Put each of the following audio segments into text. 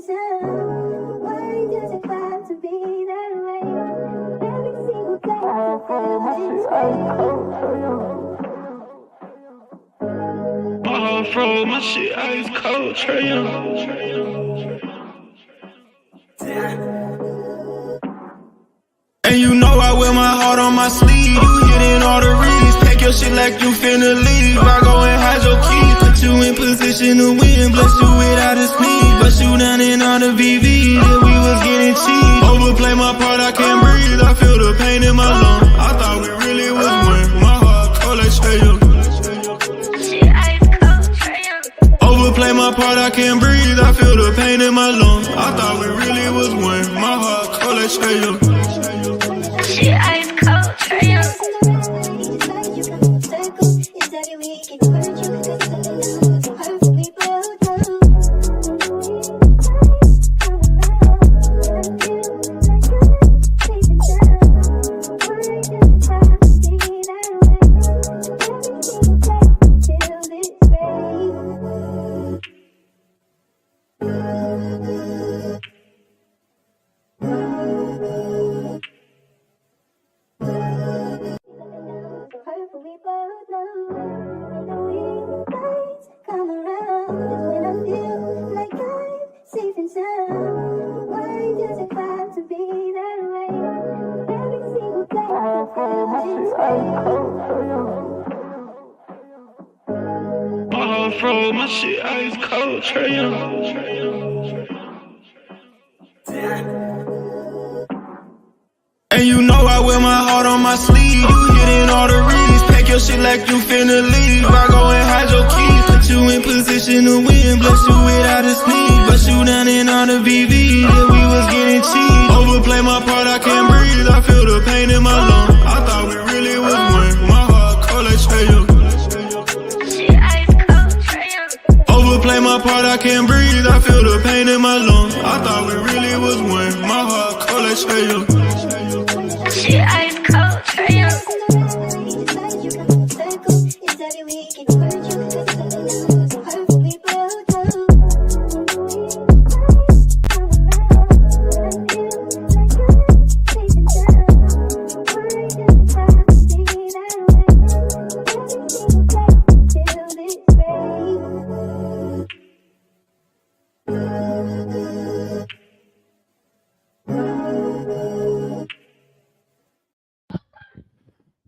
time. Why does it have to be that way? Every single day I feel this way. My heart froze, my shit ice cold, Trae Young. And you know I wear my heart on my sleeve. You hitting all the reads. Pack your shit like you finna leave. I go and hide your keys. Put you in position to win. Bless you without a sneeze. Bust you down in all the VV. Yeah, we was getting cheap. Overplay my part, I can't breathe. I feel the pain in my lungs. I thought we really was one. My heart cold like Trae Young. Overplay my part, I can't breathe. I feel the pain in my lungs. I thought we really was one. My heart cold like Trae Young. She ice cold, Trae Young. My heart froze, my shit ice cold, Trae Young. And you know I wear my heart on my sleeve. You hitting all the reads. Pack your shit like you finna leave. I go and hide your keys. Put you in position to win. Bless you without a sneeze. Bust you down in all the VV. Yeah, we was getting cheap. Overplay my part, I can't breathe. I feel the pain in my lungs. I thought we really was one. My heart cold like Trae Young. Overplay my part, I can't breathe. I feel the pain in my lungs. I thought we really was one. My heart cold like Trae Young. She ice cold, Trae Young.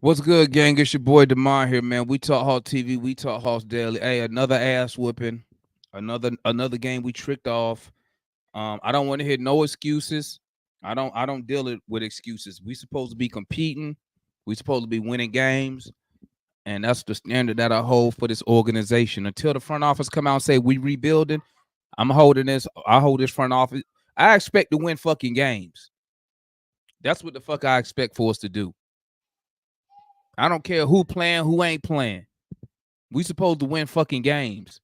What's good, gang? It's your boy Demar here, man. We talk Hawk TV, we talk Hawks Daily. Hey, another ass whooping, another game we tricked off. I don't want to hear no excuses. I don't deal with excuses. We supposed to be competing. We supposed to be winning games, and that's the standard that I hold for this organization. Until the front office come out and say we rebuilding, I hold this front office. I expect to win fucking games. That's what the fuck I expect for us to do. I don't care who playing, who ain't playing. We supposed to win fucking games.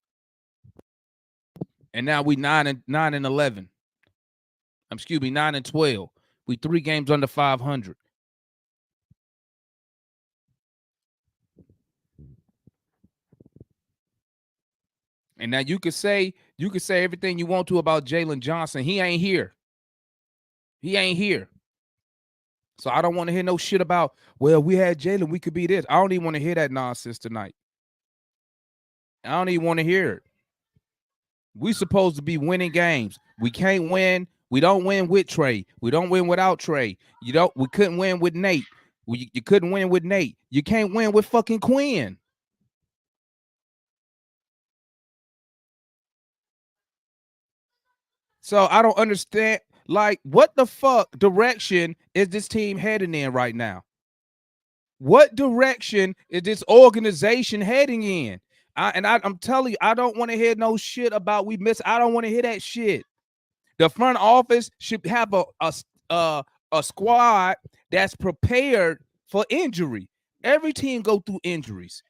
And now we 9-11. Excuse me, 9-12. We 3 games under 500. And now you could say everything you want to about Jalen Johnson. He ain't here. He ain't here. So I don't want to hear no shit about, well, we had Jalen, we could be this. I don't even want to hear that nonsense tonight. I don't even want to hear it. We supposed to be winning games. We can't win. We don't win with Trae. We don't win without Trae. We couldn't win with Nate. You couldn't win with Nate. You can't win with fucking Quinn. So I don't understand. Like, what the fuck direction is this team heading in right now? What direction is this organization heading in? I'm telling you, I don't want to hear no shit about we miss. I don't want to hear that shit. The front office should have a squad that's prepared for injury. Every team go through injuries.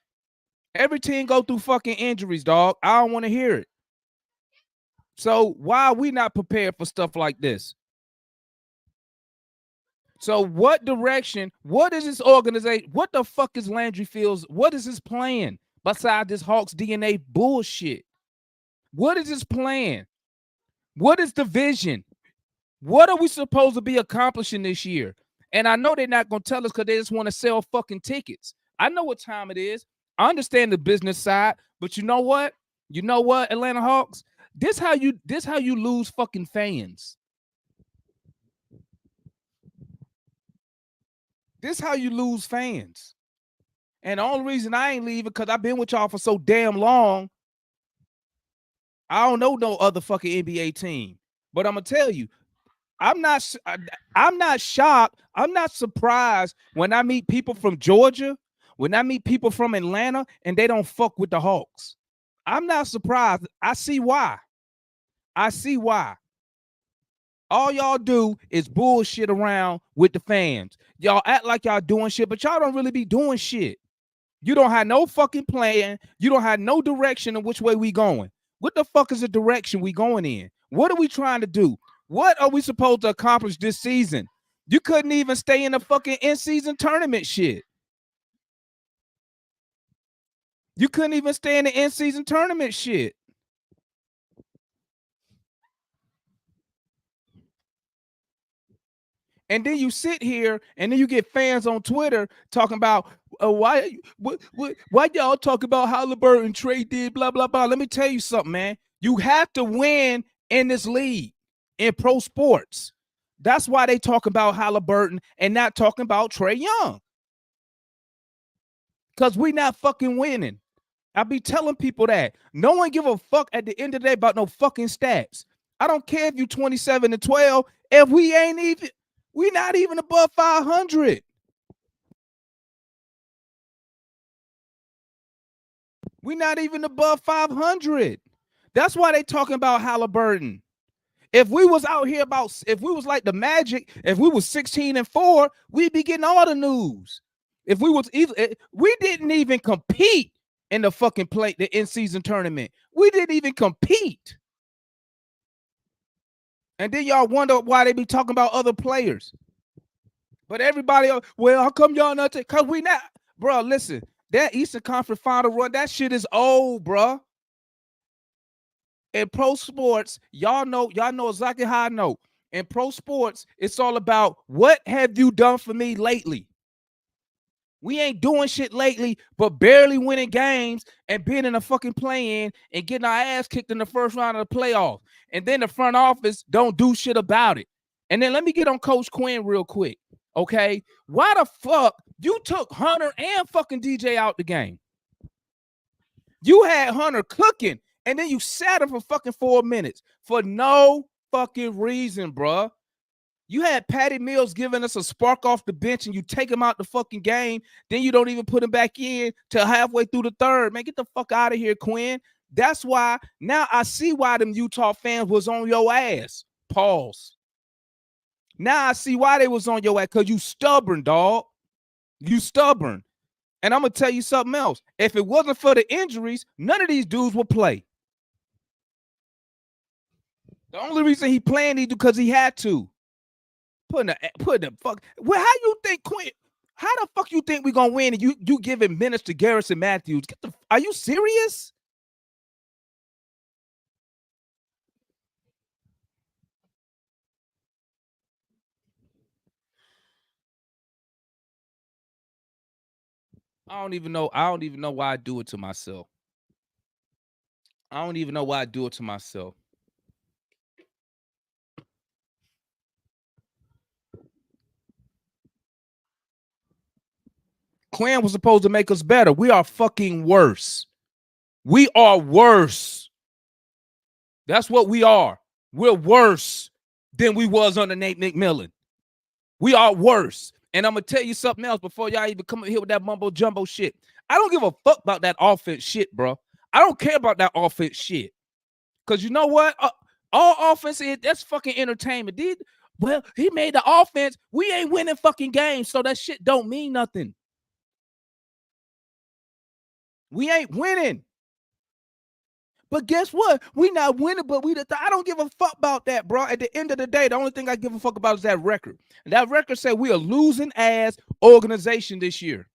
Every team go through fucking injuries, dog. I don't want to hear it. So why are we not prepared for stuff like this? So what direction, what is this organization, what the fuck is Landry Fields, what is his plan besides this Hawks DNA bullshit? What is his plan? What is the vision? What are we supposed to be accomplishing this year? And I know they're not going to tell us because they just want to sell fucking tickets. I know what time it is. I understand the business side, but you know what? You know what, Atlanta Hawks? This how you lose fucking fans. This how you lose fans. And the only reason I ain't leaving because I've been with y'all for so damn long. I don't know no other fucking NBA team. But I'm gonna tell you, I'm not shocked. I'm not surprised when I meet people from Georgia, when I meet people from Atlanta, and they don't fuck with the Hawks. I'm not surprised. I see why. All y'all do is bullshit around with the fans. Y'all act like y'all doing shit, but y'all don't really be doing shit. You don't have no fucking plan. You don't have no direction of which way we going. What the fuck is the direction we going in? What are we trying to do? What are we supposed to accomplish this season? You couldn't even stay in the fucking in-season tournament shit. You couldn't even stay in the in-season tournament shit. And then you sit here and then you get fans on Twitter talking about why y'all talk about Halliburton trade did blah blah blah. Let me tell you something, man. You have to win in this league in pro sports. That's why they talk about Halliburton and not talking about Trae Young. Because we not fucking winning. I be telling people that. No one give a fuck at the end of the day about no fucking stats. I don't care if you 27-12. If we not even above 500. We're not even above 500. That's why they talking about Halliburton. If we was out here if we was like the Magic, if we was 16-4, we'd be getting all the news. If we was we didn't even compete in the fucking the in-season tournament. We didn't even compete. And then y'all wonder why they be talking about other players. But everybody else, well, how come y'all not? Because we not, bro. Listen, that Eastern Conference Final run, that shit is old, bro. In pro sports, y'all know exactly how I know. In pro sports, it's all about what have you done for me lately. We ain't doing shit lately, but barely winning games and being in a fucking play-in and getting our ass kicked in the first round of the playoffs. And then the front office don't do shit about it. And then let me get on Coach Quinn real quick. Okay, why the fuck you took Hunter and fucking DJ out the game? You had Hunter cooking, and then you sat him for fucking 4 minutes for no fucking reason, bruh. You had Patty Mills giving us a spark off the bench, and you take him out the fucking game. Then you don't even put him back in till halfway through the third. Man, get the fuck out of here, Quinn. That's why now I see why them Utah fans was on your ass. Pause. Now I see why they was on your ass, because you stubborn, dog. You stubborn. And I'm going to tell you something else. If it wasn't for the injuries, none of these dudes would play. The only reason he playing these because he had to. Put the fuck. Well, how you think how the fuck you think we gonna win and you giving minutes to Garrison Matthews? Are you serious? I don't even know why I do it to myself. I don't even know why I do it to myself. Quinn was supposed to make us better. We are fucking worse. We are worse. That's what we are. We're worse than we was under Nate McMillan. We are worse. And I'm going to tell you something else before y'all even come here with that mumbo jumbo shit. I don't give a fuck about that offense shit, bro. I don't care about that offense shit. Because you know what? All offense is, that's fucking entertainment. Well, he made the offense. We ain't winning fucking games, so that shit don't mean nothing. We ain't winning. But guess what? We not winning, but I don't give a fuck about that, bro. At the end of the day, the only thing I give a fuck about is that record. And that record said we are losing ass organization this year.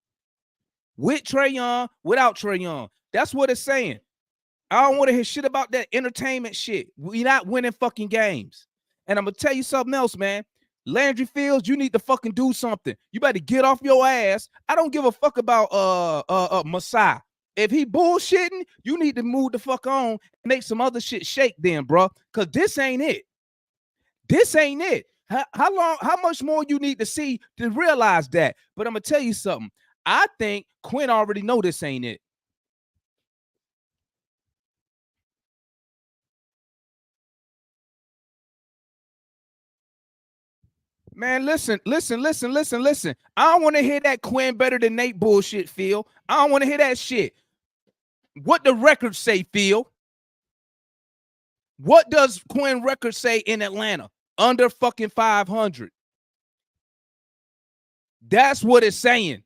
With Trae Young, without Trae Young. That's what it's saying. I don't want to hear shit about that entertainment shit. We not winning fucking games. And I'm gonna tell you something else, man. Landry Fields, you need to fucking do something. You better get off your ass. I don't give a fuck about Masai. If he bullshitting, you need to move the fuck on and make some other shit shake then, bro. Cause this ain't it. This ain't it. How much more you need to see to realize that? But I'm gonna tell you something. I think Quinn already know this ain't it. Man, listen. I don't want to hear that Quinn better than Nate bullshit, Phil. I don't want to hear that shit. What the records say, Phil? What does Quinn record say in Atlanta? Under fucking 500. That's what it's saying.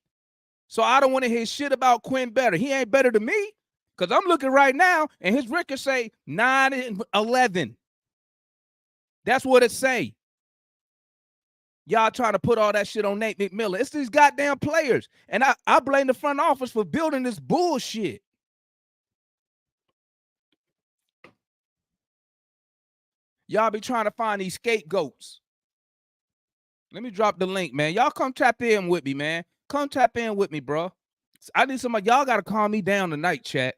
So I don't want to hear shit about Quinn better. He ain't better than me. Because I'm looking right now, and his record say 9-11. That's what it say. Y'all trying to put all that shit on Nate McMillan. It's these goddamn players. And I blame the front office for building this bullshit. Y'all be trying to find these scapegoats. Let me drop the link, man. Y'all come tap in with me, man. Come tap in with me, bro. I need somebody. Y'all got to calm me down tonight, chat.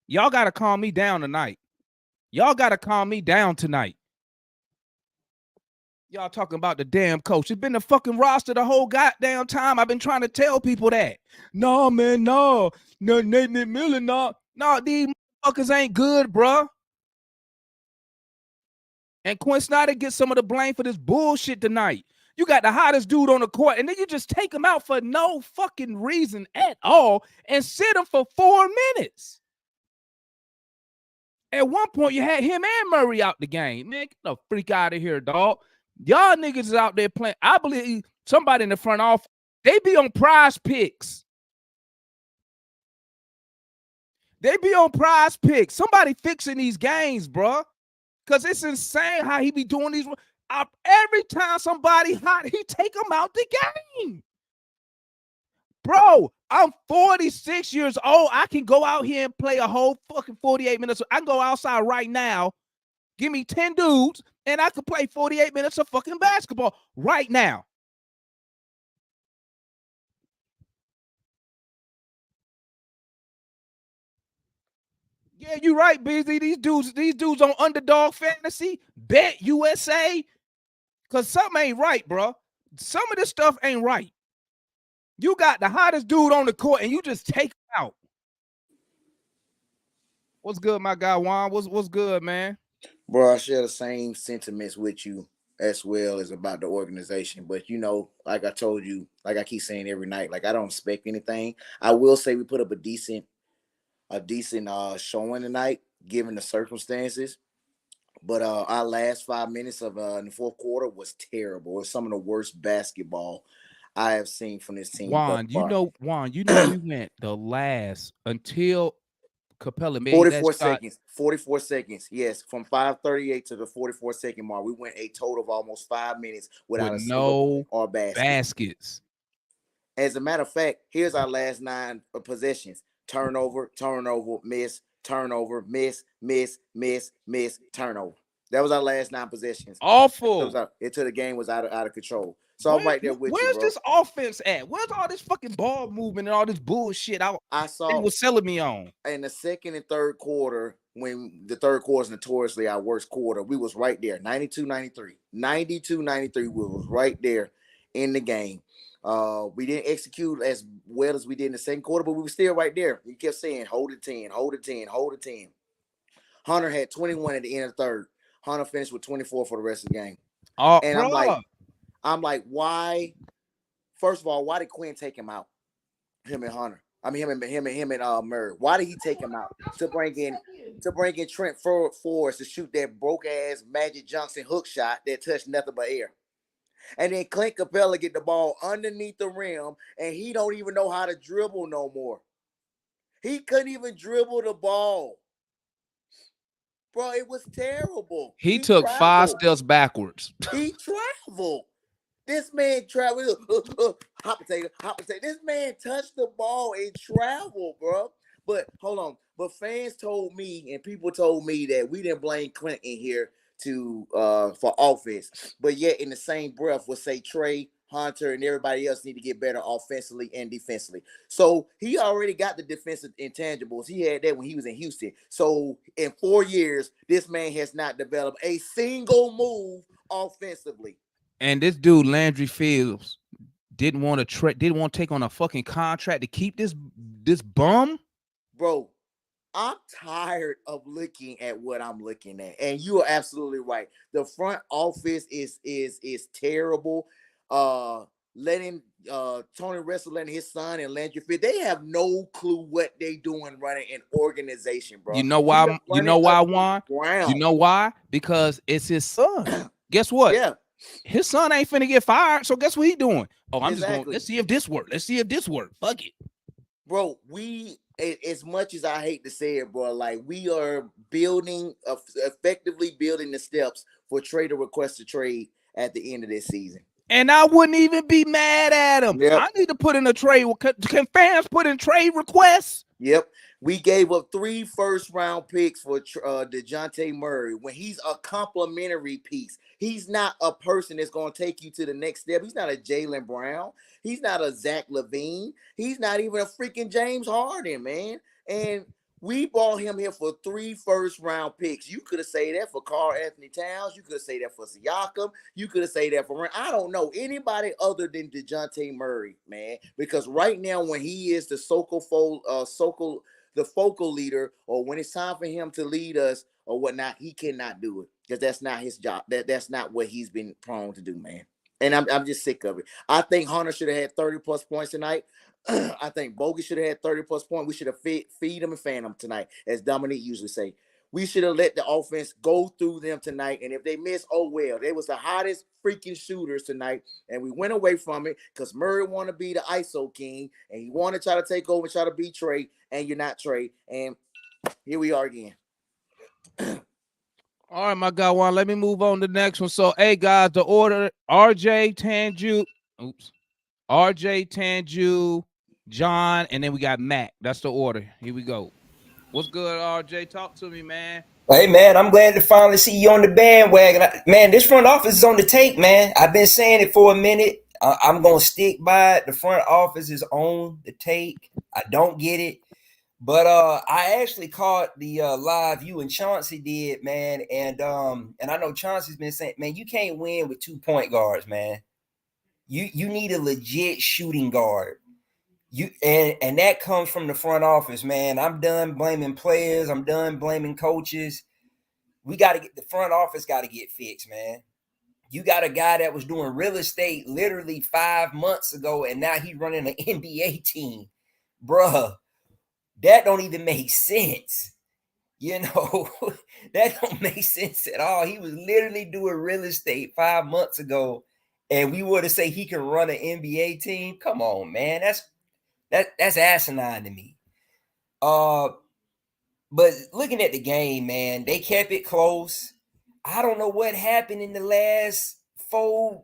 Y'all got to calm me down tonight. Y'all got to calm me down tonight. Y'all talking about the damn coach. It's been the fucking roster the whole goddamn time. I've been trying to tell people that. No, man, no. No, Nate McMillan, no. No, these motherfuckers ain't good, bro. And Quinn Snyder gets some of the blame for this bullshit tonight. You got the hottest dude on the court, and then you just take him out for no fucking reason at all and sit him for 4 minutes. At one point, you had him and Murray out the game. Man, get the freak out of here, dog. Y'all niggas is out there playing. I believe somebody in the front office, they be on Prize Picks. They be on Prize Picks. Somebody fixing these games, bro. Because it's insane how he be doing these. Every time somebody hot, he take them out the game. Bro, I'm 46 years old. I can go out here and play a whole fucking 48 minutes. I can go outside right now, give me 10 dudes, and I can play 48 minutes of fucking basketball right now. Yeah, you're right, Busy. These dudes on Underdog Fantasy, Bet USA, because something ain't right, bro. Some of this stuff ain't right. You got the hottest dude on the court, and you just take him out. What's good, my guy Juan? What's good, man? Bro, I share the same sentiments with you as well as about the organization. But you know, like I told you, like I keep saying every night, like I don't expect anything. I will say we put up a decent showing tonight, given the circumstances. But our last 5 minutes of in the fourth quarter was terrible. It was some of the worst basketball I have seen from this team. Juan, you know, we went the last until Capella made 44 that shot. seconds. 44 seconds. Yes, from 5:38 to the 44-second mark, we went a total of almost 5 minutes without with a no or basket. baskets. As a matter of fact, here's our last 9 possessions: turnover, miss, turnover, miss, turnover. That was our last 9 possessions. Awful. Until the game was out of control. So I'm right there with you, Where's bro. this offense at? Where's all this fucking ball movement and all this bullshit I saw they was selling me on? In the second and third quarter, when the third quarter is notoriously our worst quarter, we was right there, 92-93. 92-93, we was right there in the game. We didn't execute as well as we did in the second quarter, but we were still right there. You kept saying, hold it 10, hold it 10, hold it 10. Hunter had 21 at the end of the third. Hunter finished with 24 for the rest of the game. And bro. I'm like, why? First of all, why did Quinn take him out? Him and Hunter. I mean, him and Murray. Why did he take him out? To bring in Trent Forrest to shoot that broke ass Magic Johnson hook shot that touched nothing but air. And then Clint Capella get the ball underneath the rim, and he don't even know how to dribble no more. He couldn't even dribble the ball. Bro, it was terrible. He took traveled. 5 steps backwards. He traveled. This man traveled. Hot potato. This man touched the ball and traveled, bro. But hold on. But fans told me and people told me that we didn't blame Clint in here to for offense, but yet in the same breath would say Trey, Hunter, and everybody else need to get better offensively and defensively. So he already got the defensive intangibles. He had that when he was in Houston. So in 4 years, this man has not developed a single move offensively. And this dude Landry Fields didn't want to take on a fucking contract to keep this bum. Bro, I'm tired of looking at what I'm looking at, and you are absolutely right. The front office is terrible. Letting Tony Russell and his son and Landry Fields, they have no clue what they doing running an organization, bro. You know why? You know why? Juan? You know why? Because it's his son. Guess what? Yeah, his son ain't finna get fired. So guess what he doing? Oh, I'm just going. Exactly. Let's see if this works. Let's see if this works. Fuck it. bro. As much as I hate to say it, bro, like we are building, effectively building the steps for Trey to request a trade at the end of this season. And I wouldn't even be mad at him. Yep. I need to put in a trade. Can fans put in trade requests? Yep. We gave up 3 first-round picks for DeJounte Murray when he's a complimentary piece. He's not a person that's going to take you to the next step. He's not a Jaylen Brown. He's not a Zach LaVine. He's not even a freaking James Harden, man. And we brought him here for 3 first-round picks. You could have said that for Karl Anthony Towns. You could have said that for Siakam. You could have said that for I don't know anybody other than DeJounte Murray, man. Because right now, when he is the focal leader, or when it's time for him to lead us or whatnot, he cannot do it because that's not his job. That's not what he's been prone to do, man. And I'm just sick of it. I think Hunter should have had 30+ points tonight. I think Bogut should have had 30+ points. We should have feed him and fan him tonight, as Dominique usually say. We should have let the offense go through them tonight. And if they miss, oh well. They was the hottest freaking shooters tonight. And we went away from it because Murray want to be the ISO king. And he want to try to take over and try to beat Trey. And you're not Trey. And here we are again. All right, my guy, Juan, let me move on to the next one. So, hey, guys, the order, RJ, Tanju, John, and then we got Mac. That's the order. Here we go. What's good, RJ? Talk to me, man. Hey, man, I'm glad to finally see you on the bandwagon. Man, this front office is on the take, man. I've been saying it for a minute. I'm going to stick by it. The front office is on the take. I don't get it. But I actually caught the live you and Chauncey did, man. And I know Chauncey's been saying, man, you can't win with 2 point guards, man. You need a legit shooting guard. And that comes from the front office, man. I'm done blaming players. I'm done blaming coaches. We got to get the front office got to get fixed, man. You got a guy that was doing real estate literally 5 months ago, and now he's running an NBA team, bruh. That don't even make sense. You know, that don't make sense at all. He was literally doing real estate 5 months ago, and we were to say he can run an NBA team. Come on, man. That's asinine to me. But looking at the game, man, they kept it close. I don't know what happened in the last the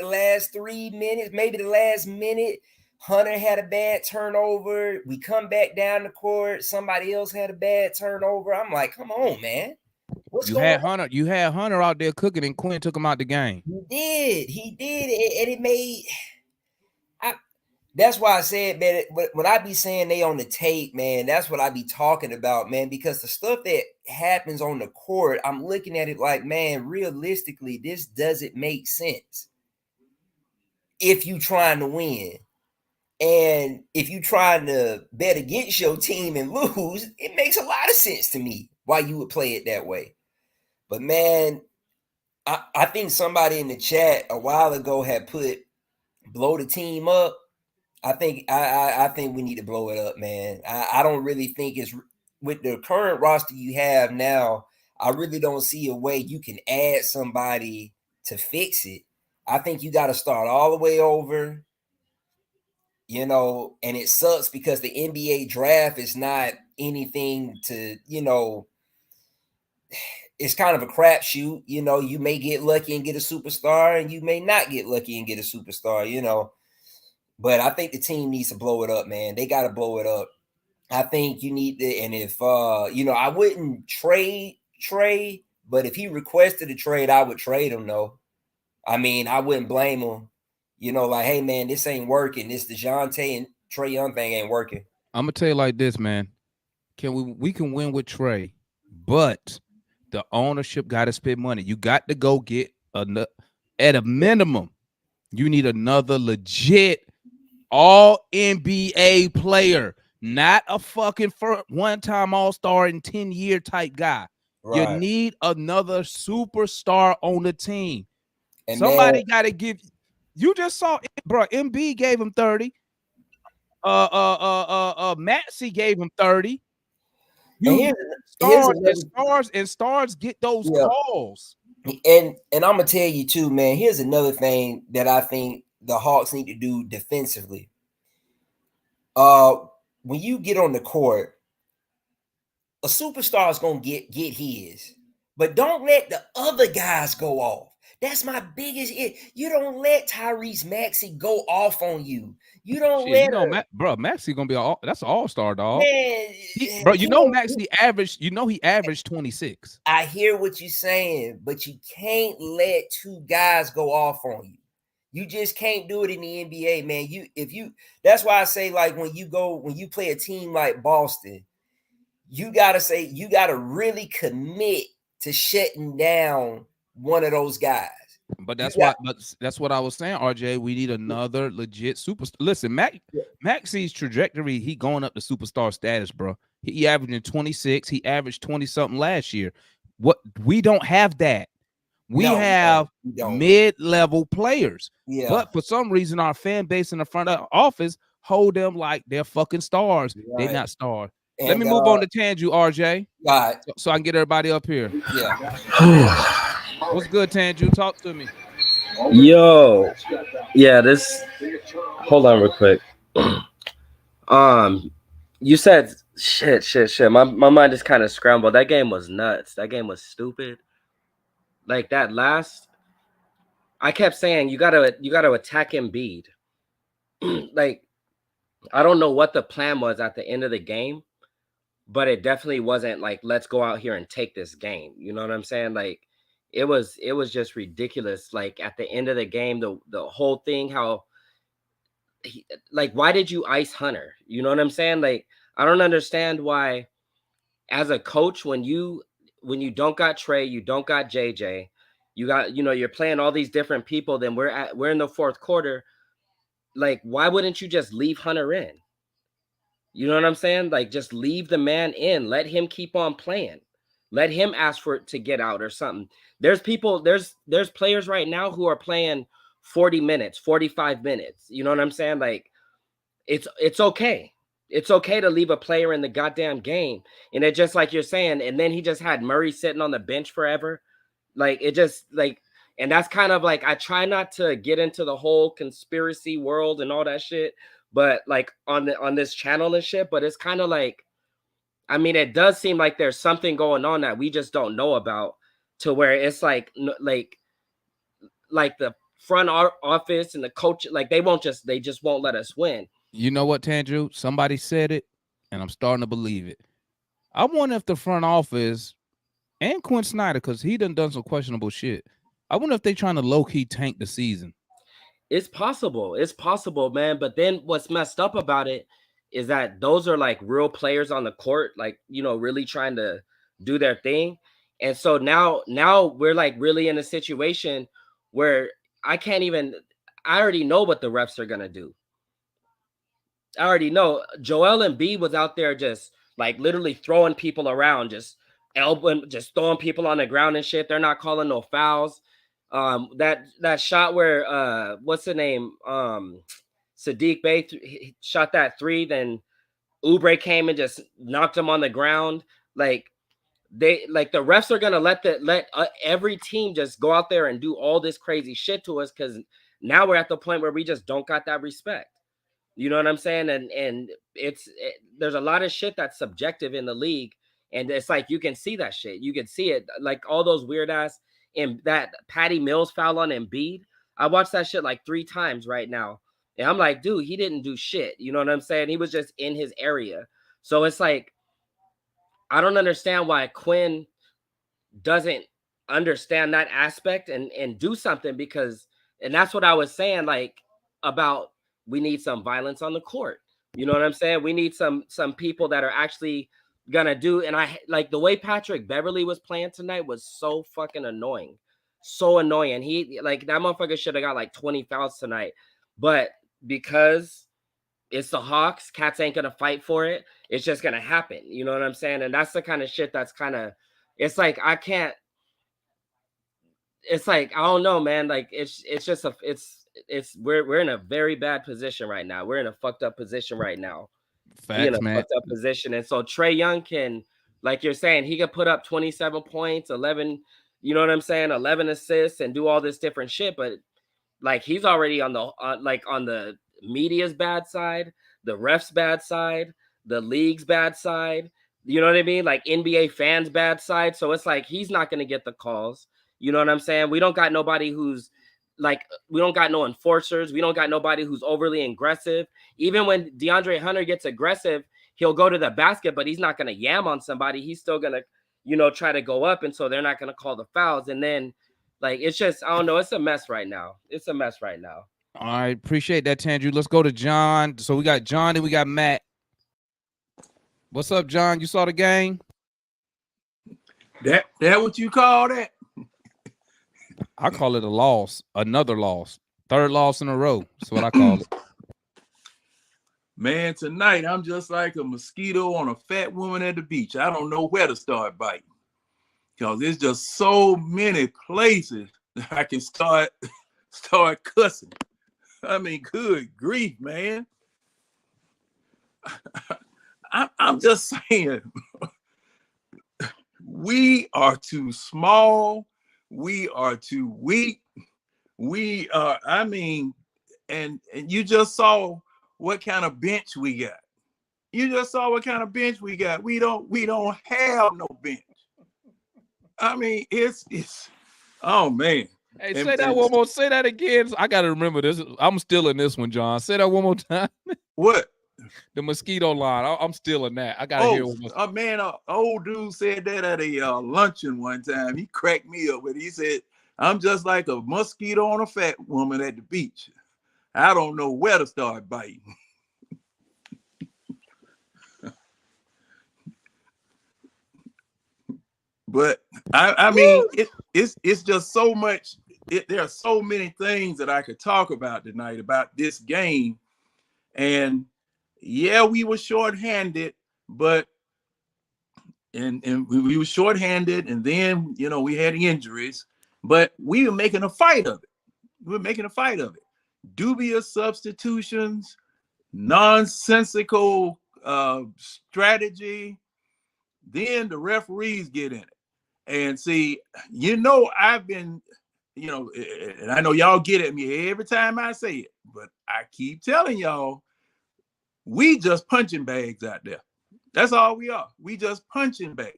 last 3 minutes, maybe the last minute. Hunter had a bad turnover. We come back down the court. Somebody else had a bad turnover. I'm like, come on, man. You had Hunter out there cooking, and Quinn took him out the game. He did. And it made that's why I said, man, when I be saying they on the tape, man, that's what I be talking about, man, because the stuff that happens on the court, I'm looking at it like, man, realistically, this doesn't make sense if you trying to win. And if you trying to bet against your team and lose, it makes a lot of sense to me why you would play it that way. But, man, I think somebody in the chat a while ago had put blow the team up. I think we need to blow it up, man. I don't really think it's with the current roster you have now. I really don't see a way you can add somebody to fix it. I think you got to start all the way over, you know, and it sucks because the NBA draft is not anything to, you know, it's kind of a crapshoot. You know, you may get lucky and get a superstar, and you may not get lucky and get a superstar, you know. But I think the team needs to blow it up, man. They got to blow it up. I think you need to, and if I wouldn't trade Trey, but if he requested a trade, I would trade him though. I mean, I wouldn't blame him. Like, hey man, this ain't working. This DeJounte and Trey Young thing ain't working. I'm gonna tell you like this, man. We can win with Trey, but the ownership got to spend money. You got to go get at a minimum. You need another legit all NBA player, not a fucking one-time All-Star and 10-year type guy. Right. You need another superstar on the team. And somebody got to give. You just saw, bro. MB gave him 30. Maxey gave him 30. Stars get those calls. And I'm gonna tell you too, man. Here's another thing that I think the Hawks need to do defensively. When you get on the court, a superstar is gonna get his, but don't let the other guys go off. That's my biggest. You don't let Tyrese Maxey go off on you. You don't let Maxey gonna be that's an all-star, dog. Man, Maxey averaged. He averaged 26. I hear what you're saying, but you can't let two guys go off on you. You just can't do it in the NBA, man. That's why I say, like, when you play a team like Boston, you gotta really commit to shutting down one of those guys. But that's what I was saying, RJ. We need another legit superstar. Listen, Maxey's trajectory, he going up to superstar status, bro. He averaging 26. He averaged 20-something last year. We don't have that. We have mid-level players. Yeah. But for some reason, our fan base in the front office hold them like they're fucking stars. Right. They're not stars. Let me move on to Tanju, RJ. Right. So I can get everybody up here. Yeah. What's good, Tanju? Talk to me. Yo. Yeah, hold on real quick. You said shit. My mind is kind of scrambled. That game was nuts. That game was stupid. Like that I kept saying you gotta attack Embiid. Like, I don't know what the plan was at the end of the game, but it definitely wasn't like, let's go out here and take this game. You know what I'm saying? Like, it was just ridiculous. Like, at the end of the game, the whole thing, how why did you ice Hunter? You know what I'm saying? Like, I don't understand why, as a coach, when you don't got Trey, you don't got JJ, you got, you're playing all these different people, then we're in the fourth quarter. Like, why wouldn't you just leave Hunter in? You know what I'm saying? Like, just leave the man in. Let him keep on playing. Let him ask for it to get out or something. There's players right now who are playing 40 minutes, 45 minutes. You know what I'm saying? Like, it's okay. It's okay to leave a player in the goddamn game. And it just, like you're saying, and then he just had Murray sitting on the bench forever. Like, it just, like, and that's kind of like, I try not to get into the whole conspiracy world and all that shit, but like on this channel and shit, but it's kind of like, I mean, it does seem like there's something going on that we just don't know about, to where it's like the front office and the coach, like they just won't let us win. You know what, Tanju? Somebody said it, and I'm starting to believe it. I wonder if the front office and Quinn Snyder, because he done some questionable shit, I wonder if they trying to low-key tank the season. It's possible, man. But then what's messed up about it is that those are like real players on the court, like, really trying to do their thing. And so now we're like really in a situation where I already know what the refs are going to do. I already know. Joel Embiid was out there just like literally throwing people around, just elbowing, just throwing people on the ground and shit. They're not calling no fouls. That shot where what's the name? Sadiq Bey shot that three, then Oubre came and just knocked him on the ground. Like, the refs are gonna let every team just go out there and do all this crazy shit to us, because now we're at the point where we just don't got that respect. You know what I'm saying? And there's a lot of shit that's subjective in the league, and it's like you can see that shit. You can see it, like all those weird ass, and that Patty Mills foul on Embiid. I watched that shit like 3 times right now. And I'm like, dude, he didn't do shit. You know what I'm saying? He was just in his area. So it's like, I don't understand why Quinn doesn't understand that aspect and do something, because, and that's what I was saying, like, about we need some violence on the court. You know what I'm saying? We need some people that are actually gonna do. And I like the way Patrick Beverly was playing tonight was so fucking annoying. So annoying. He, like, that motherfucker should have got like 20 fouls tonight. But because it's the Hawks, cats ain't gonna fight for it. It's just gonna happen. You know what I'm saying? And that's the kind of shit that's kind of, it's like, I can't, it's like, I don't know, man. Like, it's just we're in a very bad position right now. We're in a fucked up position right now. Facts, man. Fucked up position. And so Trae Young can, like you're saying, he could put up 27 points, 11, you know what I'm saying, 11 assists and do all this different shit. But like, he's already on the on the media's bad side, the refs' bad side, the league's bad side. You know what I mean? Like, NBA fans' bad side. So it's like, he's not going to get the calls. You know what I'm saying? We don't got nobody who's like, we don't got no enforcers. We don't got nobody who's overly aggressive. Even when DeAndre Hunter gets aggressive, he'll go to the basket, but he's not going to yam on somebody. He's still going to, you know, try to go up. And so they're not going to call the fouls. And then, like, it's just, I don't know. It's a mess right now. It's a mess right now. All right. Appreciate that, Tandrew. Let's go to John. So we got John and we got Matt. What's up, John? You saw the game? That what you call that? I call it a loss. Another loss. Third loss in a row. That's what I call it. Man, tonight I'm just like a mosquito on a fat woman at the beach. I don't know where to start biting, because there's just so many places that I can start cussing. I mean, good grief, man. I'm just saying, we are too small. We are too weak. We are, I mean, and you just saw what kind of bench we got. You just saw what kind of bench we got. We don't have no bench. I mean, it's oh man. Hey, say that one more. Say that again. I gotta remember this. I'm still in this one, John. Say that one more time. What? The mosquito line. I'm still in that. I gotta hear one more. Man, an old dude said that at a luncheon one time. He cracked me up, but he said, I'm just like a mosquito on a fat woman at the beach. I don't know where to start biting. But I mean, it's just so much. There are so many things that I could talk about tonight about this game. And yeah, we were shorthanded, but and we were shorthanded, and then, you know, we had injuries, but we were making a fight of it. We were making a fight of it. Dubious substitutions, nonsensical strategy. Then the referees get in it. And see, you know, I've been, you know, and I know y'all get at me every time I say it, but I keep telling y'all, we just punching bags out there. That's all we are. We just punching bags.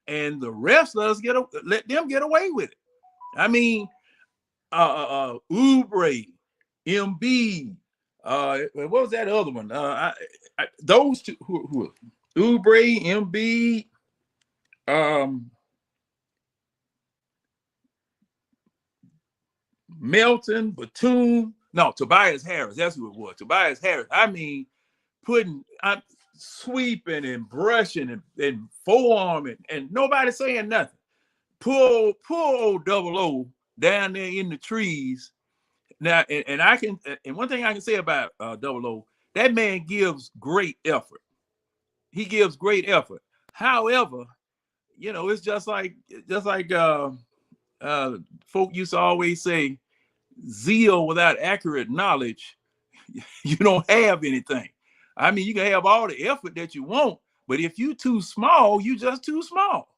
And the refs let them get away with it. I mean, Oubre, Embiid, what was that other one? Those two, who Oubre, Embiid, Melton, Batum, no, Tobias Harris. That's who it was. Tobias Harris. I mean, I'm sweeping and brushing and forearming, and nobody saying nothing. Poor old Double O down there in the trees. Now, and one thing I can say about Double O, that man gives great effort. He gives great effort. However, you know, it's just like folk used to always say, zeal without accurate knowledge, you don't have anything. I mean, you can have all the effort that you want, but if you too small, you just too small.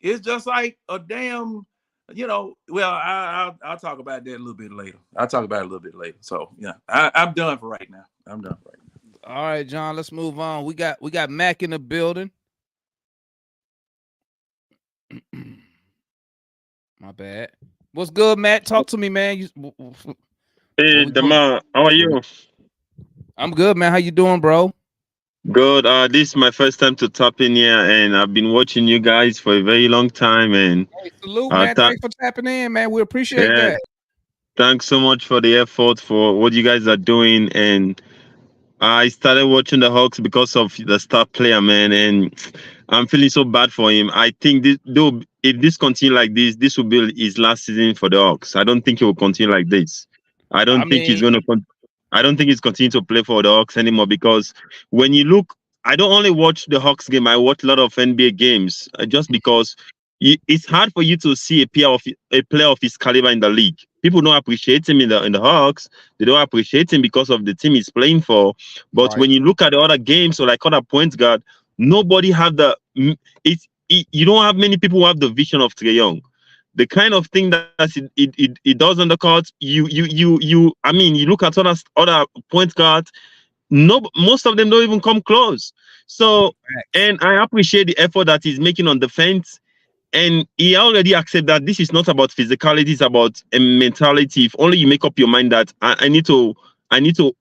It's just like a damn, you know, well, I'll talk about that a little bit later. So yeah, I'm done for right now. All right, John, let's move on. We got Mac in the building. My bad. What's good, Matt? Talk to me, man. Hey, Damon, how are you? I'm good, man. How you doing, bro? Good. This is my first time to tap in here, and I've been watching you guys for a very long time. And Hey, salute, uh, man. th- Thanks for tapping in, man. We appreciate yeah, that. thanks so much for the effort for what you guys are doing. And I started watching the Hawks because of the star player, man, and I'm feeling so bad for him. I think this, though, if this continue like this will be his last season for the Hawks. I don't think he will continue like this. I I don't think he's mean, going to. I don't think he's continue to play for the Hawks anymore because when you look, I don't only watch the Hawks game. I watch a lot of NBA games just because it's hard for you to see a player of his caliber in the league. People don't appreciate him in the Hawks. They don't appreciate him because of the team he's playing for. But right. when you look at the other games or like other point guard, nobody have you don't have many people who have the vision of Trae Young. The kind of thing that it does on the court, I mean, you look at other point guards, no, most of them don't even come close. So, and I appreciate the effort that he's making on defense. And he already accepted that this is not about physicality, it's about a mentality. If only you make up your mind that I need to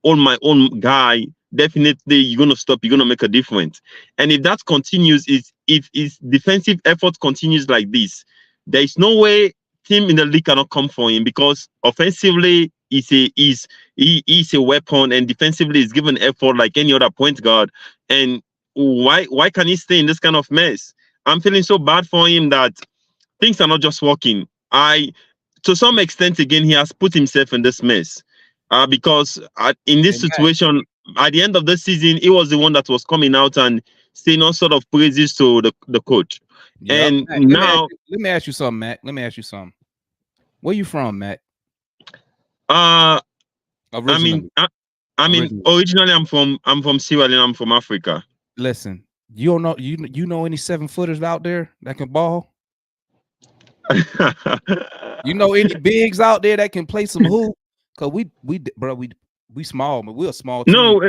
own my own guy, definitely you're gonna stop, you're gonna make a difference. And if that continues, if his defensive effort continues like this, there is no way team in the league cannot come for him because offensively he is a weapon and defensively he's given effort like any other point guard. And why can he stay in this kind of mess? I'm feeling so bad for him that things are not just working. To some extent, again, he has put himself in this mess because in this Amen. situation, at the end of the season, he was the one that was coming out and saying all sort of praises to the coach. Yep. And Mac, now, let me ask you something, Mac. Let me ask you something. Where you from, Mac? originally, Originally. originally I'm from Sierra Leone. I'm from Africa. Listen, you don't know you know any 7-footers out there that can ball? You know any bigs out there that can play some hoop? Cause we small, but we're a small team. No,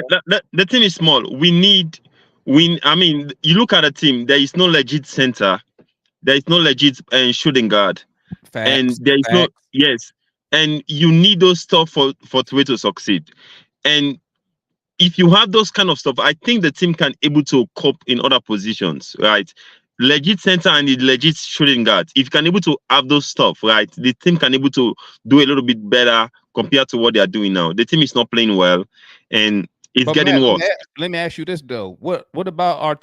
the team is small. I mean, you look at the team. There is no legit center. There is no legit shooting guard, and there is no and you need those stuff for Trae to succeed. And if you have those kind of stuff, I think the team can able to cope in other positions, right? Legit center and the legit shooting guard. If you can able to have those stuff, right, the team can able to do a little bit better compared to what they are doing now. The team is not playing well, and it's getting worse. Let me ask you this though: what about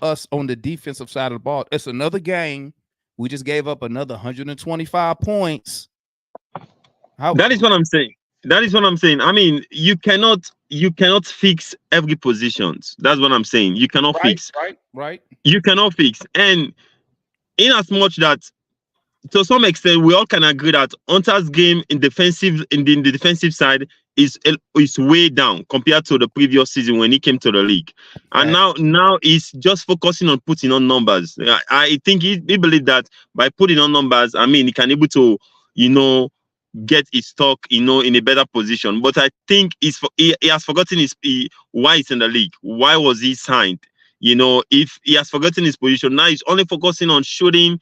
us on the defensive side of the ball? It's another game. We just gave up another 125 points. That is what I'm saying. I mean, you cannot fix every positions. That's what I'm saying. You cannot fix. Right. You cannot fix. And in as much that to some extent we all can agree that Hunter's game in the defensive side is way down compared to the previous season when he came to the league. And now he's just focusing on putting on numbers. I think he believes that by putting on numbers, I mean, he can able to, get his stock, in a better position. But I think he has forgotten why he's in the league. Why was he signed? If he has forgotten his position, now he's only focusing on shooting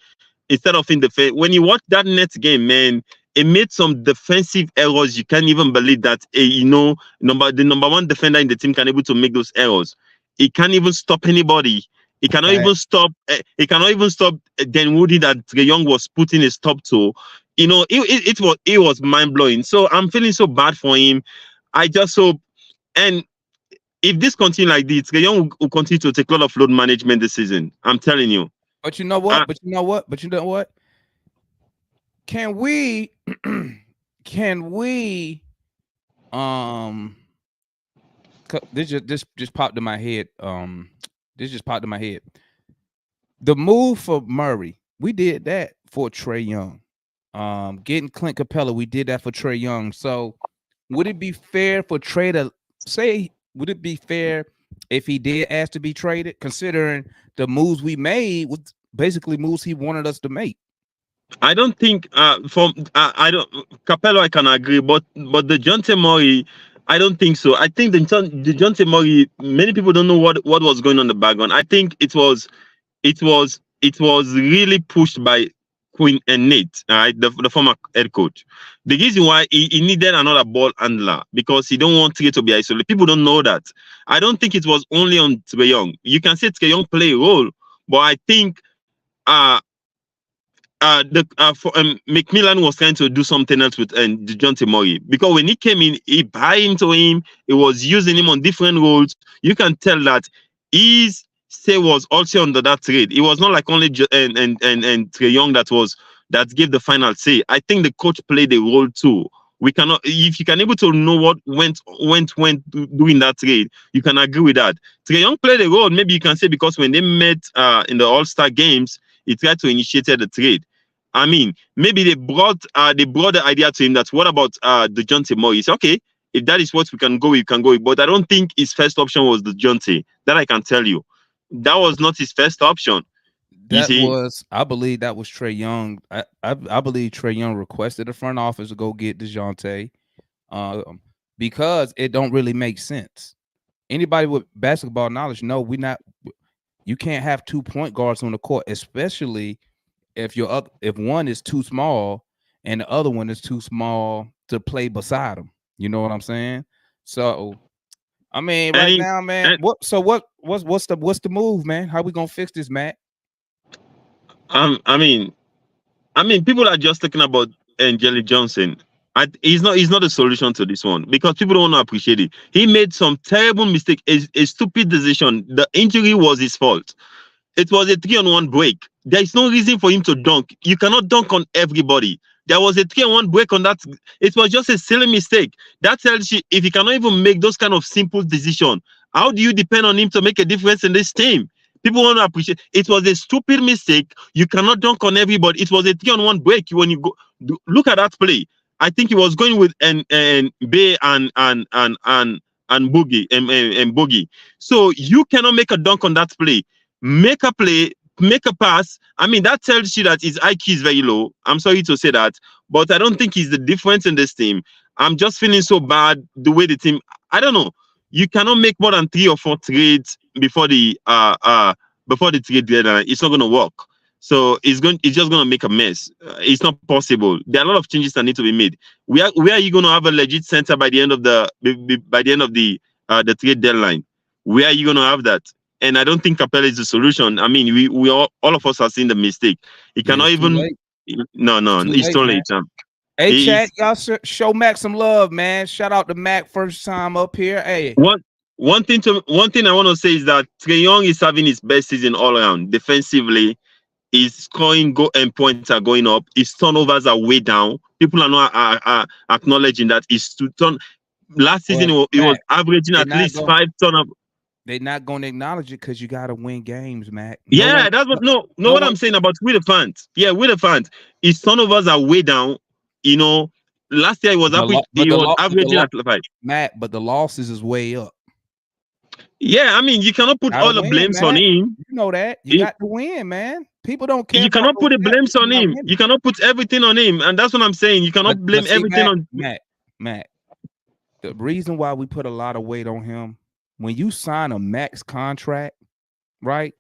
instead of in defense. When you watch that Nets game, man, it made some defensive errors. You can't even believe that, the number one defender in the team can able to make those errors. He can't even stop anybody. He cannot even stop. He cannot even stop Dinwiddie that Trae Young was putting a stop to. It was mind blowing. So I'm feeling so bad for him. I just hope, and if this continues like this, Trae Young will continue to take a lot of load management this season. I'm telling you. But you know what? Can we? This just popped in my head. This just popped in my head. The move for Murray, we did that for Trae Young. Getting Clint Capella, we did that for Trae Young. So would it be fair for Trae to say? Would it be fair if he did ask to be traded, considering the moves we made was basically moves he wanted us to make? I don't think Capello I can agree, but the DeJounte Murray, I don't think so. I think the DeJounte Murray, many people don't know what was going on in the background. I think it was really pushed by Quinn and Nate, all right, the former head coach. The reason why he needed another ball handler because he don't want Trey to be isolated. People don't know that. I don't think it was only on Trae Young. You can say Trae Young play a role, but I think McMillan was trying to do something else with DeJounte Murray because when he came in, he buy into him. He was using him on different roles. You can tell that his say was also under that trade. It was not like only and Trae Young that gave the final say. I think the coach played a role too. We cannot, if you can able to know what went doing that trade, you can agree with that. Trae Young played a role. Maybe you can say because when they met in the All-Star games, he tried to initiate the trade. I mean, maybe they brought the idea to him that what about DeJounte Murray? He said, okay, if that is what we can go with, we can go with. But I don't think his first option was DeJounte. That I can tell you. That was not his first option. I believe that was Trae Young. I believe Trae Young requested the front office to go get DeJounte because it don't really make sense. Anybody with basketball knowledge know you can't have 2 point guards on the court, especially if one is too small and the other one is too small to play beside him. You know what I'm saying? So I mean, now, man, what's the move, man? How we gonna fix this, Matt? I mean, people are just talking about Jalen Johnson. He's not a solution to this one because people don't want to appreciate it. He made some terrible mistake, a stupid decision. The injury was his fault. It was a 3-on-1 break. There is no reason for him to dunk. You cannot dunk on everybody. There was a 3-on-1 break on that. It was just a silly mistake. That tells you if he cannot even make those kind of simple decisions, how do you depend on him to make a difference in this team? People want to appreciate. It was a stupid mistake. You cannot dunk on everybody. It was a 3-on-1 break. When you go look at that play, I think he was going with and Bay and Boogie and Boogie. So you cannot make a dunk on that play. Make a play, make a pass. I mean, that tells you that his IQ is very low. I'm sorry to say that, but I don't think he's the difference in this team. I'm just feeling so bad the way the team. I don't know. You cannot make more than 3 or 4 trades before the trade deadline. It's not going to work. So it's just going to make a mess. It's not possible. There are a lot of changes that need to be made. Where are you going to have a legit center by the end of the trade deadline? Where are you going to have that? And I don't think Capella is the solution. I mean, we all of us have seen the mistake. He cannot even. No, it's too late. Hey, chat, y'all show Mac some love, man. Shout out to Mac, first time up here. Hey, one thing I want to say is that Trae Young is having his best season all around. Defensively, his scoring and points are going up. His turnovers are way down. People are not acknowledging that. Last season he was averaging at least 5 turnovers. They're not going to acknowledge it because you got to win games, Mac. That's what I'm saying about with the fans. Yeah, with the fans, his turnovers are way down. You know, last year he was averaging at 5. Mac, but the losses is way up. Yeah, I mean, you cannot put all the blames on him. You know that. You got to win, man. People don't care. You cannot put the blames on him. You cannot put everything on him. And that's what I'm saying. You cannot blame everything on Mac. The reason why we put a lot of weight on him, when you sign a max contract, right?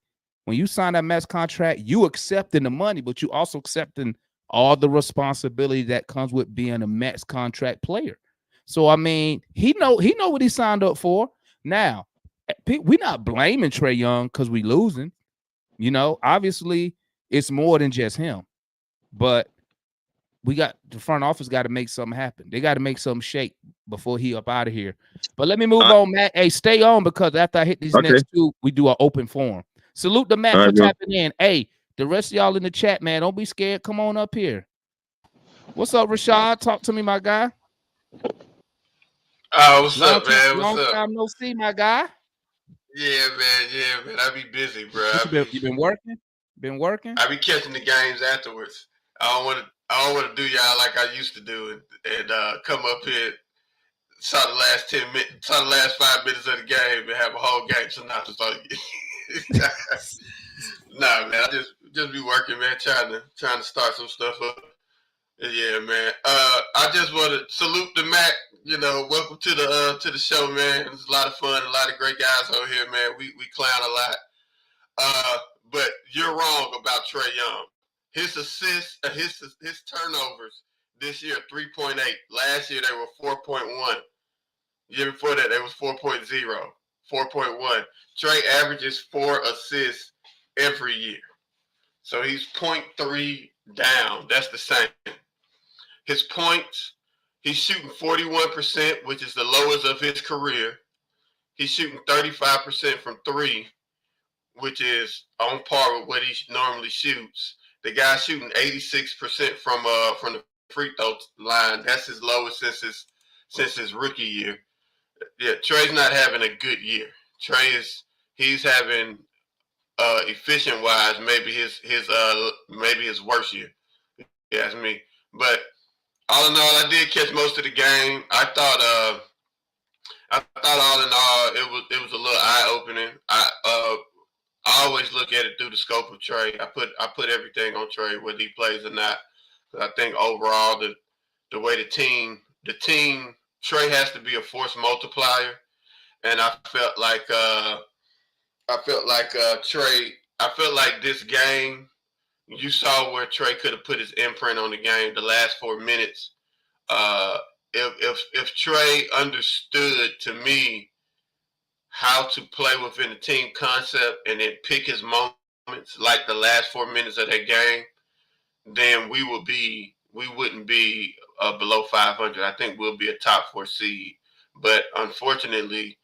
When you sign that max contract, you accepting the money, but you also accepting all the responsibility that comes with being a max contract player. So I mean, he know what he signed up for. Now, we're not blaming Trae Young because we losing. You know, obviously it's more than just him, but the front office got to make something happen. They got to make something shake before he up out of here. But let me move on, Matt. Hey, stay on because after I hit these next 2, we do an open forum. Salute to Matt for tapping in. Hey, the rest of y'all in the chat, man, don't be scared. Come on up here. What's up, Rashad? Talk to me, my guy. What's up, man? Long time no see, my guy. Yeah, man. I be busy, bro. You been working? Been working? I be catching the games afterwards. I don't want to do y'all like I used to do and come up here, saw the last 5 minutes of the game and have a whole game. So now it's like, nah, man. I just be working, man, trying to start some stuff up. Yeah, man. I just want to salute the Mac. You know, welcome to the show, man. It's a lot of fun, a lot of great guys over here, man. We clown a lot. But you're wrong about Trae Young. His assists, his turnovers this year 3.8. Last year they were 4.1. Year before that they was 4.0, 4.1. Trey averages 4 assists every year, so he's 0.3 down. That's the same. His points, he's shooting 41%, which is the lowest of his career. He's shooting 35% from 3, which is on par with what he normally shoots. The guy's shooting 86% from the free throw line. That's his lowest since his rookie year. Yeah, Trey's not having a good year. He's having efficient wise maybe his worst year. Yeah, that's me. But all in all, I did catch most of the game. I thought all in all it was a little eye opening. I always look at it through the scope of Trey. I put everything on Trey, whether he plays or not. I think overall the way the team Trey has to be a force multiplier, and I felt like Trey. I felt like this game, you saw where Trey could have put his imprint on the game. The last 4 minutes, if Trey understood, to me, how to play within the team concept and then pick his moments, like the last 4 minutes of that game, then we wouldn't be below 500. I think we'll be a top 4 seed. But unfortunately,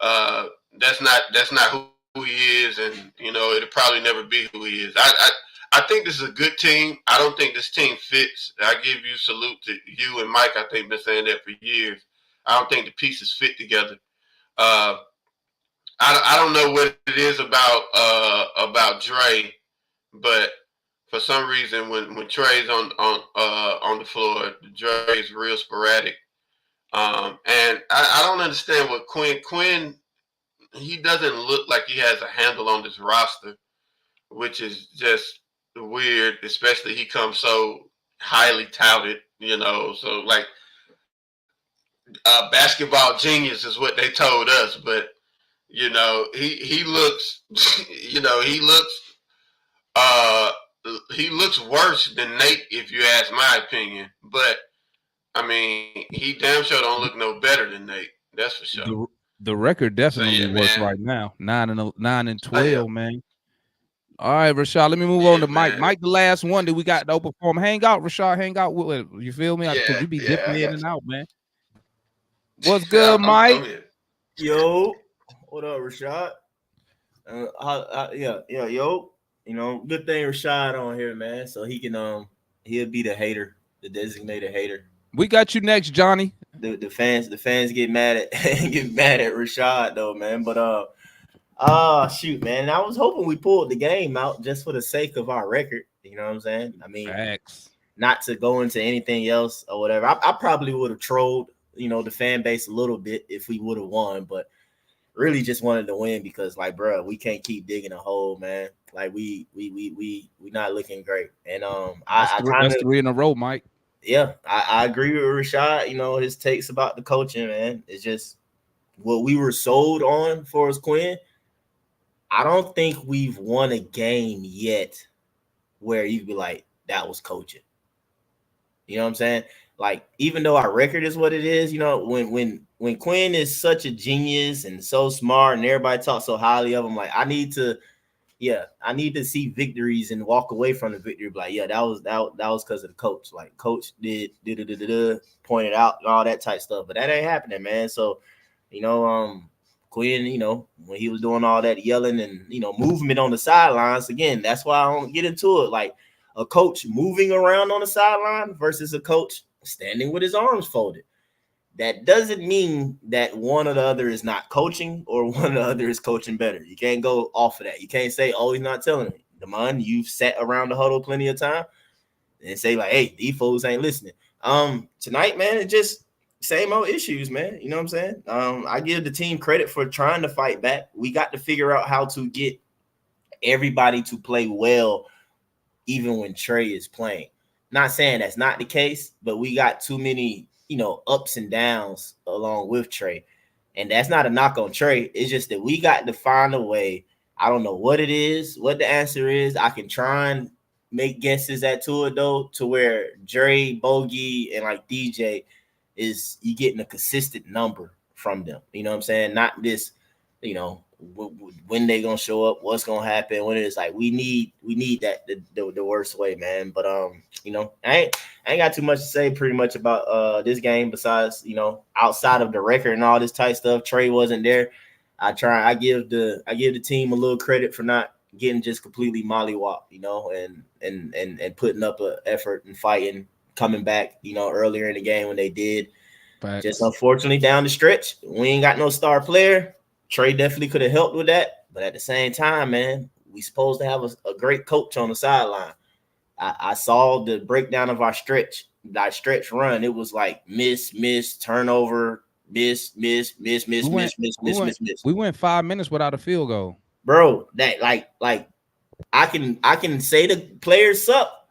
that's not who he is, and it'll probably never be who he is. I think this is a good team. I don't think this team fits. I give you salute to you and Mike. I think been saying that for years. I don't think the pieces fit together. I don't know what it is about Dre, but for some reason when Trey's on the floor, Dre is real sporadic. And I don't understand what Quinn, he doesn't look like he has a handle on this roster, which is just weird, especially he comes so highly touted, so like basketball genius is what they told us, but he looks he looks worse than Nate, if you ask my opinion. But I mean, he damn sure don't look no better than Nate. That's for sure. The record definitely worse right now. 9-12, man. All right, Rashad. Let me move on to Mike. Man. Mike, the last one that we got to open for him. Hang out, Rashad. Hang out with you. Feel me? Because you be dipping in and out, man. What's good, Mike? Yo, what up, Rashad? Yo. Good thing Rashad on here, man. So he can he'll be the hater, the designated hater. We got you next, Johnny. The fans get mad at Rashad though, man. But shoot, man. I was hoping we pulled the game out just for the sake of our record. You know what I'm saying? I mean, facts. Not to go into anything else or whatever. I probably would have trolled, the fan base a little bit if we would have won, but really just wanted to win because, like, bro, we can't keep digging a hole, man. Like we not looking great. And that's 3 in a row, Mike. Yeah, I agree with Rashad. His takes about the coaching, man. It's just what we were sold on for as Quinn. I don't think we've won a game yet where you'd be like, that was coaching. You know what I'm saying? Like, even though our record is what it is, when Quinn is such a genius and so smart and everybody talks so highly of him, like, I need to see victories and walk away from the victory. Like, yeah, that was because of the coach. Like, coach did pointed out and all that type stuff, but that ain't happening, man. So, Quinn, when he was doing all that yelling and movement on the sidelines, again, that's why I don't get into it. Like, a coach moving around on the sideline versus a coach standing with his arms folded. That doesn't mean that one or the other is not coaching or one or the other is coaching better. You can't go off of that. You can't say, oh, he's not telling me. Damon, you've sat around the huddle plenty of time and say, like, hey, these folks ain't listening. Tonight, man, it just same old issues, man. You know what I'm saying? I give the team credit for trying to fight back. We got to figure out how to get everybody to play well, even when Trey is playing. Not saying that's not the case, but we got too many, ups and downs along with Trey. And that's not a knock on Trey. It's just that we got to find a way. I don't know what it is, what the answer is. I can try and make guesses at Tua though, to where Dre, Bogey, and like DJ is you getting a consistent number from them. You know what I'm saying? Not this, you know, when they gonna show up, what's gonna happen. When it's like we need that the worst way, man. But you know, I ain't got too much to say pretty much about this game besides, you know, outside of the record and all this type stuff. Trey wasn't there. I give the team a little credit for not getting just completely mollywopped, you know, and putting up an effort and fighting, coming back, you know, earlier in the game when they did. Facts. Just unfortunately down the stretch, we ain't got no star player. Trey definitely could have helped with that, but at the same time, man, we supposed to have a great coach on the sideline. I saw the breakdown of our stretch run. It was like miss, turnover, miss. We went 5 minutes without a field goal. Bro, that like I can say the players suck,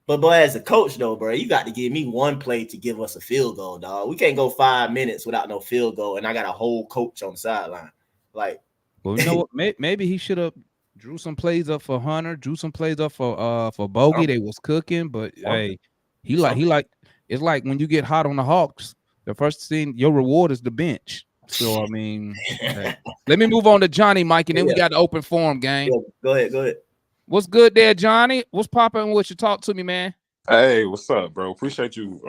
but boy, as a coach though, bro, you got to give me one play to give us a field goal, dog. We can't go 5 minutes without no field goal, and I got a whole coach on the sideline. Like, well, you know what? Maybe he should have drew some plays up for Hunter, drew some plays up for Bogey. They was cooking, but hey, he like it's like when you get hot on the Hawks, the first thing your reward is the bench. So I mean, hey. Let me move on to Johnny, Mike, and then we got the open forum game. Go ahead. What's good there, Johnny? What's popping with you? Talk to me, man. Hey, what's up, bro? Appreciate you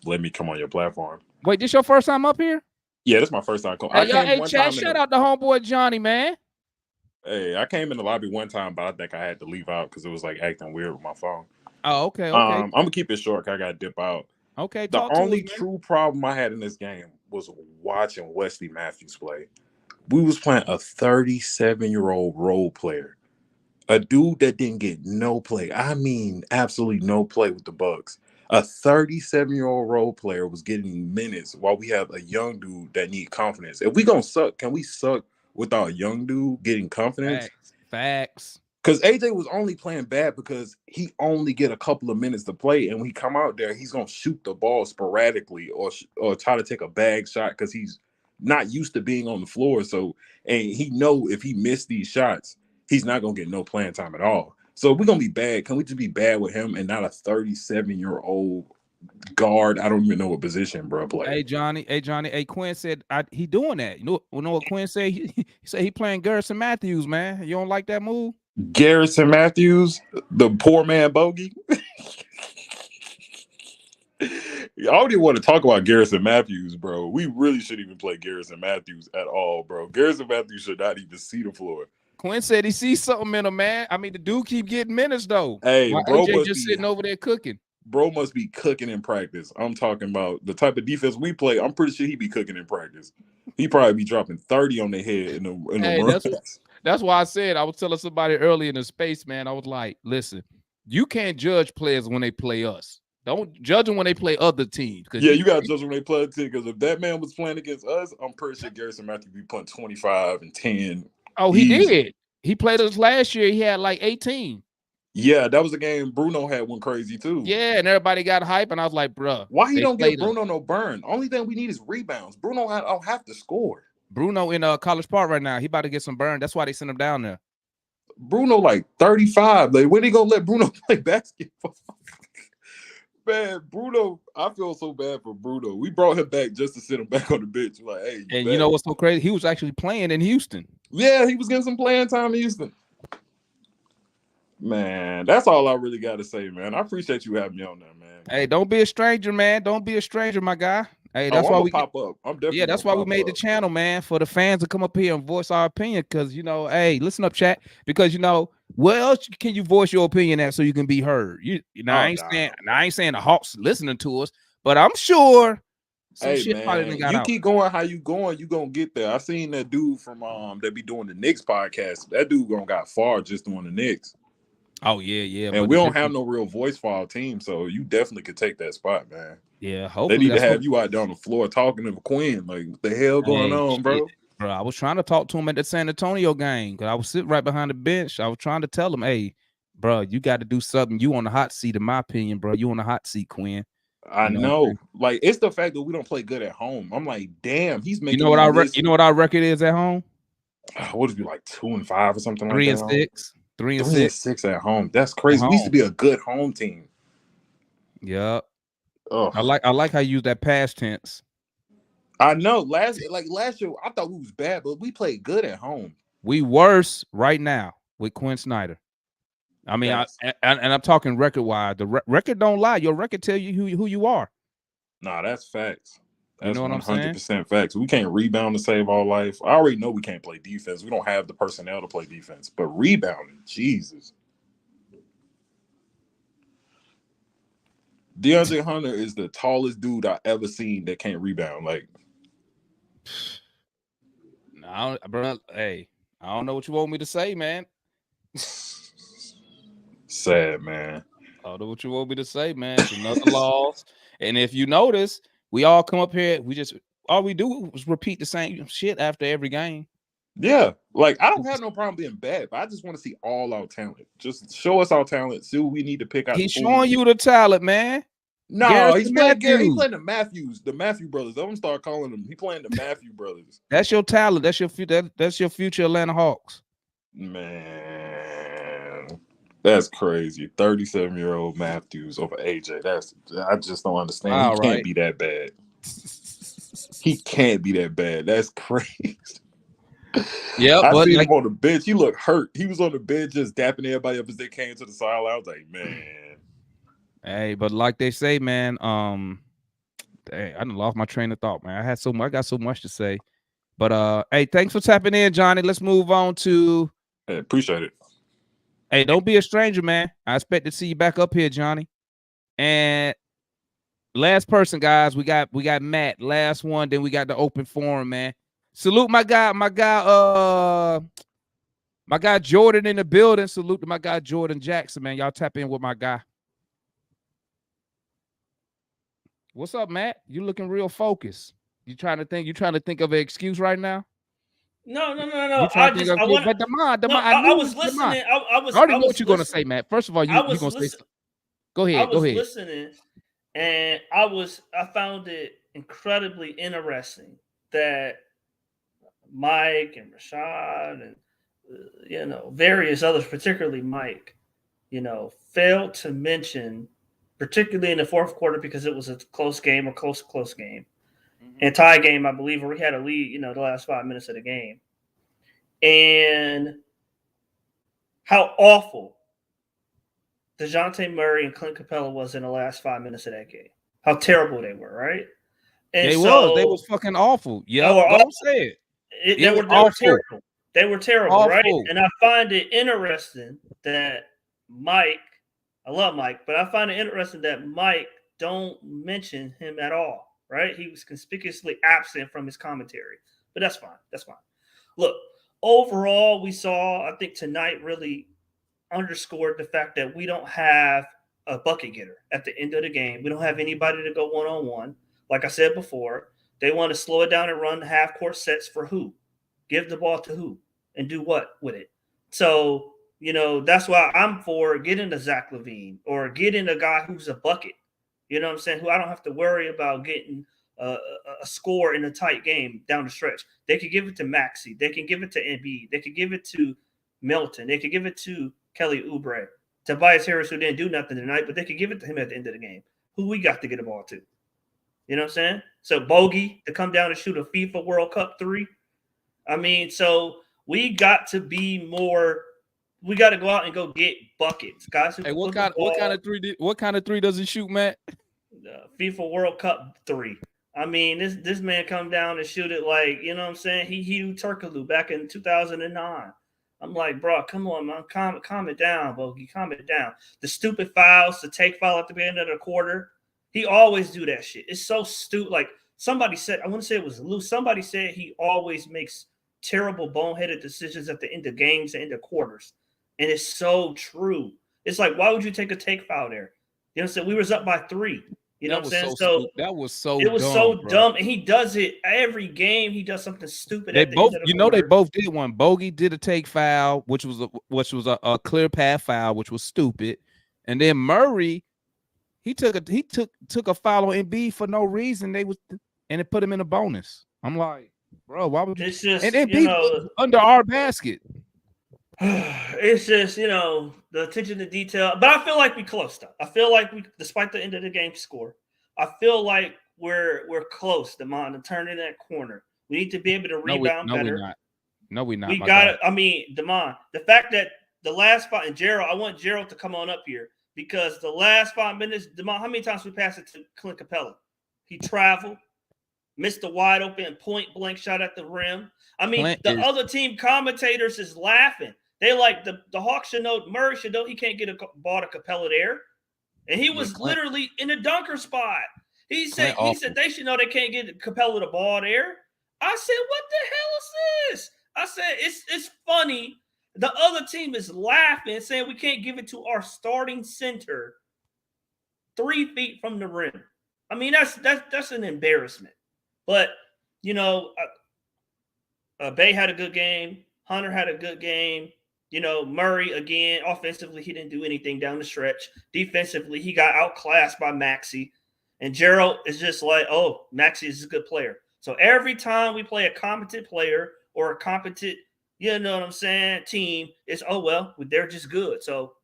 letting me come on your platform. Wait, this your first time up here? Yeah, this is my first time. Hey, Chad, shout out to homeboy Johnny, man. Hey, I came in the lobby one time, but I think I had to leave out because it was like acting weird with my phone. Oh, okay. I'm gonna keep it short because I gotta dip out. Okay. The only true problem I had in this game was watching Wesley Matthews play. We was playing a 37-year-old role player, a dude that didn't get no play. I mean, absolutely no play with the Bucks. A 37-year-old role player was getting minutes while we have a young dude that need confidence. If we gonna suck, can we suck without a young dude getting confidence? Facts. Because AJ was only playing bad because he only get a couple of minutes to play, and when he come out there, he's gonna shoot the ball sporadically or try to take a bag shot because he's not used to being on the floor. So, and he know if he missed these shots, he's not gonna get no playing time at all. So if we're gonna be bad, can we just be bad with him and not a 37-year-old guard? I don't even know what position, bro. Play. Hey Johnny. Hey, Quinn said he doing that. You know what Quinn said? He said he playing Garrison Matthews, man. You don't like that move? Garrison Matthews, the poor man bogey. I don't even want to talk about Garrison Matthews, bro. We really shouldn't even play Garrison Matthews at all, bro. Garrison Matthews should not even see the floor. Quinn said he sees something in him, man. I mean, the dude keep getting minutes though. Hey, bro, AJ just sitting over there cooking. Bro must be cooking in practice. I'm talking about the type of defense we play. I'm pretty sure he be cooking in practice. He probably be dropping 30 on their head in the That's why I said, I was telling somebody early in the space, man. I was like, listen, you can't judge players when they play us. Don't judge them when they play other teams. Yeah, you got to judge when they play other teams. Because if that man was playing against us, I'm pretty sure Garrison Matthews be putting 25 and 10. Oh, he did. He played us last year. He had like 18. Yeah, that was a game Bruno had one crazy too. Yeah, and everybody got hype, and I was like, bruh. Why he don't get Bruno no burn? Only thing we need is rebounds. Bruno don't have to score. Bruno in College Park right now. He about to get some burn. That's why they sent him down there. Bruno like 35. Like, when they gonna let Bruno play basketball? Man, Bruno, I feel so bad for Bruno. We brought him back just to sit him back on the bench. Like, hey, and you know what's so crazy? He was actually playing in Houston. Yeah, he was getting some playing time in Houston. Man, that's all I really got to say, man. I appreciate you having me on there, man. Hey, don't be a stranger, man. Don't be a stranger, my guy. Hey, that's why we pop up. I'm definitely that's why we made the channel, man, for the fans to come up here and voice our opinion. Because hey, listen up, chat. Because where else can you voice your opinion at so you can be heard? I ain't saying the Hawks listening to us, but I'm sure some shit probably got out. Keep going how you going, you gonna get there. I seen that dude from that be doing the Knicks podcast. That dude got far just doing the Knicks. Oh yeah. And we don't have no real voice for our team, so you definitely could take that spot, man. Yeah, hopefully they need to have you out there on the floor talking to Quinn. Like, what the hell going on, bro? Bro, I was trying to talk to him at the San Antonio game because I was sitting right behind the bench. I was trying to tell him, hey, bro, you got to do something. You on the hot seat, in my opinion, bro. You on the hot seat, Quinn. I know. Like, it's the fact that we don't play good at home. I'm like, damn, he's making. You know what our record is at home? What would it be, like 2-5 or something like that? 3-6. 3 and 3-6 6 at home. That's crazy. at We used to home. be a good home team. Yeah, Oh, I like how you use that past tense. I know. Last year, I thought we was bad, but we played good at home. We worse right now with Quinn Snyder. I mean, and I'm talking record wise. The record don't lie. Your record tell you who you are. Nah, that's facts. You That's know what I'm saying? 100% facts. We can't rebound to save our life. I already know we can't play defense. We don't have the personnel to play defense. But rebounding, Jesus. DeAndre Hunter is the tallest dude I ever seen that can't rebound. Like, No, bro. Hey, I don't know what you want me to say, man. sad, man. I don't know what you want me to say, man. It's another loss. And if you notice, we all come up here. All we do is repeat the same shit after every game. Yeah, like I don't have no problem being bad, but I just want to see all our talent. Just show us our talent. See what we need to pick out. He's showing you the talent, man. No, he's playing the Matthew brothers. Don't start calling them. He playing the Matthew brothers. That's your talent. That's your future Atlanta Hawks. Man, that's crazy. 37-year-old Matthews over AJ. I just don't understand. Wow, he can't be that bad. He can't be that bad. That's crazy. Yeah, I but seen him on the bench. He looked hurt. He was on the bench just dapping everybody up as they came to the sideline. I was like, man. Hey, but like they say, man, dang, I done lost my train of thought, man. I got so much to say. But hey, thanks for tapping in, Johnny. Let's move on to appreciate it. Hey, don't be a stranger, man. I expect to see you back up here, Johnny. And last person, guys, we got Matt. Last one, then we got the open forum, man. Salute my guy Jordan in the building. Salute to my guy Jordan Jackson, man. Y'all tap in with my guy. What's up, Matt? You looking real focused. You trying to think of an excuse right now? No. I was listening. I already know what you're gonna say, Matt. First of all, you're gonna say. Go ahead. I was listening, and I found it incredibly interesting that Mike and Rashad and various others, particularly Mike, failed to mention, particularly in the fourth quarter, because it was a close game or close game. And tie game, I believe, where we had a lead, the last 5 minutes of the game. And how awful DeJounte Murray and Clint Capella was in the last 5 minutes of that game. How terrible they were, right? And they was fucking awful. Yeah, don't say it. They were terrible. They were terrible, right? And I find it interesting that Mike, I love Mike, but I find it interesting that Mike don't mention him at all. Right? He was conspicuously absent from his commentary, but that's fine. That's fine. Look, overall, we saw, I think tonight really underscored the fact that we don't have a bucket getter at the end of the game. We don't have anybody to go one-on-one. Like I said before, they want to slow it down and run half-court sets for who? Give the ball to who? And do what with it? So, that's why I'm for getting a Zach LaVine or getting a guy who's a bucket. You know what I'm saying? Who I don't have to worry about getting a score in a tight game down the stretch. They could give it to Maxey. They can give it to Embiid. They could give it to Milton. They could give it to Kelly Oubre. Tobias Harris, who didn't do nothing tonight, but they could give it to him at the end of the game. Who we got to get the ball to? You know what I'm saying? So Bogey to come down and shoot a FIFA World Cup 3. I mean, so we got to be more. We got to go out and go get buckets, guys. Hey, what kind of three does he shoot, Matt? FIFA World Cup 3. I mean, this man come down and shoot it like, you know what I'm saying? He Turkoglu back in 2009. I'm like, bro, come on, man, calm it down, Bogey, calm it down. The stupid fouls, the take foul at the end of the quarter, he always do that shit. It's so stupid. Like somebody said, I want to say it was Lou. Somebody said he always makes terrible boneheaded decisions at the end of games, the end of quarters. And it's so true. It's like, why would you take a take foul there? You know what I'm saying? We was up by 3. You know what I'm saying? So that was so it was dumb, so bro. dumb. And he does it every game. He does something stupid. They both, they both did one. Bogey did a take foul, which was a clear path foul, which was stupid. And then Murray, he took a foul on Embiid for no reason. And it put him in a bonus. I'm like, bro, why would you? It's just, and Embiid was under our basket. It's just, the attention to detail. But I feel like we close though. I feel like we, despite the end of the game score, I feel like we're close, Damon, to turning that corner. We need to be able to rebound better. We're not. No, we're not. We got it. I mean, Damon, the fact that the last 5, and Gerald, I want Gerald to come on up here because the last 5 minutes, Damon, how many times we passed it to Clint Capella? He traveled, missed a wide open point blank shot at the rim. I mean, the other team commentators is laughing. They like the Hawks should know, Murray should know he can't get a ball to Capella there. And he was literally in a dunker spot. He said they should know they can't get Capella the ball there. I said, what the hell is this? I said, it's funny. The other team is laughing, saying we can't give it to our starting center 3 feet from the rim. I mean, that's an embarrassment. But, Bay had a good game. Hunter had a good game. Murray, again, offensively, he didn't do anything down the stretch. Defensively, he got outclassed by Maxey. And Gerald is just like, oh, Maxey is a good player. So every time we play a competent player or a competent, team, it's, oh, well, they're just good. So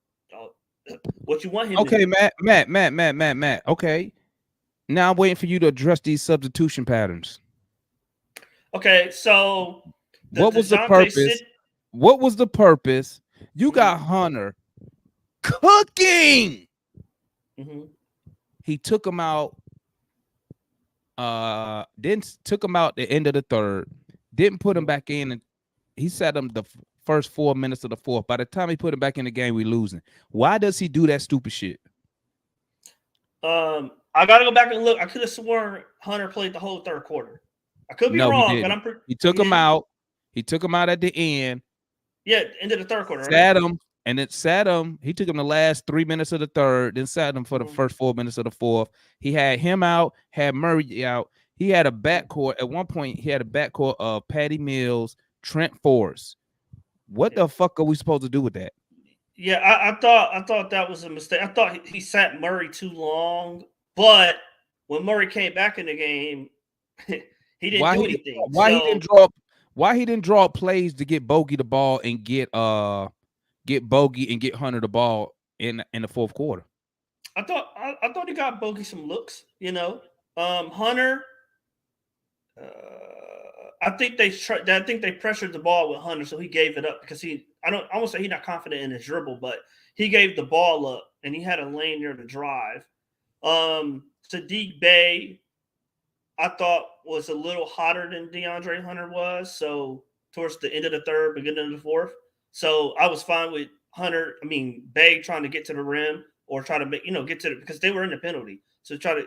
what you want him to do? Matt. Okay. Now I'm waiting for you to address these substitution patterns. Okay, so what was the purpose? What was the purpose? You got Hunter cooking. Mm-hmm. He took him out. Then took him out the end of the third. Didn't put him back in, and he sat him the first 4 minutes of the fourth. By the time he put him back in the game, we losing. Why does he do that stupid shit? I gotta go back and look. I could have sworn Hunter played the whole third quarter. I could be wrong, but he took him out. He took him out at the end. Yeah, into the third quarter. Sat him, and it sat him. He took him the last 3 minutes of the third, then sat him for the first 4 minutes of the fourth. He had him out, had Murray out. He had a backcourt. At one point, he had a backcourt of Patty Mills, Trent Forrest. What the fuck are we supposed to do with that? Yeah, I thought that was a mistake. I thought he sat Murray too long, but when Murray came back in the game, he didn't do anything. Why he didn't draw plays to get Bogey the ball and get Bogey and get Hunter the ball in the fourth quarter? I thought he got Bogey some looks. Hunter. I think they pressured the ball with Hunter, so he gave it up because I won't say he's not confident in his dribble, but he gave the ball up and he had a lane there to drive. Sadiq Bey, I thought was a little hotter than DeAndre Hunter was. So towards the end of the third, beginning of the fourth. So I was fine with Bey trying to get to the rim or try to get to because they were in the penalty. So try to,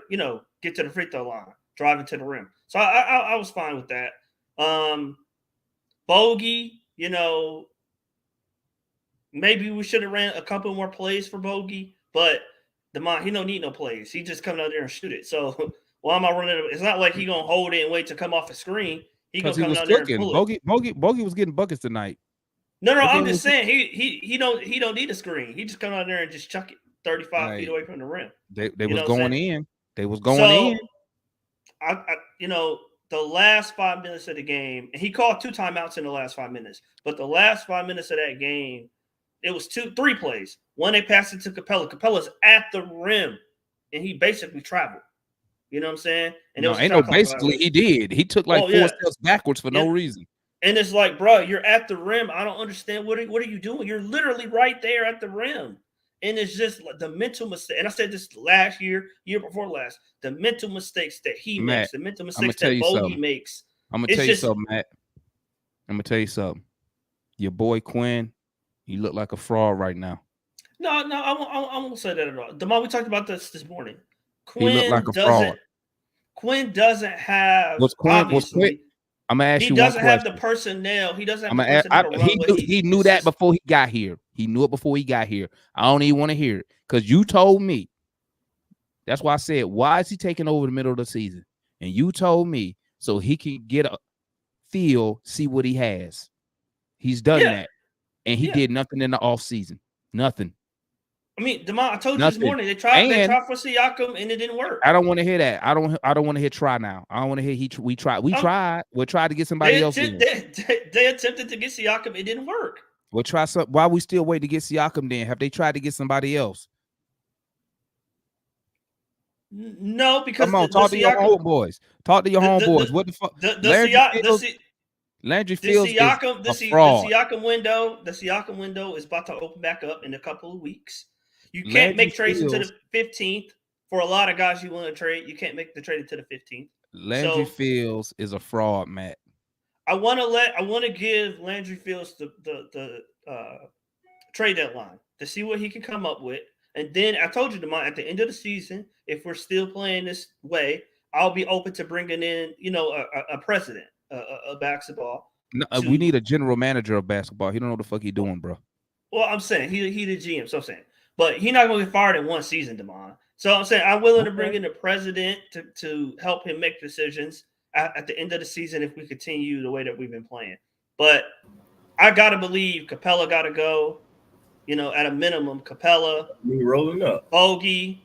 get to the free throw line, driving to the rim. So I was fine with that. Bogey, maybe we should have ran a couple more plays for Bogey, but he don't need no plays. He just come out there and shoot it. So why am I running? It's not like he gonna hold it and wait to come off a screen. He gonna come out there and pull it. Bogey was getting buckets tonight. No, I'm just saying he don't need a screen. He just come out there and just chuck it 35 feet away from the rim. They was going in. They was going in. The last 5 minutes of the game, and he called 2 timeouts in the last 5 minutes. But the last 5 minutes of that game, it was 3 plays. One, they passed it to Capella. Capella's at the rim, and he basically traveled. You know what I'm saying? And basically he did. He took 4 steps backwards for no reason. And it's like, bro, you're at the rim. I don't understand. What are you doing? You're literally right there at the rim. And it's just like the mental mistake. And I said this last year before last. The mental mistakes that he makes, the mental mistakes that Bogey makes. I'm gonna tell you something, Matt. I'm gonna tell you something. Your boy Quinn, you look like a fraud right now. No, I won't say that at all. Damon, we talked about this morning. Quinn he looked like a fraud. Quinn doesn't have. Was Quinn? I'm gonna ask you. He doesn't have the personnel. He doesn't have the personnel. He knew that before he got here. He knew it before he got here. I don't even want to hear it because you told me. That's why I said, why is he taking over the middle of the season? And you told me so he can get a feel, see what he has. He's done that, and he did nothing in the offseason. Nothing. I mean, Damon, I told you this morning they tried for Siakam and it didn't work. I don't want to hear that. I don't want to hear try now. I don't want to hear we tried. We tried to get somebody else in. They attempted to get Siakam. It didn't work. Well, try some. Why we still wait to get Siakam? Then have they tried to get somebody else? No, because Come on, talk to your homeboys. Talk to your homeboys. What the fuck? Landry Fields is a fraud. The Siakam window is about to open back up in a couple of weeks. You can't Landry make trades into Fields- the 15th for a lot of guys you want to trade. You can't make the trade into the 15th. Landry Fields is a fraud, Matt. I want to give Landry Fields the trade deadline to see what he can come up with. And then I told you, at the end of the season, if we're still playing this way, I'll be open to bringing in, a president of basketball. No, we need a general manager of basketball. He don't know what the fuck he doing, bro. Well, I'm saying he the GM, so I'm saying, but he's not going to get fired in one season, Damon. So I'm saying I'm willing to bring in the president to help him make decisions at the end of the season if we continue the way that we've been playing. But I gotta believe Capella got to go. At a minimum, Capella, Me rolling up. Bogey,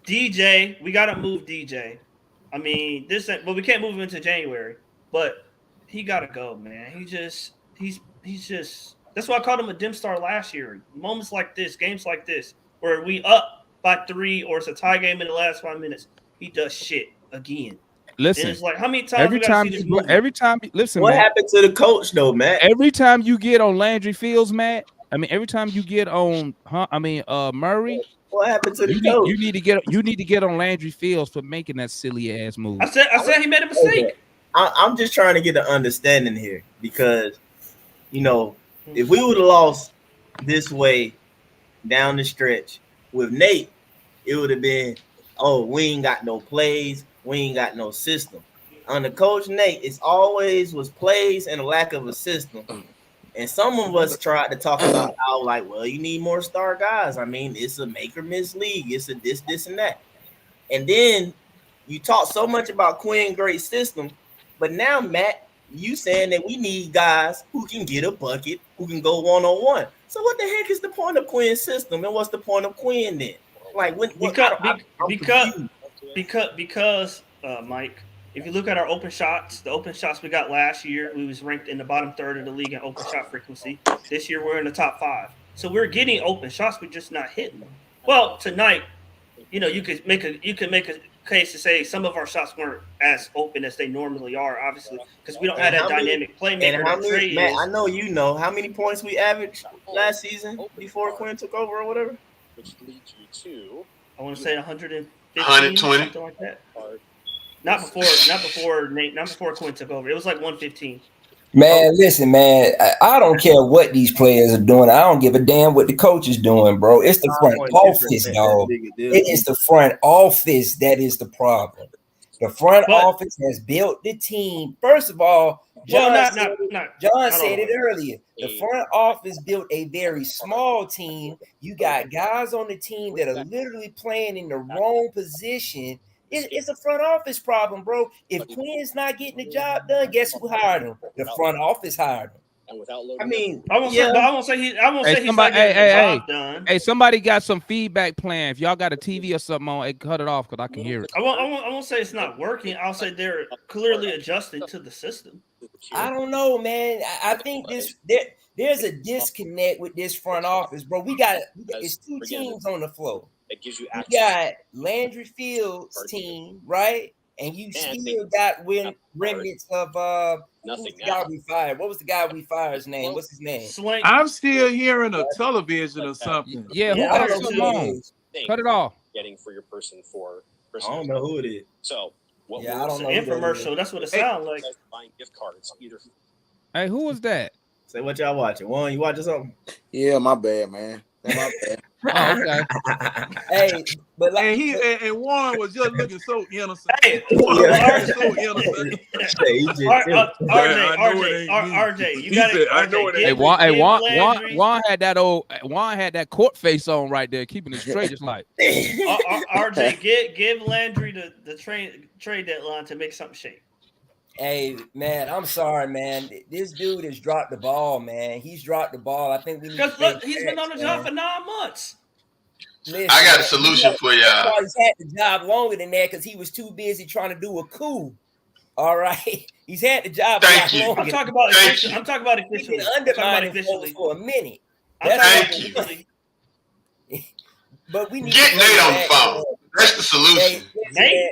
DJ. We got to move DJ. I mean, we can't move him into January, but he got to go, man. He's just. That's why I called him a dim star last year. Moments like this, games like this, where we up by 3 or it's a tie game in the last 5 minutes, he does shit again. Listen, and it's like, how many times listen, What Matt, happened to the coach though, Matt? every time you get on Landry Fields, Matt. I mean, every time you get on, Murray. What happened to the coach? You need to get on Landry Fields for making that silly ass move. I said he made a mistake. Okay. I'm just trying to get an understanding here because, if we would have lost this way down the stretch with Nate, it would have been, we ain't got no plays, we ain't got no system. Under Coach Nate, it's always was plays and a lack of a system. And some of us tried to talk about how, you need more star guys. I mean, it's a make or miss league. It's a this, and that. And then you talk so much about Quinn, great system. But now, Matt, you saying that we need guys who can get a bucket, who can go one-on-one. So what the heck is the point of Quinn's system? And what's the point of Quinn then? Because Mike, if you look at our open shots, the open shots we got last year, we was ranked in the bottom third of the league in open shot frequency. This year we're in the top 5. So we're getting open shots, we're just not hitting them. Well, tonight, you could make a case to say some of our shots weren't as open as they normally are, obviously, because we don't have that dynamic playmaker. And how many, Matt, I know how many points we averaged last season before Quinn took over or whatever? Which leads you to, I want to say 115, 120. something like that. Not before Quinn took over. It was like 115. Man, listen, man. I don't care what these players are doing. I don't give a damn what the coach is doing, bro. It's the front office, dog. It is the front office that is the problem. The front office has built the team. First of all, John said it earlier. The front office built a very small team. You got guys on the team that are literally playing in the wrong position. It's a front office problem, bro. If Quinn's not getting the job done, guess who hired him? The front office hired him. I mean, I won't say he's not getting the job done. Hey, somebody got some feedback plan. If y'all got a TV or something on, hey, cut it off because I can hear it. I won't say it's not working. I'll say they're clearly adjusting to the system. I don't know, man. I think there's a disconnect with this front office, bro. It's 2 teams on the floor. It gives you access. You got Landry Fields' team, right? And you still got remnants of nothing. Guy we fired. What was the guy we fired's name? What's his name? I'm still hearing a television or something. Yeah, who got something on? Cut it off. Getting for your person for I don't know who it is. So I don't know. Infomercial. That's what it sounds like. Buying gift cards either. Hey, who was that? Say what y'all watching? Juan, you watching something? Yeah, my bad, man. My bad. Oh, okay. Hey, but like, and Warren was just looking so innocent. Hey, RJ, you got it. Hey, Juan had that court face on right there, keeping it straight, just like RJ, give Landry the trade deadline to make something shake. Hey, man, I'm sorry, man. This dude has dropped the ball, man. He's dropped the ball. I think we need because look, he's been on the job for 9 months. Listen, I got a solution for y'all. He's had the job longer than that because he was too busy trying to do a coup. All right, he's had the job. Thank you. I'm talking about Thank efficiently. you. I'm talking about He's efficiently. been I'm talking about undermining folks efficiently. for a minute. I'm talking about Thank you. efficiently. But we need Get to Nate go on the back. phone. That's the solution. Nate,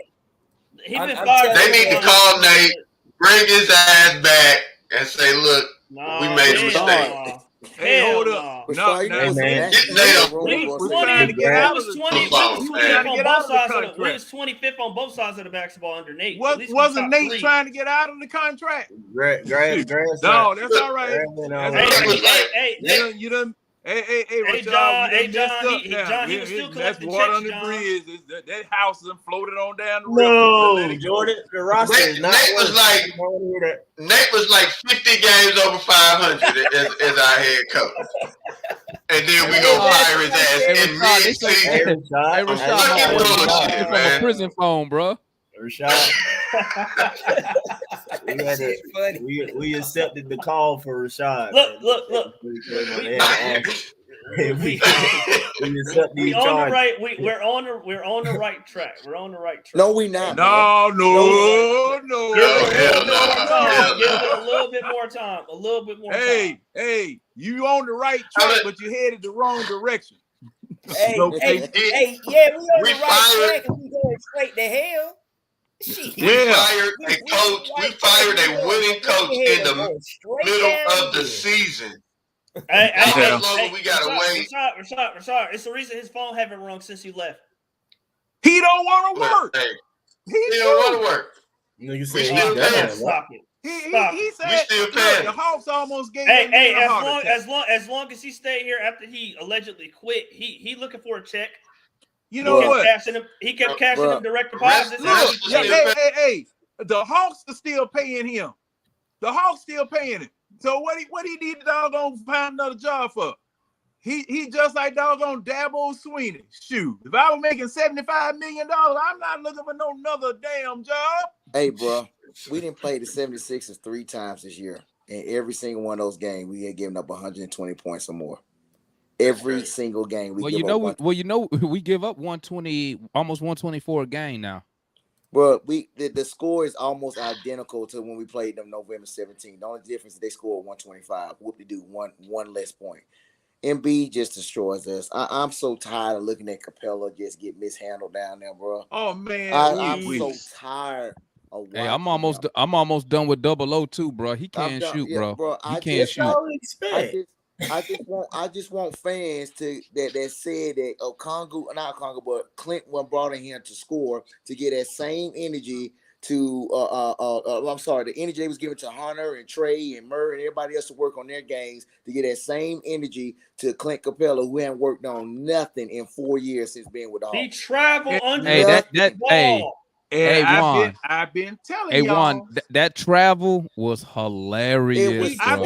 he I'm been telling fired. They you, need to man. call Nate, bring his ass back, and say, "Look, we made a hell mistake." no. Hey, hold Hell up. no. No, Rashad, you know no. what's man. Get Nate on. We was We're 20. trying to get out We of was the 20. We phone, was man. 25th on Get both out of the sides of the. We contract. was 25th on both sides of the basketball under Nate. At least we Wasn't top Nate 3. trying to get out of the contract? Grass, No, that's all right. Grass went on. That's all Nate right. was like, You done. Hey, Hey, Rashad, John, you hey, done John, messed up he now. was still That's collecting water checks, on the John. bridge. That house done floated on down the river. No, Let it go. Jordan, the roster is not Nate was working. like, You don't hear that. Nate was like 50 games over 500 as our head coach. And then we gonna fire his ass Hey, in Rashad, they say, mid-season. hey, Rashad, hey, Look Rashad, at my boy, bullshit, from a man. prison phone, bro. Rashad, Shit funny. we accepted the call for Rashad. Look. We accept We these on the charges. right. We're on the right track. We're on the right track. No, we not. No. Give it a little bit more hell no. time. Give it a little bit more time. A little bit more time. Hey, you on the right track, but you headed the wrong direction. Hey, So, yeah, we on We the right fired- track and we going straight to hell. Shit. We fired a coach. We fired a winning coach in the middle of the season. Hey, How long we gotta wait? Rashad, it's the reason his phone haven't rung since he left. He don't want to work. Hey, He he don't want to work. Nigga We said still he's paying. done. Stop it. He said, We still look, paying. the Hawks almost gave Hey, him a heart attack. as long as he stayed here after he allegedly quit, he looking for a check. You know what? He kept cashing them direct Rest- deposits. rest- Look, still hey, the Hawks are still paying him. The Hawks still paying him. So what he need to doggone find another job for? He just like doggone Dabo Sweeney. Shoot, if I was making $75 million, I'm not looking for no another damn job. Hey, bro, we didn't play the 76ers 3 times this year. And every single one of those games, we had given up 120 points or more. Every single game we Well, give you up know, one. we give up 120, almost 124 a game now. Well, the score is almost identical to when we played them November 17. The only difference is they scored 125. Whoop-de-doo, one less point. Embiid just destroys us. I'm so tired of looking at Capella just get mishandled down there, bro. Oh man, I'm so tired of watching. Hey, I'm almost done with 0-0 too, bro. He can't shoot, bro. He can't shoot. I just want fans that said that but Clint wasn't brought in here to score to get that same energy to the energy they was given to Hunter and Trey and Murray and everybody else to work on their games to get that same energy to Clint Capella, who hadn't worked on nothing in 4 years since being with the Hawks. He traveled under the ball. Hey, Juan. I've been telling Hey, y'all. Juan, that travel was hilarious. It was bro.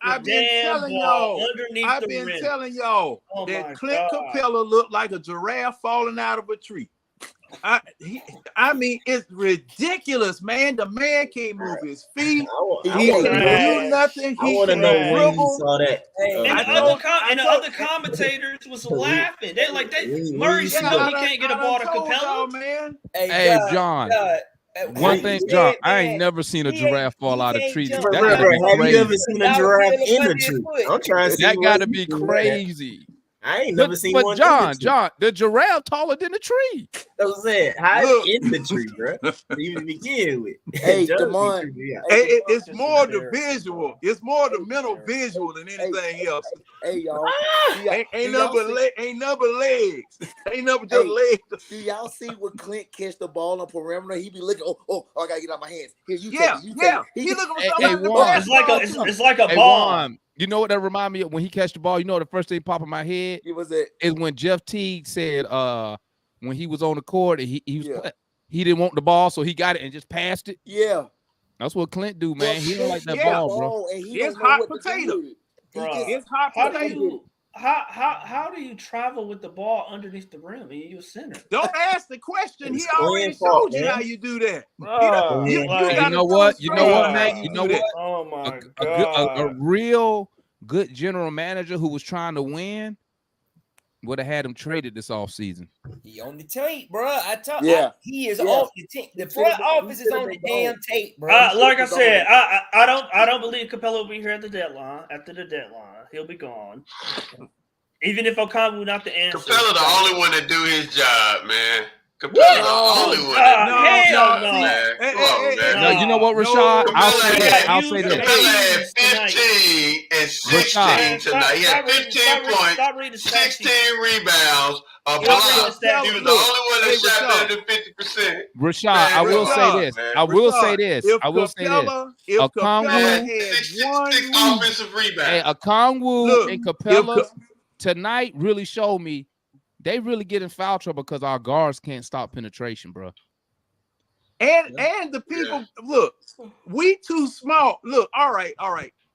I've been telling y'all. I've been telling y'all that Clint Capella looked like a giraffe falling out of a tree. I mean, it's ridiculous, man. The man can't move his feet. He can't do nothing. I want to know when you saw that. And the other commentators was laughing. They Murray said he can't get a ball to Capella. Man. Hey, John. One thing, John, I ain't never seen a giraffe fall out of a tree. That gotta be Have crazy. you ever seen a giraffe in a tree? I'm trying to see. That gotta be crazy. I ain't never seen one. But John, the giraffe taller than the tree. That's what I'm saying. How in the tree, bro? Even begin with. Hey, come on. It's more the visual. It's more the mental visual than anything else. Hey, y'all. Ain't nothing but legs. Ain't nothing just legs. Do y'all see when Clint catch the ball on perimeter? He be looking. Oh, I gotta get out my hands. Here, you take it. He looking Hey, for Juan. It's like a Hey, ball. Juan, you know what that remind me of when he catch the ball? You know the first thing pop in my head is when Jeff Teague said when he was on the court and he didn't want the ball, so he got it and just passed it. Yeah. That's what Clint do, man. He don't like that ball, bro. It's hot potato. It's hot potato. How do you travel with the ball underneath the rim? I mean, you're a center. Don't ask the question. He already showed you how you do that. You know what? You know what, man? You know what? Oh my God. A real good general manager who was trying to win would have had him traded this offseason. He on the tape, bro. Yeah. He is Yeah. on the tape. The He front should've been- office he is should've on the been damn gone. tape, bro. Like I said, I don't believe Capella will be here at the deadline. After the deadline, he'll be gone. Even if Okongwu not the answer. Capella the only one that do his job, man. Capella the only one that do his hell job, no. man. Come on, man. No, you know what, Rashad? I'll say this. I'll say Capella this. had 15 and 16 Rashad. tonight. He had 15 points, 16 rebounds, a block. He was the only one that shot better than 50%. Rashad, I will say this. I will say this. If I will say this. If Capella Okongwu, had Six one offensive rebounds. hey, Okongwu Look, and Capella tonight really showed me they really get in foul trouble because our guards can't stop penetration, bro. and the people look, we too small. Look, all right.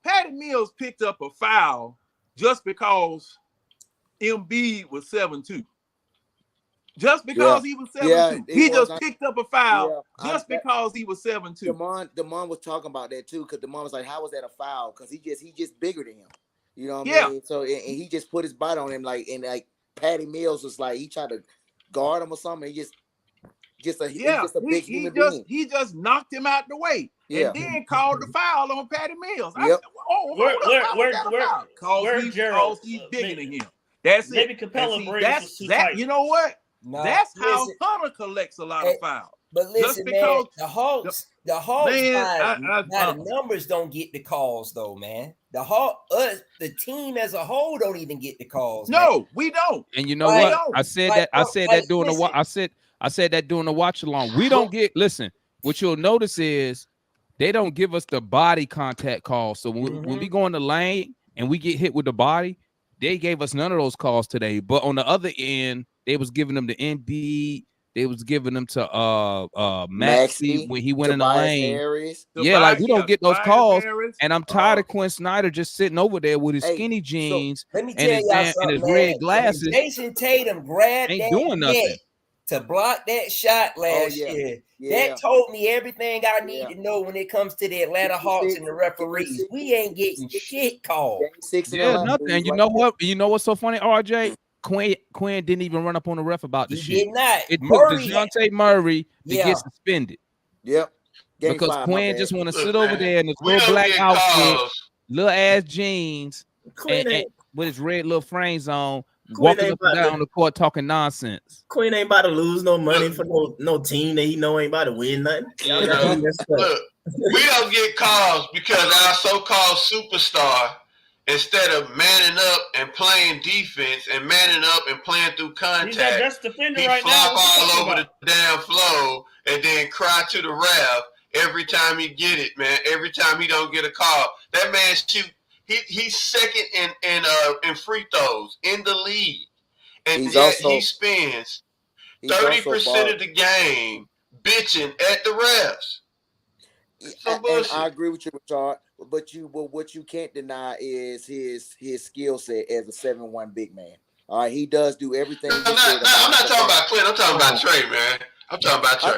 Patty Mills picked up a foul just because Embiid was 7'2". Just because he was 7'2". He just picked up a foul just because he was 7'2". Demond was talking about that too, because Demond was like, "How was that a foul?" Because he just bigger than him. You know what I mean? So and he just put his body on him, like Patty Mills was like he tried to guard him or something. He's just a big human being. He just knocked him out the way, and then called the foul on Patty Mills. Where's Gerald? He's bigger than him. That's maybe it. Capella See, braids was too tight. You know what? Nah, that's how listen. Hunter collects a lot of fouls. But listen, Just because man, the Hawks, man, the numbers don't get the calls though, man. The team as a whole don't even get the calls. No, man. we don't. And you know what? I said that during the watch along. We don't get listen. What you'll notice is they don't give us the body contact calls. So when we go in the lane and we get hit with the body, they gave us none of those calls today. But on the other end, they was giving them to Embiid. They was giving them to Maxey when he went in the lane. Harris. Like we don't get those Tobias calls. Harris. And I'm tired of Quinn Snyder just sitting over there with his skinny jeans Let me and tell his, y'all and something, his man. red glasses. Jason Tatum grabbed Ain't that doing nothing. net to block that shot last year. That told me everything I need to know when it comes to the Atlanta Hawks and the referees. We ain't getting shit called. Nothing. And you know what? You know what's so funny, RJ? Quinn didn't even run up on the ref about this shit. Did not. It took Murray DeJounte Murray to get suspended. Yep. Because Quinn just want to sit over there in his little black outfit, little ass jeans, and with his red little frames on, walking up and down the court talking nonsense. Quinn ain't about to lose no money for no team that he know ain't about to win nothing. Look, we don't get calls because our so-called superstar, instead of manning up and playing defense and manning up and playing through contact, he flop all over the damn floor and then cry to the ref every time he get it, man. Every time he don't get a call, that man shoot. He's second in free throws in the league, and yet he spends 30% of the game bitching at the refs. And I agree with you, Richard. But what you can't deny is his skill set as a 7'1" big man. All right, he does do everything. I'm not talking about Clint. I'm talking about Trey, man. I'm talking about Trey.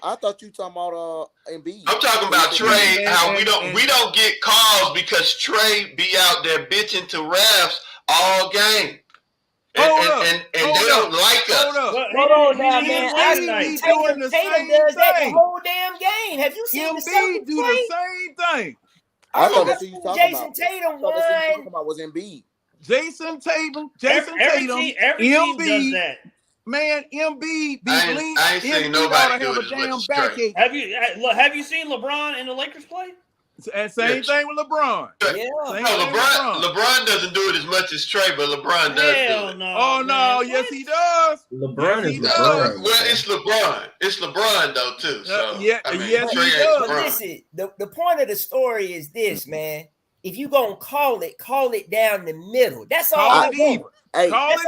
I thought you talking about Embiid. I'm talking about Trey. How we don't get calls because Trey be out there bitching to refs all game. And they don't like us. Hold on now, man. Tatum does that the whole damn game. Have you seen the Embiid do the same thing? I thought that's what you talking Jason about. Tatum What you talking won. about was Embiid. Jason Tatum, Every team does that. Man, Embiid I ain't seen nobody do it as much as Trey. Have you seen LeBron and the Lakers play? And same thing with LeBron. Yeah. LeBron doesn't do it as much as Trey, but LeBron does do it. No, oh no, yes he does. LeBron yes, is LeBron. Well, it's LeBron. It's LeBron though too. So yes, Trey he ain't does. LeBron. Listen, the point of the story is this, man. If you gonna call it down the middle. That's all I want. Hey, call it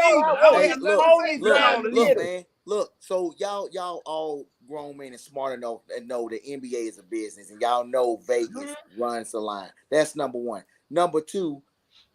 even. Man. Look, so y'all all grown men and smart enough and know the NBA is a business, and y'all know Vegas runs the line. That's number one. Number two,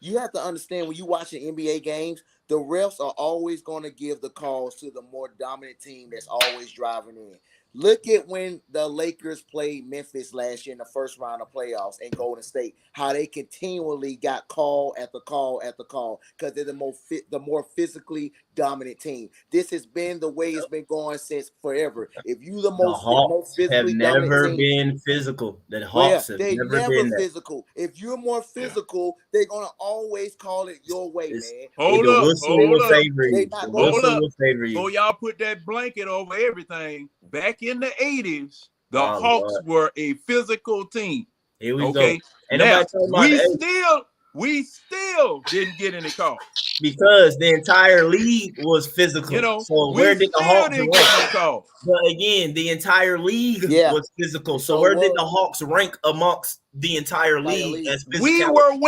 you have to understand when you watching NBA games, the refs are always going to give the calls to the more dominant team that's always driving in. Look at when the Lakers played Memphis last year in the first round of playoffs and Golden State, how they continually got call after call after call because they're the more physically dominant team. This has been the way it's been going since forever. If you the most Hawks have physically dominant never team, been physical. The Hawks have they never been that. physical. If you're more physical, they're gonna always call it your way, man. Hold The up, whistle hold will up. favor you. They The not gonna whistle up. will favor you. Before y'all put that blanket over everything, back in the 80s, the Oh, Hawks Lord. were a physical team. Here we Okay. go. And Now, nobody talking about we still didn't get any calls. because the entire league was physical. You know, so we where did the still Hawks didn't get any rank? calls. But again, the entire league was physical. So So where did what? the Hawks rank amongst the entire league as We physicality?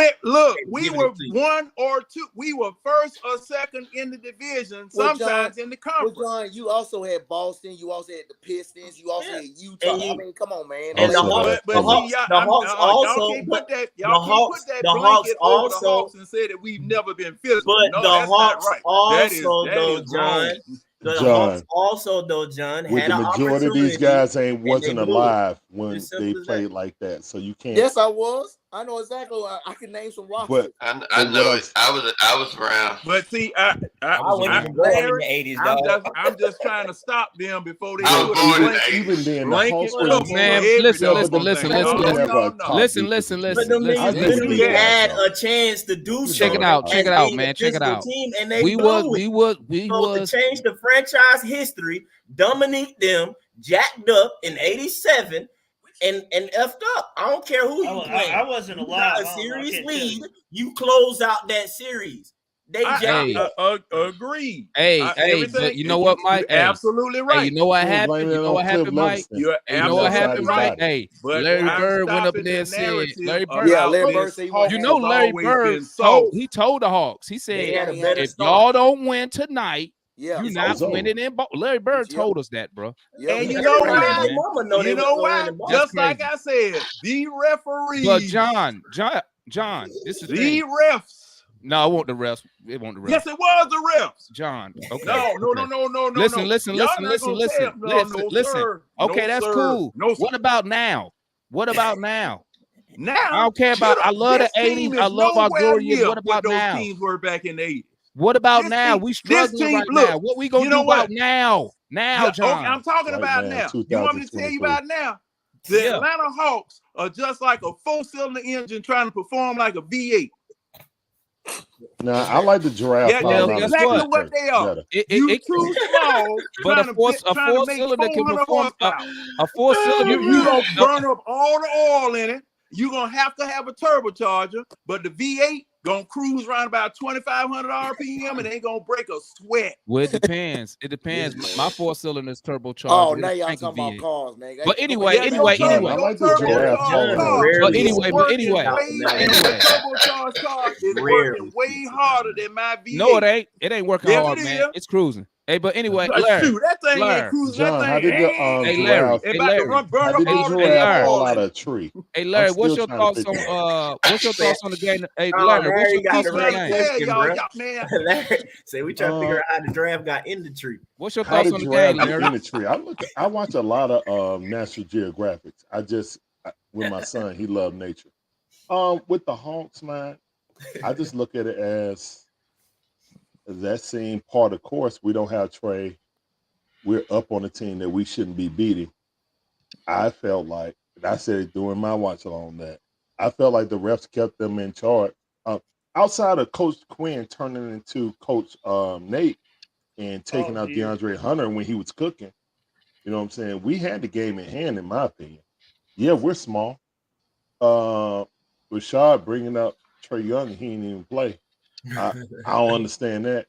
we Giving were it to you. 1 or 2. We were first or second in the division, Well, sometimes in the conference. Well, John, you also had Boston. You also had the Pistons. You also had Utah. And I mean, come on, man. And the Also, Hawks, But the see, Hawks, y'all, the Hawks also, y'all can't put that the y'all can't Hawks, put that the Hawks blanket over the also, Hawks and say that we've never been physical. but No, the that's Hawks not right. also, that though, is John, wrong. the John, Hawks also, though, John, with had the an majority of these opportunity guys and they wasn't blew it. alive when As they simple as that. played like that. So you can't. Yes, I was. I know exactly. I can name some rosters. But I but know what it. I was around. But see, I wasn't even born in the 80s, dog. I'm just trying to stop them before they I was put born a in the blanket, 80s. even then, the blanket Hawks cover were over Man, every listen, yeah, but listen, the listen, Hawks listen, didn't listen. have a top Listen, defensive listen, team. But listen, them listen, I niggas give it to literally you Yeah. guys, had though. a chance to do You so check it know out, that. check as it out, being a man, check it physical out. team, and they We blew was, it. we was, we So to was. change the franchise history, Dominique them jacked up in '87 and effed up. I don't care who you playing. I wasn't You alive. got a I don't know. I serious can't tell lead. you. You close out that series. They jacked Hey, up. Agree. hey, but Everything you know what, Mike? you're Hey, absolutely hey, right. you know what You ain't happened? blaming You it know on what Cliff happened, Mike? Livingston. You're Hey, you know what Left happened, side Mike? is body. Hey, But Larry I'm Bird went up in stopping there the and said, narrative Larry Bird, Yeah, about Larry this Bird said he Hawks you won know, has Larry always Bird been soft. he told the Hawks, he They said, had a Yeah, better if start. y'all don't win tonight, yeah, you It's not It's over. winning in. Larry Bird Yep. told us that, bro. Yep. And you That's know crazy, Everybody and why? their man. mama know You they know was why? winning the That's Just like crazy. I said, the referees, But John, this is the the thing. refs. No, it won't the refs. It won't the refs. Yes, it was the refs. John. Okay. No. Listen, no. listen, Y'all listen, not listen, gonna listen, tell no, listen. sir. Okay, No, that's sir. cool. No, sir. What about now? What about now? I Now, don't care about. I love the this team '80s. I is love our nowhere glory years. near What about those now? teams were back in the 80s. What about This now? team- We this struggling team- right look, now. What we gonna you do know about what? now? Now, Yeah, okay, John. I'm talking Right about now, now. You want me to tell you 2023. about now? The Yeah. Atlanta Hawks are just like a 4-cylinder engine trying to perform like a V8. Now I like the giraffe. Yeah, Well, that's guess exactly what? what they are. You too small But trying to four make cylinder can 400 perform. horsepower. A 4 cylinder. You gonna burn up all the oil in it. You're gonna have to have a turbocharger, but the V8 gonna cruise around about 2,500 RPM and ain't gonna break a sweat. Well, it depends. It depends. My 4 cylinder is turbocharged. Oh, with now a y'all crank talking about V8. cars, man. But anyway, Yeah, anyway. I like the giraffe. John Car. rarely But anyway, works anyway. out in that Anyway. turbocharged car is Rarely working way harder than my V8. No, it ain't. It ain't working Yes, hard, it man. is. It's cruising. Hey, but anyway, Larry. Shoot, that thing Larry. ain't cruising. John, that how thing did the Hey, giraffe? Larry. it's Hey, about to Larry. burn How up did the all the giraffe Larry. fall oil out in of it. a tree? Hey, Larry, I'm what's still your trying to thoughts figure on what's your thoughts on the game? Hey, Oh, Larry, what's Larry your got thoughts the on the right game? question, y'all, bro. y'all, man. Larry, say we trying to figure out how the draft got in the tree. What's your How thoughts did on the giraffe game, get Larry? in the tree? I watch a lot of National Geographics. With my son, he loved nature. With the Hawks, man, I just look at it as that same part of course. We don't have Trey. We're up on a team that we shouldn't be beating. I felt like, and I said it during my watch along that, I felt like the refs kept them in charge. Outside of Coach Quinn turning into Coach Nate and taking out DeAndre Hunter when he was cooking, you know what I'm saying? We had the game in hand, in my opinion. Yeah, we're small. Rashad bringing up Trae Young, he didn't even play. I don't understand that.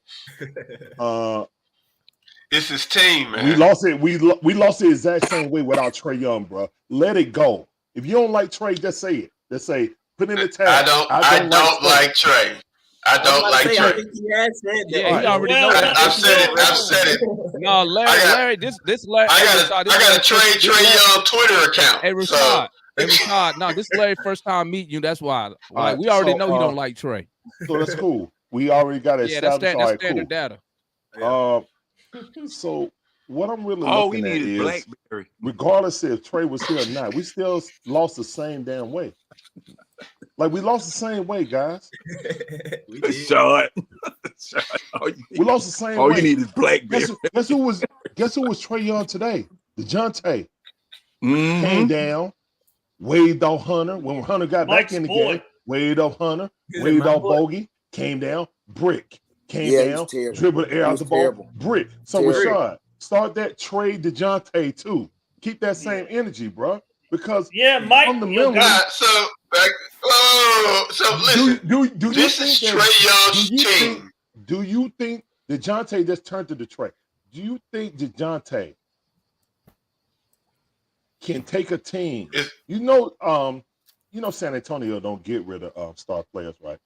It's his team, man. We lost it. We lost the exact same way without Trae Young, bro. Let it go. If you don't like Trae, just say it. Just say put in the tag. I don't like Trae. I don't like I Trae. think he has said that. Yeah, he already knows that. I've said it. No, Larry, this Larry. I got a Trae Young Twitter account. Hey, Rashad. Hey, Rashad. No, this is Larry's first time meeting you. That's why. Like, we already know you don't like Trae. So that's cool. We already got it established. That's standard data. So what I'm really All we looking at need is is BlackBerry. regardless if Trey was here or not, we still lost the same damn way. Like we lost the same way, guys. Short. We lost the same way. All you need is Blackberry. Guess who was Trey Young today? DeJounte Mm-hmm. came down, waved off Hunter. When Hunter got Mike's back in the boy. game, waved off Hunter, Is it waved my off boy? Bogey, came down, brick, came Yeah, he was down, terrible. dribbled the air He out was the ball, terrible. brick. So Terrible. Rashad, start that trade DeJounte too. Keep that same energy, bro. Because Yeah, Mike. fundamentally, So, so listen. do you This think is that- Trey Young's do you team. think- Do you think DeJounte just turned to the trade? Do you think DeJounte can take a team? You know San Antonio don't get rid of star players, right?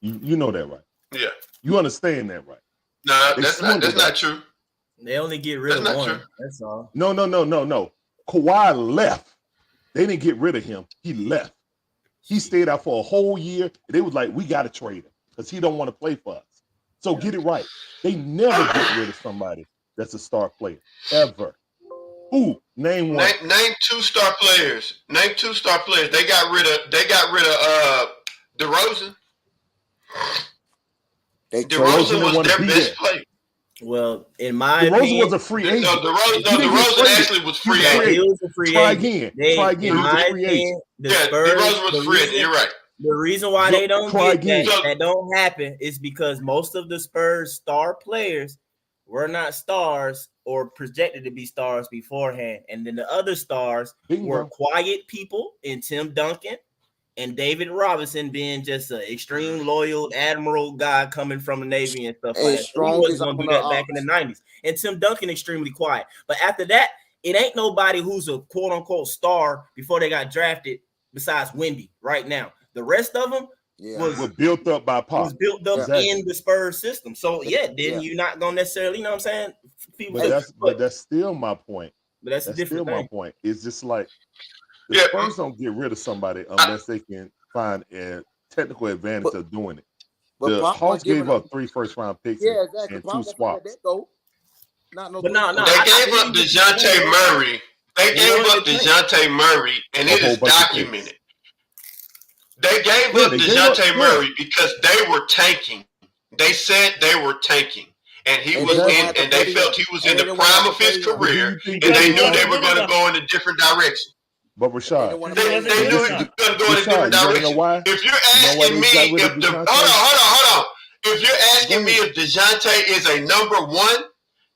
You know that, right? Yeah. You understand that, right? No, They that's swindled not us. true. They only get rid That's of not one. true. That's all. No. Kawhi left. They didn't get rid of him. He left. He stayed out for a whole year. They was like, we got to trade him because he don't want to play for us. So get it right. They never get rid of somebody that's a star player ever. Who? Name one. Name 2 star players. Name 2 star players. They got rid of DeRozan. DeRozan was their best player. Well, in my DeRozan opinion, was a free agent. No, DeRozan actually was free Yeah, agent. he was a free Try agent. again. They- Try again. in He was a my free opinion, agent. the Yeah, Spurs, DeRozan was the free agent. reason- You're right. The reason why they don't Try get that, again. that don't happen is because most of the Spurs star players were not stars or projected to be stars beforehand. And then the other stars were quiet people in Tim Duncan and David Robinson being just an extreme loyal admiral guy coming from the Navy and stuff And like that. So he strong wasn't as going to do on the that back in the 90s. And Tim Duncan extremely quiet. But after that, it ain't nobody who's a quote unquote star before they got drafted besides Wendy right now. The rest of them was built up by Pop. was built up Exactly. in the Spurs system. So then Yeah. you're not gonna necessarily, you know what I'm saying? People, But that's still my point. But that's a different still my thing. point. It's just like the Spurs don't get rid of somebody unless they can find a technical advantage of doing it. but The Pop Hawks wasn't giving gave up 3 first-round picks Yeah, and, exactly. and Pop 2 wasn't swaps. let that go. Not no. They gave up DeJounte Murray. They gave up DeJounte Murray, and it A whole is bunch of picks. documented. They gave Yeah, up they gave up- DeJounte yeah. Murray because they were tanking. They said they were tanking. And he And was they in, didn't have to and they pay felt him. he was And in they the didn't want prime to of his pay him. But do career, you think and they they didn't knew want they to were pay going to him? go in a different direction. But Rashad, They knew it was going to go in a different Rashad, you wanna know direction. why? If you're You know why asking they got me rid if of the DeJounte? hold on. If you're asking me if DeJounte is a number 1,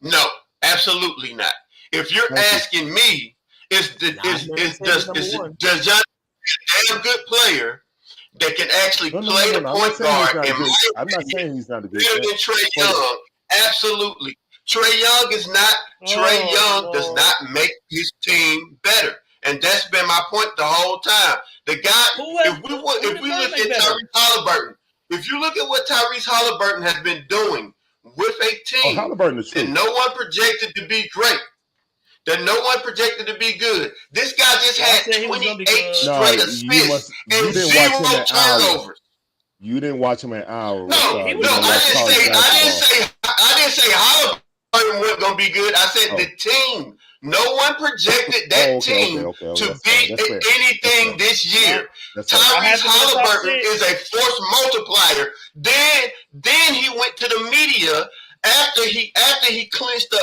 no, absolutely not. If you're asking me, does DeJounte a damn good player that can actually play the I'm not point saying he's guard? not a In good. my I'm not opinion, saying he's not a good better than Trey player. Young. Absolutely. Trey Young is not. Trey Young does not make his team better, and that's been my point the whole time. The guy, if we look at Tyrese Halliburton, if you look at what Tyrese Halliburton has been doing with a team Halliburton is that true. no one projected to be great, that no one projected to be good, this guy just had 28 straight assists and you didn't 0 watch him at hour. turnovers. You didn't watch him at hour. No, Rashad. You no, didn't watch college basketball. I didn't say Halliburton wasn't gonna be good. I said the team. No one projected that team to be anything this year. Tyrese Halliburton is a force multiplier. Then he went to the media after he clinched the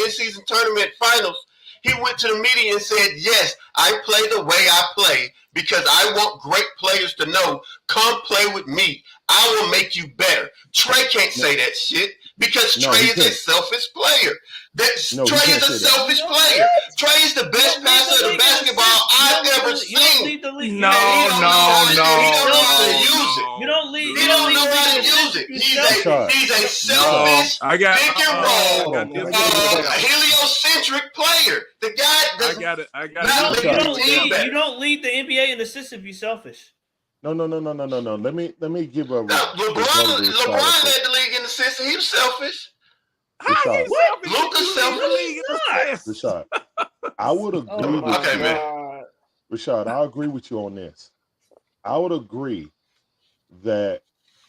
in-season tournament finals. He went to the media and said, "Yes, I play the way I play because I want great players to know, come play with me. I will make you better." Trey can't say that shit because Trey is a selfish player. Trey is a selfish player. Trey is the best passer of basketball I've ever seen. No. You don't lead. He don't know how to use it. He's a selfish, I got pick and roll, heliocentric player. The guy does not make his team better. You don't lead the NBA in assists if you're selfish. No. Let me give a LeBron led the league in assists. He was selfish. Luka's selfish. Rashad, I would agree with Okay, you. man. Rashad, I agree with you on this. I would agree that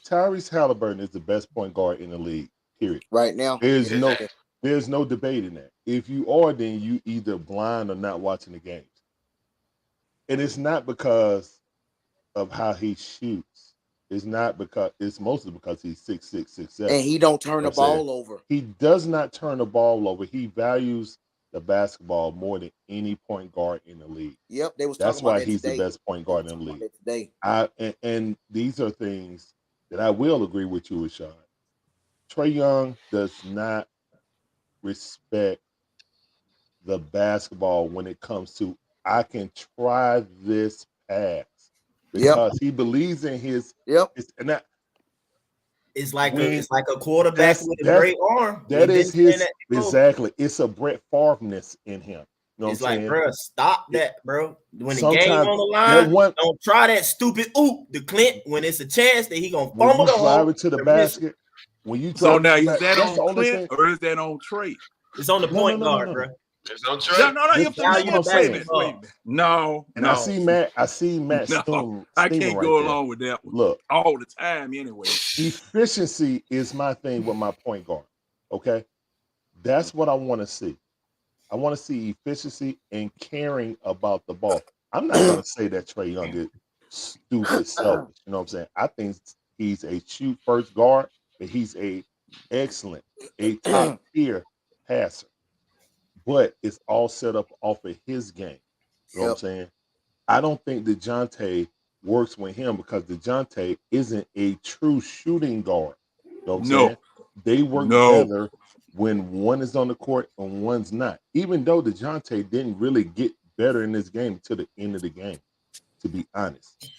Tyrese Halliburton is the best point guard in the league. Period. Right now, There's There's no debating that. If you are, then you either blind or not watching the games. And it's not because of how he shoots. It's mostly because he's 6'6", 6'7". And he don't turn the ball over. He does not turn the ball over. He values the basketball more than any point guard in the league. Yep, that's why he's the best point guard in the league. Today. And these are things that I will agree with you, Rashad. Trae Young does not respect the basketball when it comes to I can try this pass because he believes in his. And that it's like a quarterback with a great arm. That is his exactly. It's a Brett Favre-ness in him. You know it's what I'm like, saying? bro, stop that, bro. When the game on the line, don't try that stupid the Clint when it's a chance that he gonna fumble the drive it to the basket. When you so now is that on Clint or is that on Trae? It's on the point guard, bro. It's on Trae. No. And I see Matt. No, I can't go along with that one. Look, all the time anyway. Efficiency is my thing with my point guard. Okay, that's what I want to see. I want to see efficiency and caring about the ball. I'm not going to say that Trae Young is stupid selfish. You know what I'm saying? I think he's a shoot first guard, but he's a top tier passer. But it's all set up off of his game. You know what I'm saying? I don't think DeJounte works with him because DeJounte isn't a true shooting guard. You know what I'm saying? They work together when one is on the court and one's not. Even though DeJounte didn't really get better in this game to the end of the game, to be honest.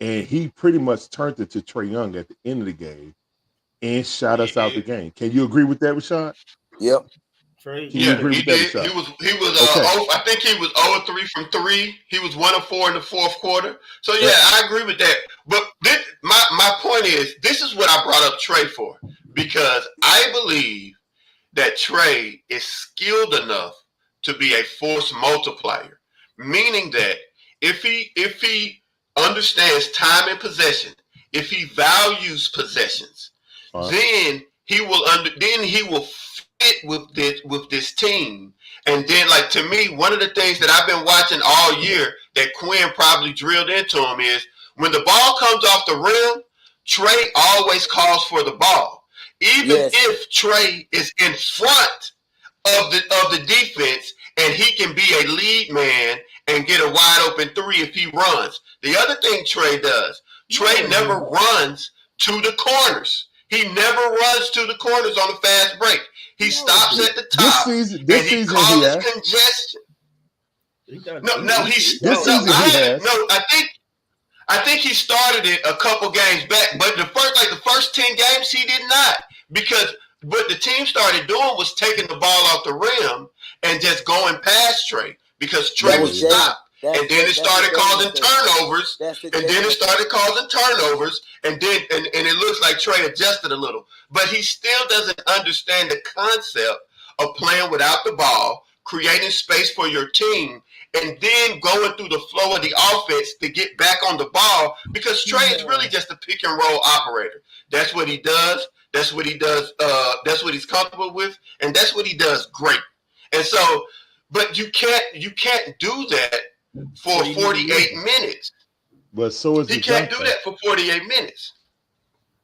And he pretty much turned it to Trae Young at the end of the game and shot us out the game. Can you agree with that, Rashad? Yep. Yeah, he did. He was. I think he was 0-3 from 3. He was 1-4 in the fourth quarter. So yeah, I agree with that. But my point is, this is what I brought up Trae for, because I believe that Trae is skilled enough to be a force multiplier, meaning that if he understands time and possession, if he values possessions, then he will fit with this team. And then, like, to me, one of the things that I've been watching all year that Quinn probably drilled into him is when the ball comes off the rim, Trae always calls for the ball. Even if Trae is in front of the defense and he can be a lead man and get a wide open three if he runs. The other thing Trae does, Trae never runs to the corners. He never runs to the corners on a fast break. He stops at the top and he causes congestion. I think he started it a couple games back, but the first 10 games he did not, because what the team started doing was taking the ball off the rim and just going past Trae because Trae was stopped. And then it started causing turnovers. And then it looks like Trae adjusted a little. But he still doesn't understand the concept of playing without the ball, creating space for your team, and then going through the flow of the offense to get back on the ball, because Trae is really just a pick and roll operator. That's what he does. That's what he does. That's what he's comfortable with, and that's what he does great. And so, but you can't do that for 48 minutes. But so is he can't do that for 48 minutes.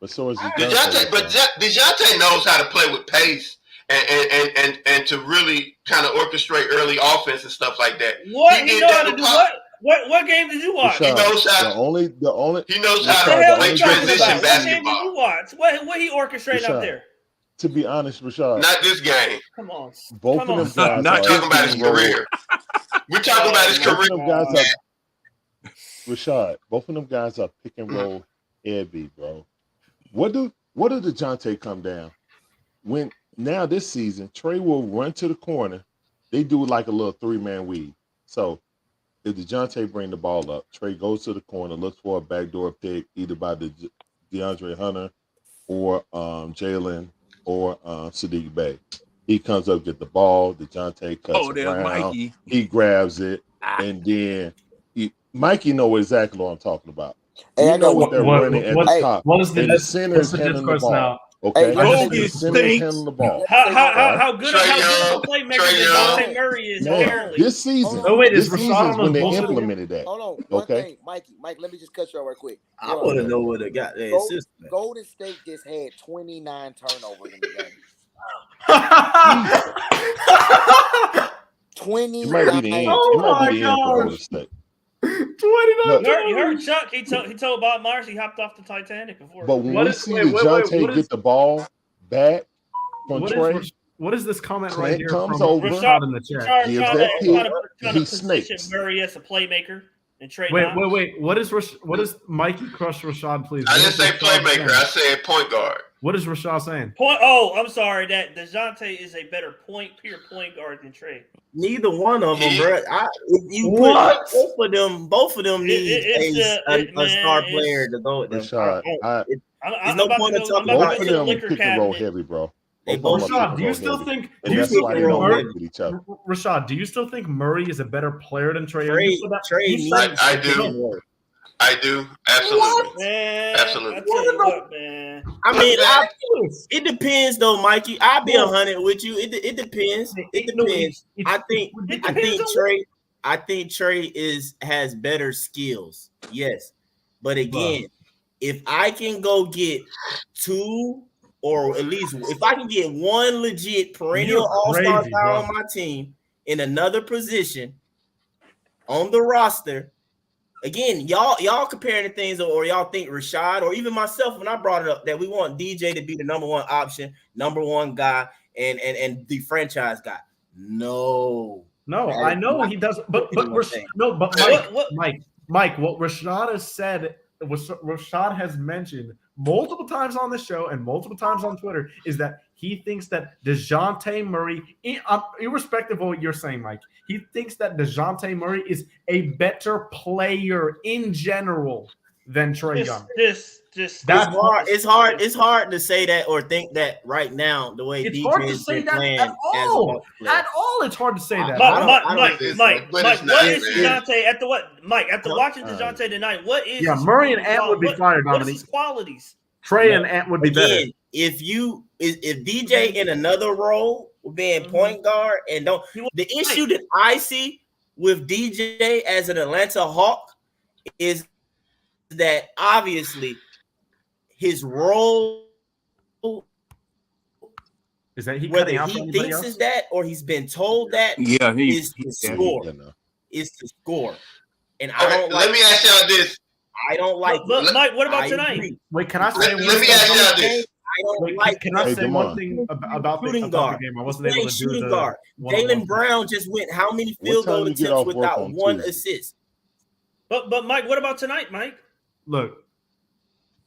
But so is DeJounte. But DeJounte knows how to play with pace and to really kind of orchestrate early offense and stuff like that. What he knows how to do? What game did you watch? Rashad, he knows how. He knows how to play transition basketball. What game did you watch? What he orchestrating Rashad, up there? To be honest, Rashad, not this game. Come on, both of them guys. Not talking about his career. We're talking about his career. Rashad, both of them guys are pick and roll heavy, bro. What do DeJounte come down? When now this season, Trae will run to the corner. They do like a little 3-man weave. So if DeJounte bring the ball up, Trae goes to the corner, looks for a backdoor pick either by the DeAndre Hunter or Jalen or Sadiq Bey. He comes up, get the ball. DeJounte cuts around. Mikey. He grabs it, and then Mikey know exactly what I'm talking about. Hey, you know what they're running at the top. What is the center is handling the ball. now? Okay, Bogut the center stinks. handling the ball. How good Trey of a Young, playmaker Trey DeJounte Murray is Man, apparently. this season, Oh, wait, this is Rashad season is on when the they bullshit again? implemented that. Hold on, one Okay, thing, Mike, let me just cut you out real quick. I want to know what the goddamn system. Golden State just had 29 turnovers in the game. 29. it might be the end. It might be the end for Golden State. 29. But- You heard Chuck. He told Bob Myers he hopped off the Titanic before. But when we see DeJounte get the ball back from Trey, what is this comment Clint right here comes from over, Rashad in the chat? gives that pick, trying and to he position snakes. Murray as a playmaker and Trey. Wait. What is Mikey Crush Rashad, please? I What didn't is say Rashad playmaker. saying? I said point guard. What is Rashad saying? I'm sorry. That DeJounte is a better pure point guard than Trey. Neither one of them, bro. If you put both of them need a star player to go with them. Rashad, There's no point in talking both about of them pick and roll heavy, bro. They Both both of them Rashad, pick do and you roll still heavy. think? And that's why they don't work with each other. Rashad, do you still think Murray is a better player than Trey? I do. Absolutely. Man, Absolutely. I mean, it depends though, Mikey. I'll be 100 with you. It depends. It depends. I think Trey has better skills. Yes, but again, if I can go get two, or at least if I can get one legit perennial all-star guy on my team in another position on the roster. Again, y'all comparing the things, or y'all think Rashad, or even myself when I brought it up, that we want DJ to be the number one option, number one guy, and the franchise guy. No, I know he does, but Mike, what Rashad has said, what Rashad has mentioned multiple times on the show and multiple times on Twitter, is that he thinks that DeJounte Murray, irrespective of what you're saying, Mike, he thinks that DeJounte Murray is a better player in general than Trey Young. It's hard to say that or think that right now, the way it's DJ hard to is say that playing at all. At all, it's hard to say that. Mike, what is DeJounte after watching DeJounte tonight? What is Murray and Ant would be fired, What is Dominique. his qualities? Trey and Ant would be better. If DJ in another role, being point guard, and the issue that I see with DJ as an Atlanta Hawk is that obviously his role is that whether he thinks is that or he's been told that is to score. Is to score. And I don't like. Let me ask y'all this. I don't like. But Mike, what about tonight? Agree. Wait, can I say? Let me ask y'all this. Can I say one thing about the game? I wasn't able to do shooting guard. Jaylen Brown just went how many field goal attempts without one assist? But Mike, what about tonight, Mike? Look,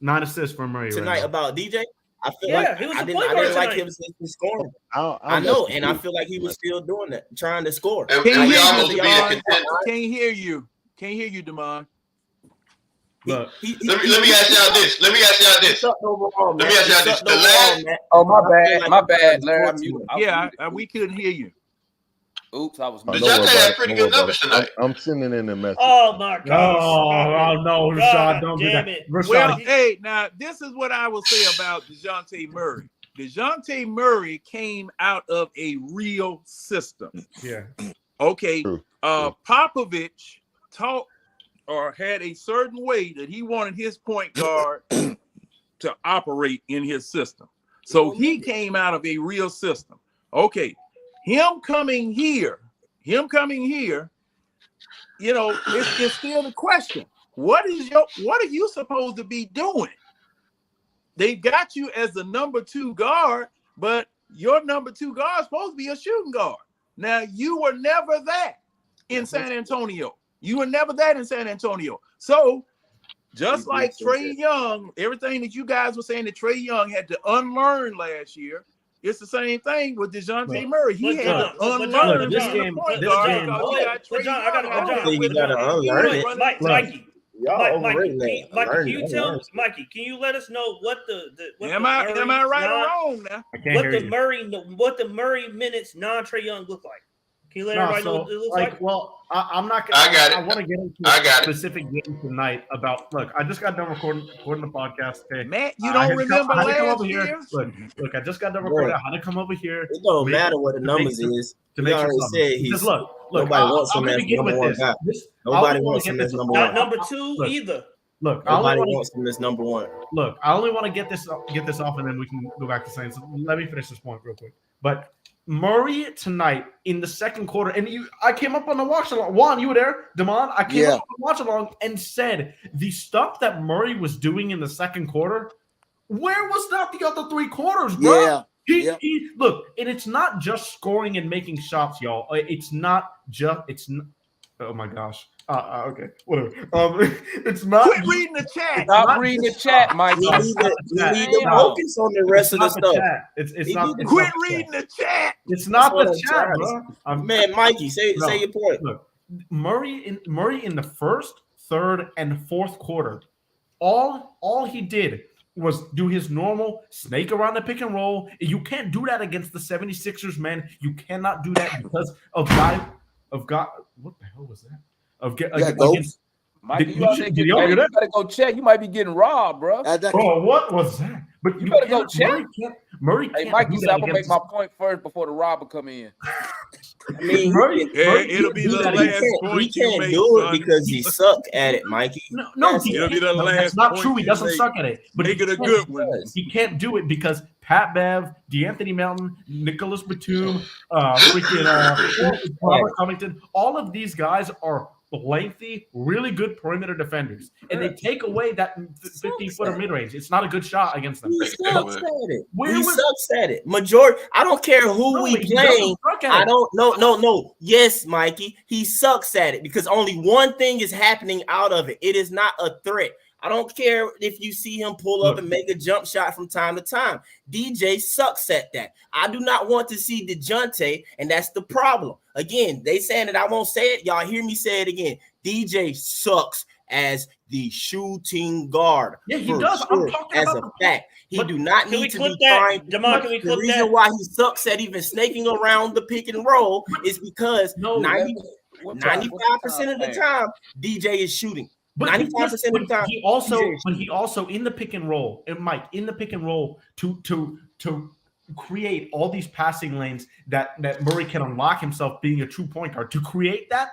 9 assists for Murray tonight right about DJ. I feel he was I didn't like him scoring. I know, and I feel like he was still doing that, trying to score. Can't hear you. Can't hear you, Demond. Let me ask y'all this. Let me ask y'all this. My bad, Larry. We couldn't hear you. Oops, I was. DeJounte had pretty good numbers tonight. I'm sending in a message. Oh my God! Oh no, Rashad, don't do that. Well, hey, now this is what I will say about DeJounte Murray. DeJounte Murray came out of a real system. Yeah. Okay. Popovich taught or had a certain way that he wanted his point guard to operate in his system. So he came out of a real system. Okay. Him coming here, it's still the question. What are you supposed to be doing? They got you as the number 2 guard, but your number 2 guard is supposed to be a shooting guard. Now, you were never that in San Antonio. So, just like Trey Young, everything that you guys were saying that Trey Young had to unlearn last year, it's the same thing with DeJounte Murray. He had to unlearn this game. Mikey, can you let us know what am I right or wrong now? What the Murray minutes non-Trey Young look like? Can you let everybody know so what it looks like, like? well, I'm not gonna. I got it. I want to get into I got a it. specific game tonight about. Look, I just got done recording the podcast. Okay, Matt, you I don't had to remember I had to come last over year? here. Look, I just got done recording. Bro, I had to come over here. it don't make- matter what the to make numbers some- is. to He make already some said because he's look, nobody wants I'm him gonna as begin number with one this. guy. I Nobody only wanna wants get him this as number Not one. number two Look. either. Look, I only Nobody want wants him as number one. Look, I only want to get this off, and then we can go back to saying. So let me finish this point real quick. But Murray tonight in the second quarter, and I came up on the watch along. Juan, you were there, Damon. I came up on the watch along and said the stuff that Murray was doing in the second quarter. Where was that the other 3 quarters, bro? Yeah. He look, and it's not just scoring and making shots, y'all. It's not just. Oh my gosh. Okay, whatever. It's not. Quit reading the chat. Stop reading the chat, Mike. You need to focus on the rest of the stuff. It's not. Quit reading the chat. It's not That's what the I'm chat, trying to bro. Man, Mikey, say your point. Look, Murray in the first, third, and fourth quarter, all he did was do his normal snake around the pick and roll. You can't do that against the 76ers, man. You cannot do that because of God. What the hell was that? Against, Mike, Did you out there you getting- all hey, hear you that? better go check. You might be getting robbed, bro. Bro, what was that? But You better go check. Murray Hey, can't Mike, do you said that I'm gonna make against my point first before the robber come in. I mean, Murray It'll be the last point he you can't make, do son. it because he sucked at it, Mikey. No, It'll be the no, last that's not point true. He you doesn't make. suck at it. But Make he it a can't- good one. He can't do it because Pat Bev, D'Anthony Melton, Nicholas Batum, Robert Covington, all of these guys are lengthy, really good perimeter defenders, and they take away that 15-footer mid-range. It's not a good shot against them. He sucks at it. Where He was- sucks at it. Majority. I don't care who No, we he doesn't playing. suck at I it. don't. No. Yes, Mikey. He sucks at it because only one thing is happening out of it. It is not a threat. I don't care if you see him pull up and make a jump shot from time to time. DJ sucks at that. I do not want to see DeJounte, and that's the problem. Again, they saying that I won't say it. Y'all hear me say it again. DJ sucks as the shooting guard. Yeah, he for does. I'm sure, talking as about a fact. He do not Can we need to clip be that? trying. Jamal, can we The clip reason that? why he sucks at even snaking around the pick and roll is because 95% of the time DJ is shooting. But 95% of the time. he also in the pick and roll, and Mike in the pick and roll to create all these passing lanes that Murray can unlock himself being a true point guard. To create that,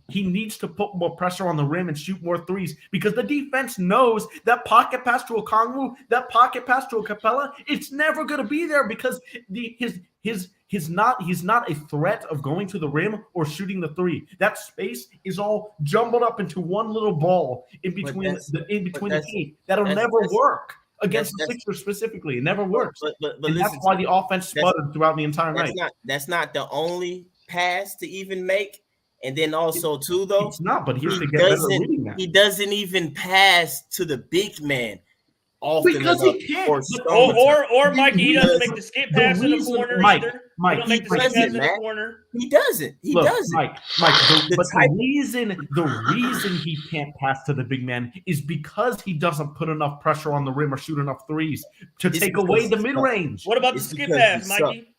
he needs to put more pressure on the rim and shoot more threes because the defense knows that pocket pass to Okongwu, that pocket pass to Capella, it's never going to be there because he's not a threat of going to the rim or shooting the three. That space is all jumbled up into one little ball in between the team. That'll never work against the Sixers specifically. It never works. But and that's why the offense sputtered throughout the entire night. That's not the only pass to even make. And then also too, though, it's not. But he has to get better at reading that. He doesn't even pass to the big man often because enough. he can't. Or Mikey, he doesn't make the skip pass in the corner either. Mike, he don't make the skip pass in the corner. He doesn't. He doesn't. Mike. The reason he can't pass to the big man is because he doesn't put enough pressure on the rim or shoot enough threes to take away the mid range. What about the skip pass, Mikey?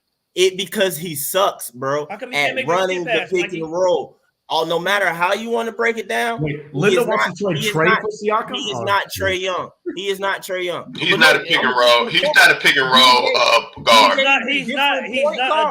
Because he sucks, bro, How come he can't at make running the skip the pass, pick Mikey? and roll. No matter how you want to break it down, Linda wants to trade Trey for Siakam? He is not Trey Young. He is not Trey Young. He's not a pick and roll. He's not a pick and roll guard. He's not a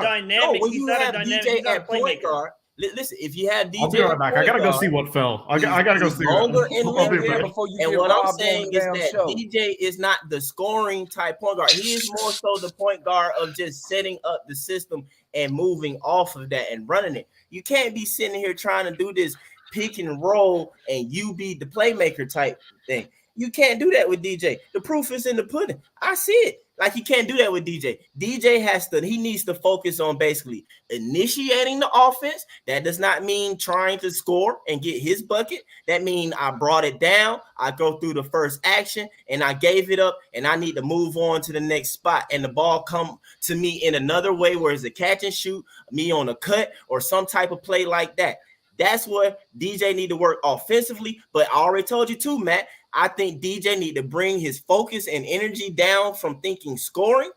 dynamic. When He's you not have a dynamic. DJ He's not a at point playmaker. guard, listen, if you have DJ, I'll be right back. I gotta go see what fell. I gotta go see longer what. in I'll be the right game. back. And what I'm saying is that DJ is not the scoring type point guard. He is more so the point guard of just setting up the system and moving off of that and running it. You can't be sitting here trying to do this pick and roll and you be the playmaker type thing. You can't do that with DJ. The proof is in the pudding. I see it. Like, you can't do that with DJ. DJ he needs to focus on basically initiating the offense. That does not mean trying to score and get his bucket. That means I brought it down. I go through the first action and I gave it up and I need to move on to the next spot. And the ball come to me in another way where it's a catch and shoot, me on a cut or some type of play like that. That's what DJ need to work offensively. But I already told you too, Matt, I think DJ need to bring his focus and energy down from thinking scoring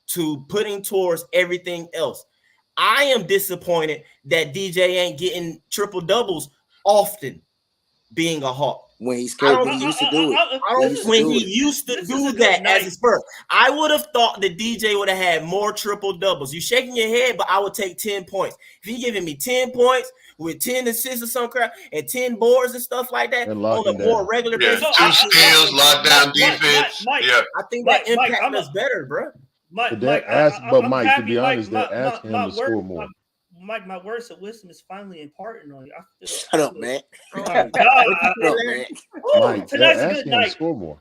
to putting towards everything else. I am disappointed that DJ ain't getting triple doubles often, being a Hawk. When he's scared, when he used to do it. When he used to do that as a Spur. I would have thought that DJ would have had more triple doubles. You shaking your head, but I would take 10 points. If he giving me 10 points with 10 assists or some crap and 10 boards and stuff like that on a more regular basis. 2 steals, lockdown defense. I think that impact us better, bro. Mike, to be honest, they're asking him to score more. Mike, my words of wisdom is finally imparting on you. Shut up, man. Oh my God. Mike, they're Tonight's a asking good him to night. score more.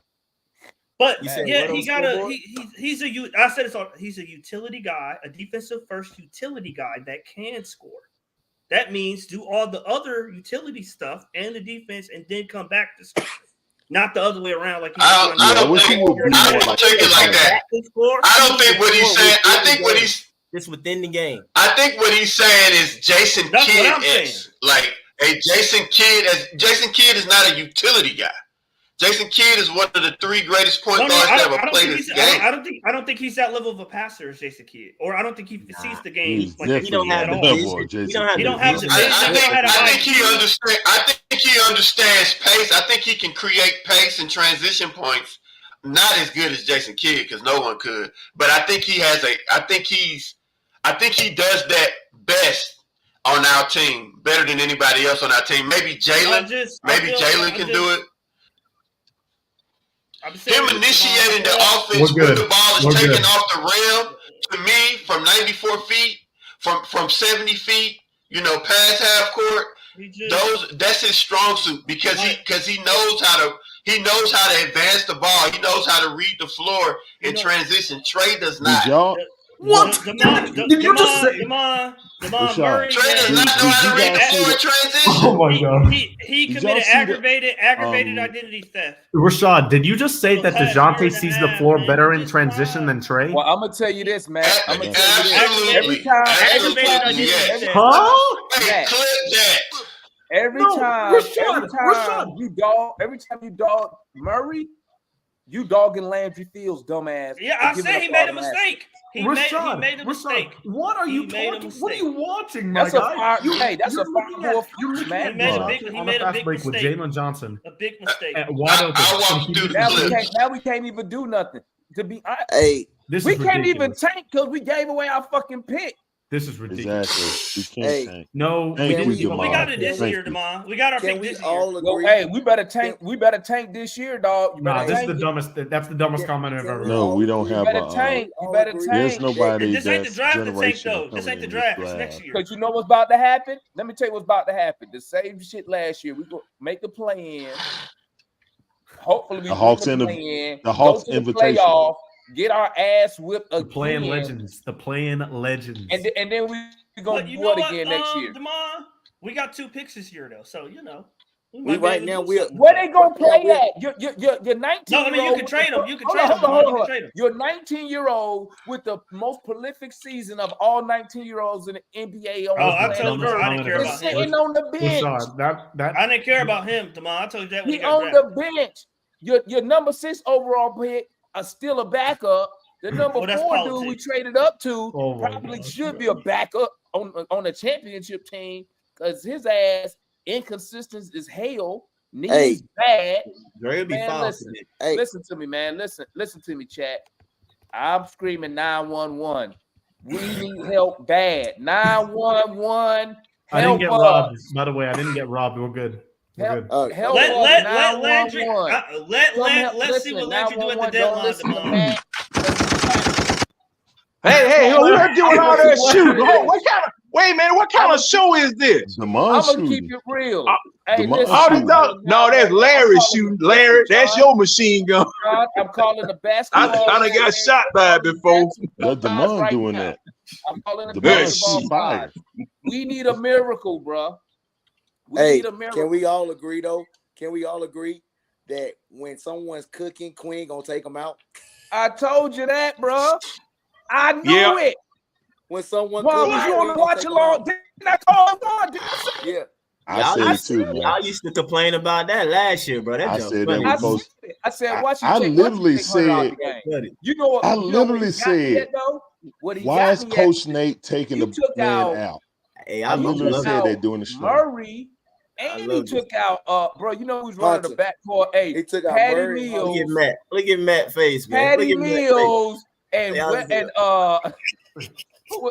But said yeah, what on he got a scoreboard? he's a I said it's all, he's a utility guy, a defensive first utility guy that can score. That means do all the other utility stuff and the defense, and then come back to score. Not the other way around. Like I don't take it like that. I don't think what he's saying. I think what he's It's within the game. I think what he's saying is Jason That's what I'm Kidd is like a Jason Kidd is not a utility guy. Jason Kidd is one of the 3 greatest point guards that ever played this game. I don't think he's that level of a passer as Jason Kidd, or I don't think he sees the game. He's Like He don't have the vision. He don't have the vision. I think he understands. I think he understands pace. I think he can create pace and transition points. Not as good as Jason Kidd because no one could. But I think he has a. I think he does that best on our team, better than anybody else on our team. Maybe Jalen. Jalen can do it. Him initiating the offense when the ball is taken off the rim, to me, from 94 feet, from 70 feet, past half court, that's his strong suit because he knows how to advance the ball. He knows how to read the floor in transition. Trey does not. What? Did you just say? Murray. Trey does not know how to read the floor in transition. Oh my God. He committed aggravated identity theft. Rashad, did you just say that DeJounte sees the floor better in transition than Trey? Well, I'm gonna tell you this, man. I'm gonna tell you Absolutely. this. Every time, every time you dog Murray, you dogging Landry Fields, dumbass. Yeah, I said he made a mistake. He made a mistake. What are you talking? What are you watching, my That's guy? that's a fireball You're man. he made a big mistake with Jalen Johnson. A big mistake. Wide open. I walked through the clips. Now we can't even do nothing. To be honest, We can't even tank because we gave away our fucking pick. This is ridiculous. Exactly. We can't tank. No, we got it this year, Demond. We got our pick this year. Well, hey, we better tank. We better tank this year, dog. Nah, this is the dumbest. That's the dumbest comment I've ever heard. No, we don't have a tank. You better tank. There's nobody This ain't the that's draft to tank, generational though. This ain't the coming in draft. It's next year. Because you know what's about to happen? Let me tell you what's about to happen. The same shit last year. We go make the play in. Hopefully, we The Hawks in in the the- play in. the Hawks go to the invitation. playoff, get our ass whipped The again. playing legends. The playing legends. And then we gonna But you do know it what, again next year. Demond? We got 2 picks this year, though. So We right now we're Where they gonna play at? You're 19. No, I mean you can trade them. You can Hold trade on, them. hold on, You hold can on. trade them. You're 19-year-old with the most prolific season of all 19-year-olds in the NBA. I told you I didn't care about him. Sitting on the bench. Rashad, I didn't care about him, Demond. I told you that when He he got on drafted. the bench. Your number 6 overall pick are still a backup. The number Well, that's 4 dude we politics. traded up to Oh my probably God. should be a backup on a championship team because his ass inconsistent as hell. Knees bad. Dre'll be Man, fine. listen to me, man. Listen to me, chat. I'm screaming 911. We need help bad. 911. I didn't get Help robbed. us. By the way, I didn't get robbed. We're good. We're Help, good. help Let us, Landry. 911. Let's see what Landry do at the 911, don't deadline, listen to Demond. man. Hey, who are doing all that shooting? Wait a minute, what kind of show is this? I'm gonna keep it real. Hey, listen, No, that's Larry shooting. Larry, that's your machine gun. I'm calling the basketball. I done got shot by it before. That's Demond doing that. I'm calling the Demond's basketball fired. side. We need a miracle, bro. We Hey, need a miracle. can we all agree though? Can we all agree that when someone's cooking, Queen gonna take them out? I told you that, bro. I knew Yeah. it. When someone Well, cooking, was you Queen on the gonna watch take 'em along? out. Didn't I call him? Didn't I say Yeah. I said it too, man. Y'all used to complain about that last year, bro. That I junk said funny. that was I said, watch you I take literally watch you take her out said the game. You know what? I you know what literally we got said yet, though? what he Why got is me Coach Nate taking you the took man out- out? Hey, I I literally love said it. that during the show. Murray, and he love took out bro. You know who's running the Hunter. backcourt? Hey, He took out Patty Murray. Look at Mills, Matt. Look at Matt face, man. Patty Look at Matt face. Mills, and Hey,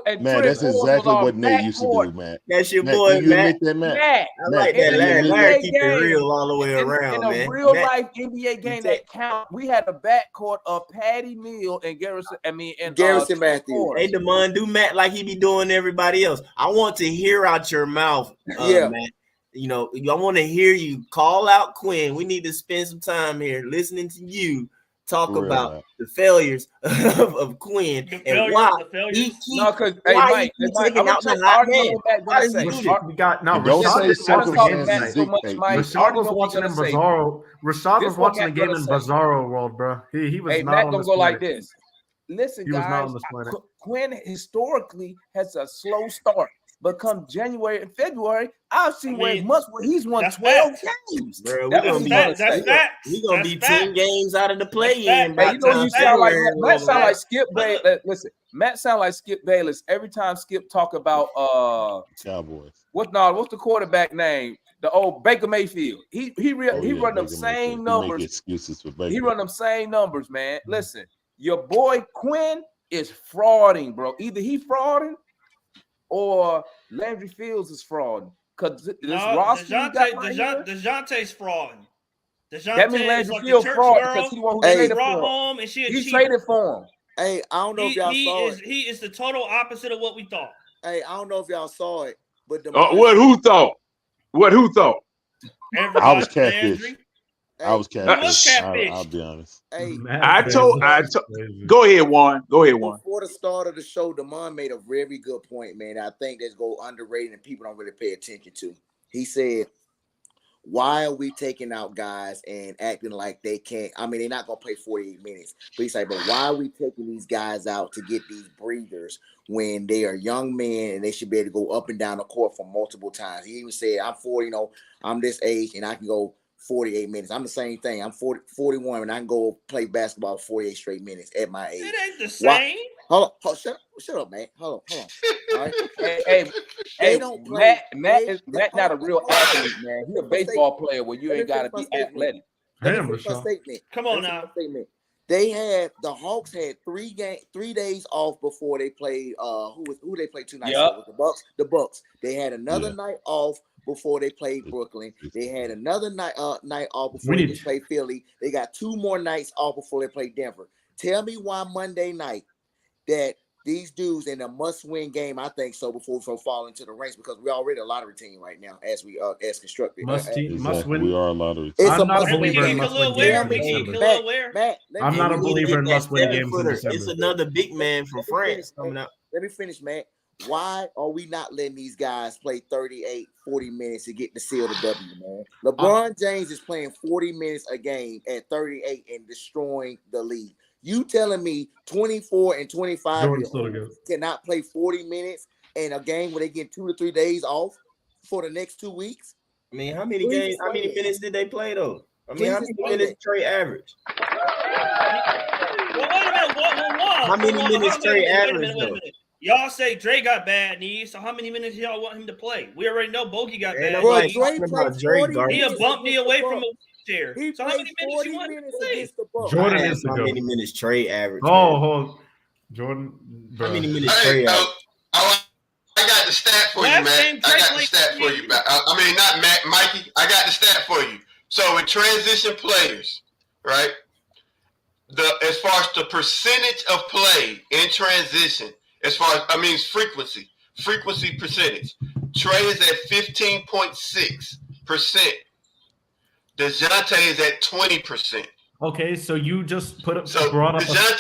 and Man, Trent that's Forrest was exactly our what Nate used to backcourt. do, man. That's your Matt, boy, can you Matt. admit that, Matt? Matt, I like Matt, that. can you admit Larry that? keep it real all the way in around, a man. real Matt, life NBA game that count, we had a backcourt of Patty Mills and Garrison. and Garrison Trent Matthews. Forrest. hey, Damon, do Matt like he be doing everybody else. I want to hear out your mouth, Yeah. Matt. You know, I want to hear you call out Quinn. We need to spend some time here listening to you talk For real, about man. the failures of Quinn The and failures, why the failures. he keep, No, because hey, why Mike, he keep Mike, taking I'm gonna out the tell hot Art man. know what Matt Why gonna does say. he do Art, it? We got no. And don't Rashad say is circle watching the talk game hands Matt and tonight. so Zeke much, tape. Mike. Listen, Rashad Art was know what watching he's in gonna say. Bizarro. Rashad This was what watching the Matt game gonna in say. Bizarro world, bro. He was Hey, not Matt on gonna this go like planet. this. Listen, He was not guys, on this planet. Quinn historically has a slow start, but come January and February, I've seen where he's won that's 12 facts. games. Bro, That's we what gonna he's be gonna That's say. facts. we gonna That's be 10 facts. games out of the play-in That's by Hey, the you know time you sound like February Matt rolls sound like around. Skip Bayless. Listen, Matt sound like Skip Bayless every time Skip talk about Cowboys. what's the quarterback name? The old Baker Mayfield. He Oh, run yeah, them Baker same Mayfield. He make numbers. excuses for He Baker. run them same numbers, man. Listen, your boy Quinn is frauding, bro. Either he frauding or Landry Fields is frauding. Cause this No, roster you got right here, DeJounte's frauding. that means DeJounte is Landry like the Fields church fraud girl. because he the one who He traded brought for him. home and she a He cheater. traded for him. Hey, I don't know if y'all saw it. He is the total opposite of what we thought. Hey, I don't know if y'all saw it, but the Who thought? Who thought? I was catfish. Landry. I was catfish. catfish. I'll be honest. Hey, I told. Go ahead, Juan. Go ahead, Juan. before the start of the show, Damon made a very good point, man. I think that's go underrated and people don't really pay attention to. He said, why are we taking out guys and acting like they can't? I mean, they're not going to play 48 minutes. But he's like, but why are we taking these guys out to get these breathers when they are young men and they should be able to go up and down the court for multiple times? He even said, I'm 40, I'm this age and I can go 48 minutes. I'm the same thing. I'm 41 and I can go play basketball 48 straight minutes at my age. It ain't the same. Hold on, shut up, man. Hold on. All right. Hey, They don't play. Matt not a real athlete, man. He's a baseball player where you ain't got to be athletic. Come on now. The Hawks had 3 days off before they played. Who they played 2 nights Yep. ago? The Bucks. They had another night off before they played Brooklyn. They had another night off before they played Philly. They got 2 more nights off before they played Denver. Tell me why Monday night that these dudes in a must-win game, I think so, before we fall into the ranks, because we're already a lottery team right now as we as constructed. Must win. We are a lottery. It's I'm a not a must-win believer in game. must-win games in December. Matt, I'm not a believer in must-win games in December. It's another big man from France coming out. Let me finish, Matt. Why are we not letting these guys play 38, 40 minutes to get to seal the W, man? LeBron James is playing 40 minutes a game at 38 and destroying the league. You telling me 24 and 25-year-olds cannot play 40 minutes in a game where they get 2 to 3 days off for the next 2 weeks? I mean, how many minutes did they play though? I mean, how many minutes Trey average? Well, wait a minute. How many minutes Trey average though? Y'all say Dre got bad knees, so how many minutes y'all want him to play? We already know Bogey got bad knees. He a bump me away from a wheelchair. So how many minutes you want him to play? Jordan is the how goat. many minutes Trey average? Oh, Jordan. Bro. How many minutes Trey average? I got the stat for you, Matt. I got the stat for you, Matt. I mean, not Matt, Mikey. I got the stat for you. So in transition players, right? As far as the percentage of play in transition, as far as frequency percentage, Trey is at 15.6%. DeJounte is at 20%. Okay, so you just brought up DeJounte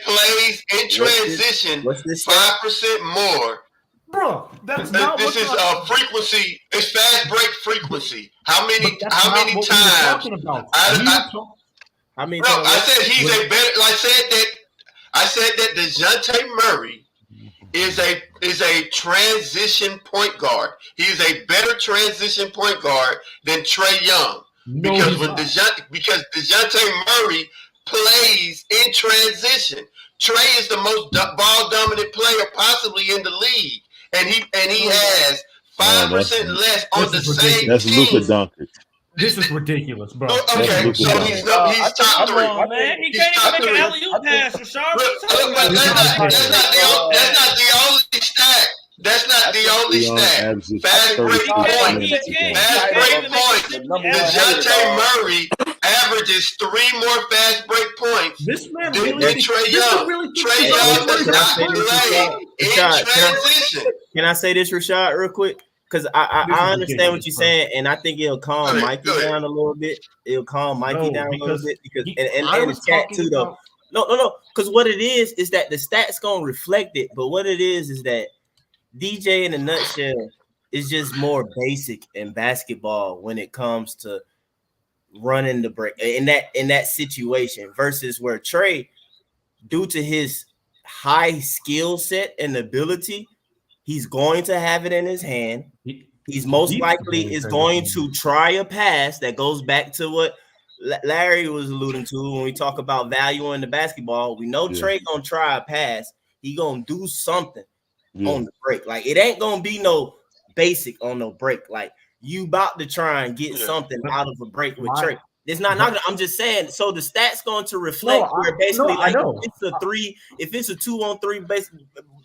plays in transition 5% more. Bro, that's not this is frequency. It's fast break frequency. How many times? I mean, no, I said he's a better. I said that DeJounte Murray is a transition point guard. He's a better transition point guard than Trae Young. Because DeJounte Murray plays in transition. Trey is the most ball dominant player possibly in the league, and he has 5% less on the same That's Luka team. Doncic. This is ridiculous, bro. Okay, so he's top 3. Come on, man. He can't even make an alley-oop pass, Rashard. But that's not the only stat. That's not the only stat. Fast break points. Fast break points. DeJounte Murray averages 3 more fast break points than Trae Young. Trae Young does not play in transition. Can I say this, Rashad, real quick? Because I understand what you're saying, and I think it'll calm Mikey down a little bit. It'll calm Mikey down a little bit because and the chat too, though. No. Because what it is that the stats gonna reflect it. But what it is that DJ in a nutshell is just more basic in basketball when it comes to running the break in that situation versus where Trae, due to his high skill set and ability, he's going to have it in his hand. He's most likely is going to try a pass that goes back to what Larry was alluding to when we talk about value in the basketball. We know Trae gonna try a pass. He gonna do something on the break. Like it ain't gonna be no basic on no break. Like you about to try and get something out of a break with Trae. It's not I'm just saying. So the stats going to reflect where basically if it's a 2-on-3 base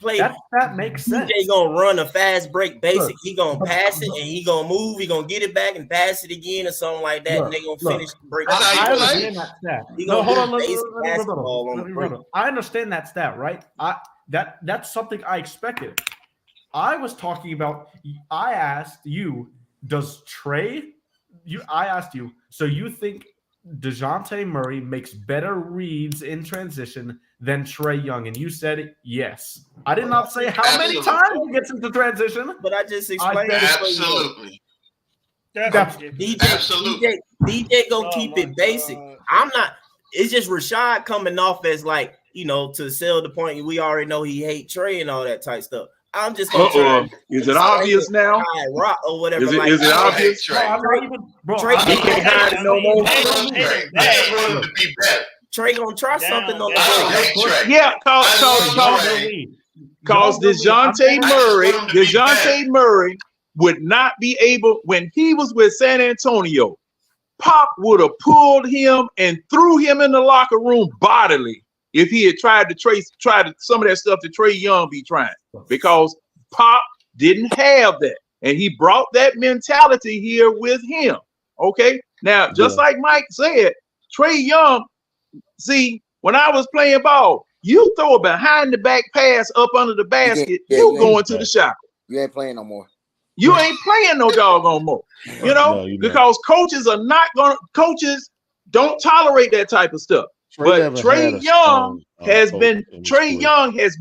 play, that makes sense. DJ gonna run a fast break basic. He gonna pass it and he gonna move. He gonna get it back and pass it again or something like that. And they gonna finish the break. I understand that stat. Hold on. I understand that stat, right? That's something I expected. I was talking about. I asked you, does Trae? I asked you, so you think DeJounte Murray makes better reads in transition than Trae Young? And you said yes. I did not say how many times he gets into transition, but I just explained Absolutely. DJ gonna keep it basic. I'm not. It's just Rashad coming off as like, to sell the point. We already know he hates Trae and all that type stuff. I'm just gonna is it obvious now? Rock or whatever. Is it obvious? Trae can't hide it no more. Trae gonna try something on the break. Yeah, cause DeJounte Murray would not be able when he was with San Antonio. Pop would have pulled him and threw him in the locker room bodily if he had tried some of that stuff that Trae Young be trying, because Pop didn't have that. And he brought that mentality here with him. Okay. Now, just like Mike said, Trae Young, see, when I was playing ball, you throw a behind the back pass up under the basket, you going to the shop. You ain't playing no more. You ain't playing no doggone more. Because coaches don't tolerate that type of stuff. But Trae Young has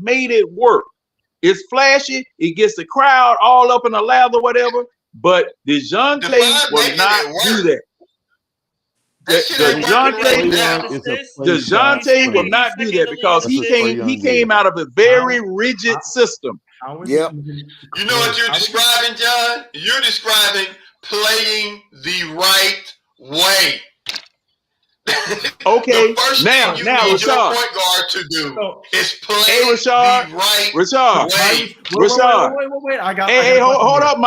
made it work. It's flashy. It gets the crowd all up in the lather, whatever. But DeJounte will not do that. DeJounte will not do that because he came out of a very rigid system. Yep. You know what you're describing, John? You're describing playing the right way. Okay, now, Rashad, your point guard to do is play the right way. Rashad. Wait. Hold up,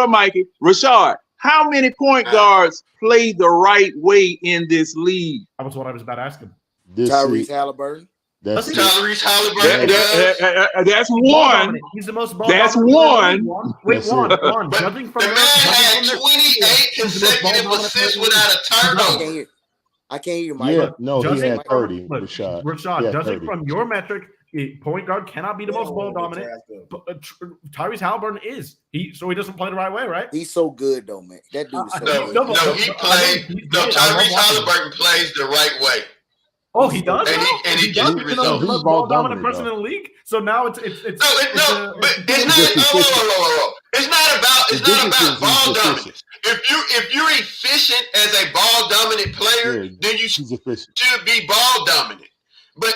Mikey. Rashad, how many point guards play the right way in this league? That was what I was about to ask him. Tyrese Halliburton. That's one. He's the most ball. That's one. Wait, one. Judging from the man had 28 consecutive assists without a turnover. I can't hear you, Mike. Yeah, no, he had 30. Rashad, judging from your metric, point guard cannot be the most ball dominant. Tyrese Halliburton is. So he doesn't play the right way, right? He's so good, though, man. That dude is so good. Tyrese Halliburton plays the right way. Oh, he does. And he gets the results. He's the most ball dominant person in the league. So now it's It's not about ball dominance. If you're efficient as a ball dominant player, then you should be ball dominant. But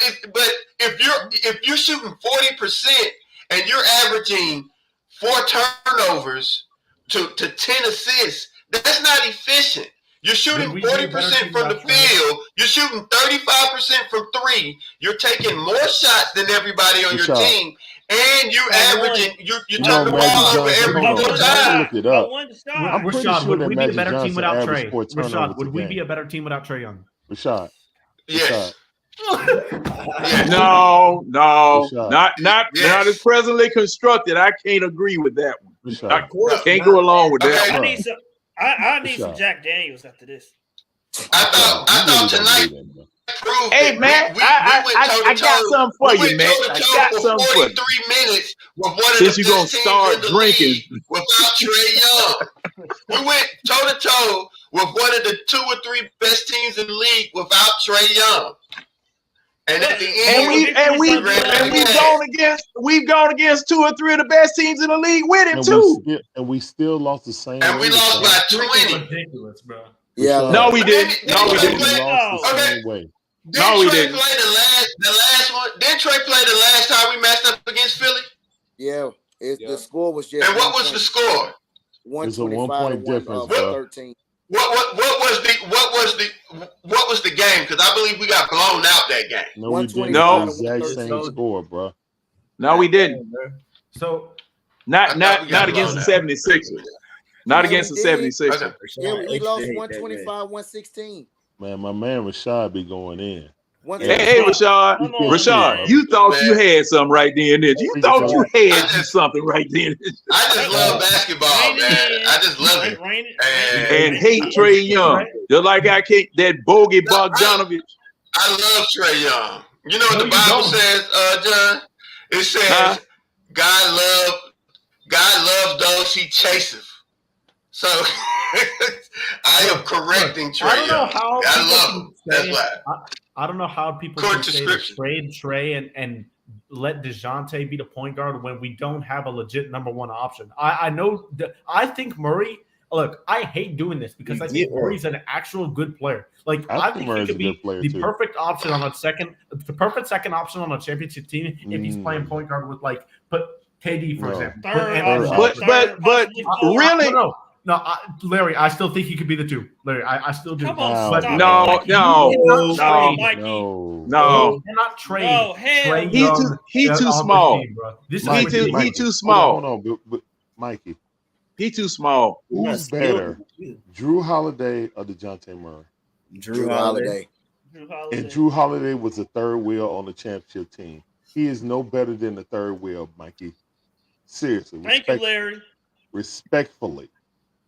if you're shooting 40% and you're averaging 4 turnovers to 10 assists, that's not efficient. You're shooting Would we be a better 40% team from the without Trey? field. You're shooting 35% from three. You're taking more shots than everybody on your Rashad. team, and you averaging. You're You know, turning the Magic ball over Johnson. every Hold on. 4 I'm gonna times. look it up. I'm pretty Rashad, sure would that we be a Magic better team Johnson without averaged Trey? 4 Rashad, turnovers would a we game. be a better team without Trey Young? Rashad. Yes. No, Rashad. not as presently constructed. I can't agree with that one. Rashad. I can't go along with that. I one. need some. I need some Rashad. Jack Daniels after this. I thought tonight proved Hey it. man, we I went got toe-to-toe. something for We you, went man. I toe-to-toe got for something for you. 43 minutes with one of Since the you gonna best teams start in the drinking, league without Trey Young. We went toe-to-toe with one of the 2 or 3 best teams in the league without Trey Young. And at the end, we've gone against 2 or 3 of the best teams in the league with him And too. we still lost the same. And we lost by 20. Ridiculous, bro. Yeah. No, we didn't. No, we We didn't. lost the same way. No, we Trey didn't. play the last one? Didn't Trey play the last time we matched up against Philly? Yeah, the score was just. And what was the score? It's a 1 point difference, bro. 13. What was the game? Because I believe we got blown out that game. No, we didn't. No. The exact same score, bro. No, we didn't. So Not we got against the blown out. 76ers. Not Yeah, against we the did. 76ers. Yeah, we lost 125-116. Man, my man Rashad be going in. Hey, Rashad. Come on, Rashad, man. you thought you had something right then, didn't you? You thought you had I just- something right then. I just love basketball, man. I just love it. And hate Trey Young. Just like I can't that bogey Bogdanovich. I love Trey Young. You know what the Bible says, John? It says, God loves those he chaseth. So I am correcting Trey I don't know Young. how I love people him. can That's say- why. I don't know how people According can to say scripture. to trade Trey and let DeJounte be the point guard when we don't have a legit number 1 option. I know that I think Murray. Look, I hate doing this because I think Murray's an actual good player. Like I think he Murray's could a be good player, the too. perfect option on the perfect second option on a championship team if he's playing point guard with put KD for No. example. Third Put option. Anthony- But really, No, Larry, I still think he could be the 2. Larry, I still do. Come on, Wow. stop No, it, Mikey. no, You cannot no, trade Mikey. no. You cannot trade. No, hell Trey no. Young He too on this small. team, bro. This is He ridiculous. too small. Hold on, but Mikey. He too small. Who's better, Drew Holiday or DeJounte Murray? Drew Holiday. And Drew Holiday was the 3rd wheel on the championship team. He is no better than the 3rd wheel, Mikey. Seriously. Thank you, Larry. Respectfully.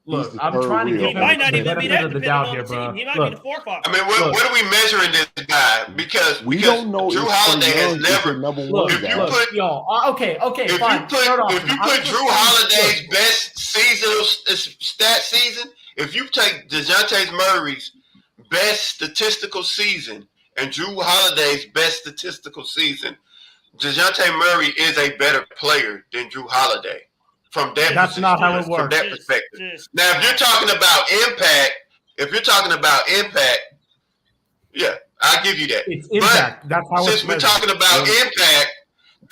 Look, He's the I'm third trying to wheel give He might him not the even be benefit that of the dependent doubt on here, the bro. team. He might Look, be the 4th option. I mean, what are we measuring this guy? Because We don't know Drew if Holiday Trey Young has is never. the number look, 1 guy. look, yo, okay, If fine. Third option. you I'm put just Drew saying, Holiday's look, best seasonal stat season, if you take DeJounte Murray's best statistical season and Drew Holiday's best statistical season, DeJounte Murray is a better player than Drew Holiday. From that, That's not how it from works. that perspective. Now, if you're talking about impact, yeah, I'll give you that. It's impact. That's how Since it's we're measured. talking about impact,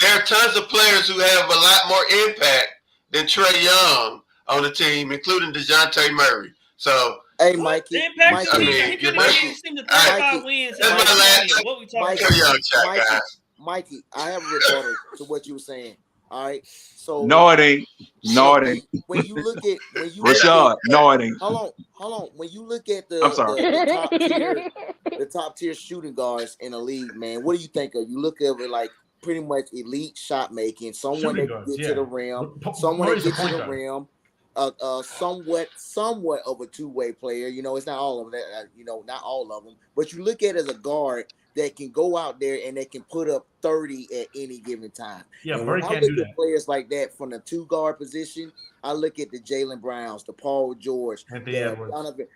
there are tons of players who have a lot more impact than Trey Young on the team, including DeJounte Murray. So, Hey, Mikey. Impact Mikey. season. He could have given his team to 35 wins. That's my last. What we talking Mikey, Trey Young shot, Mikey, guys. Mikey, I have a rebuttal to what you were saying. All right. So No, it ain't. No, it ain't. when you look at Rashad, no, it ain't. hold on. When you look at I'm sorry. the top tier shooting guards in the league, man, what do you think of? You look at it like pretty much elite shot making, someone Shooting that guards, can get yeah. to the rim, But someone Murray's that a gets to point the guard. rim, somewhat of a two-way player. You know, it's not all of that. Not all of them, but you look at it as a guard that can go out there and they can put up 30 at any given time. Yeah, and Murray when I can't look do at that. players like that from the 2-guard position, I look at the Jaylen Browns, the Paul George, Anthony Edwards.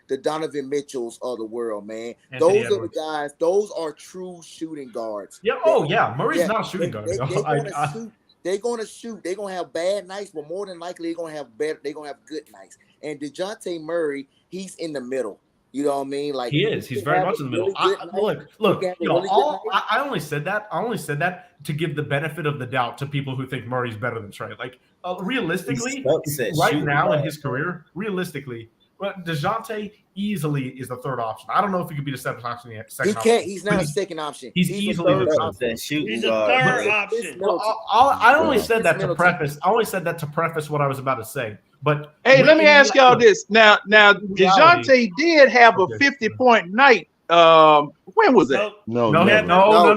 the Donovan Mitchells of the world, man. Anthony Those Edwards. are the guys. Those are true shooting guards. Yeah. Oh, yeah. Murray's not a shooting guard. They're yo. gonna shoot. They're gonna have bad nights, but more than likely they're gonna have better. They're gonna have good nights. And DeJounte Murray, he's in the middle. You know what I mean? Like he is. He's can very have much a in the middle. really good night. Look. He can have a You know, really good night. I only said that. I only said that to give the benefit of the doubt to people who think Murray's better than Trey. Like realistically, He sucks at right shooting now in ball. his career, realistically, DeJounte easily is the third option. I don't know if he could be the second option. He Second can't. option, He's but not a second option. He's a easily third the option. third. That shooting He's a guard. third man. option. Well, I only said that to preface. I only said that to preface what I was about to say. But Hey, let me ask y'all this. Now, reality- DeJounte did have a 50-point night. When was that? No, No, never. no.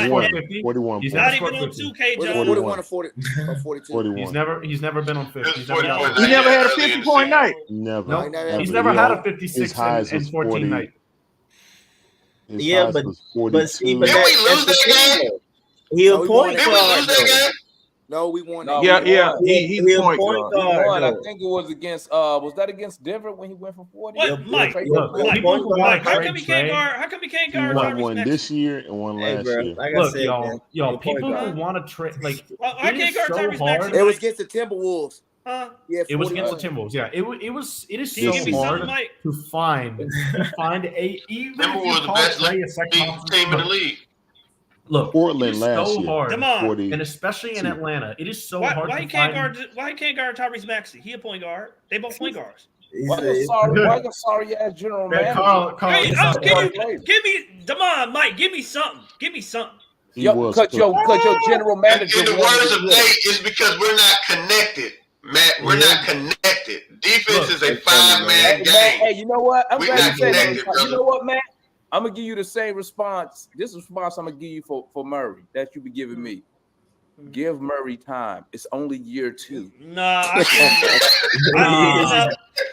41. 41. He's Not never even on scored 50. 2K, Was it John. 41 or 40 or 42? 41. He's never been on 50. He's never, He never had a 50-point night. Never. No, Never. he's never He had a al- 56 his highest and was 14 40. night. His Yeah, highest but was see, 42. but Did we that's lose the that thing, game? though. He a No, we point won. Did we guard lose that though. game? No, we won. No, that we Yeah, won. he's He a a point point guard. He guard won. I though. think it was against was that against Denver when he went for 40? What, Mike? Trey Look, Young. Mike, point guard, Mike, how Trey come he can't Trey. guard? How come he can't He guard won Tyrese one Maxey? this year and one Hey, last bro, year. like I Look, said, y'all, man, y'all, he a point people who guard. want to trade, like, Well, I it can't is guard so Tyrese hard. Maxey. It was against the Timberwolves. Huh? Yeah, It was 40. against the Timberwolves. Yeah, it is Can you so give me hard something, Mike? to find a even if Timberwolves you was the call best Trey a second option. team in the league. Look, Portland it is last so year. hard, Come on. 40. and especially in Atlanta, it is so Why hard he to can't find. guard? Why he can't guard Tyrese Maxey? He a point guard. They both point guards. Why you sorry ass general Man, manager? Carl, Hey, it's oh, not hard. give me, Damon, Mike. Give me something. Give me something. He Yo, was cut your cooked. general manager. In the wanted words to of do Nate, it. it's because we're not connected. Matt, we're Yeah. not connected. Defense Look, is a five-man Hey, game. man, hey, you know what? I'm We glad not you said that. connected, You brother. know what, Matt? I'm gonna give you the same response. This response I'm gonna give you for Murray that you be giving me. Give Murray time. It's only year 2. Nah, I can't.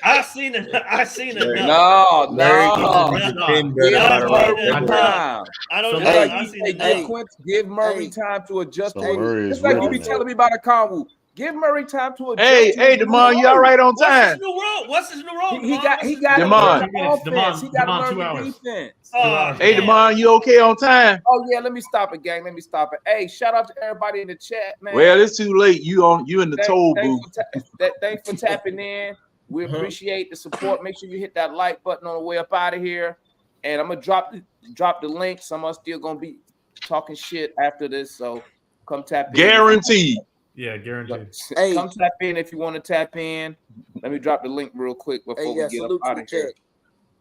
I seen it. I seen it. No. Been Give better by the Murray right. time. I don't So, know. Like I you seen say, it. give Quincy, give Murray time to adjust So to it. Murray is It's like you ready be now. telling me about a Conwoo. Give Murray time to adjust. Hey, to hey, the Demond, new you all role. right on What's his time? new role? What's his new role? He got to Demond. learn the offense. He got to Demond, learn 2 the hours. defense. Oh, Hey, man. Demond, you okay on time? Oh yeah, let me stop it, gang. Let me stop it. Hey, shout out to everybody in the chat, man. Well, it's too late. You in the toll booth. Thanks for tapping in. We appreciate the support. Make sure you hit that like button on the way up out of here. And I'm gonna drop the link. Some of us still gonna be talking shit after this, so come tap in. Guaranteed. Yeah, guaranteed. Hey. Come tap in if you want to tap in. Let me drop the link real quick before Hey, we yeah, get up salute to out the of here. chat.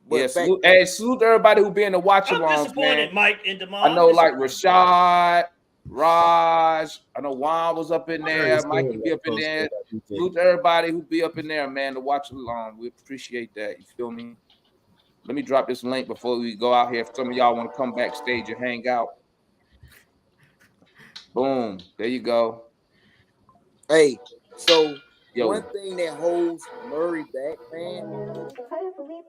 But Yeah, back- salute, hey, salute to everybody who be in the watch I'm alongs, disappointed, man. Mike and Damon. I know like Rashad, Raj, I know Juan was up in there, Mikey be up in there. Salute to everybody who be up in there, man, to watch along. We appreciate that. You feel me? Let me drop this link before we go out here. If some of y'all want to come backstage and hang out. Boom. There you go. Hey, so Yo. one thing that holds Murray back, man,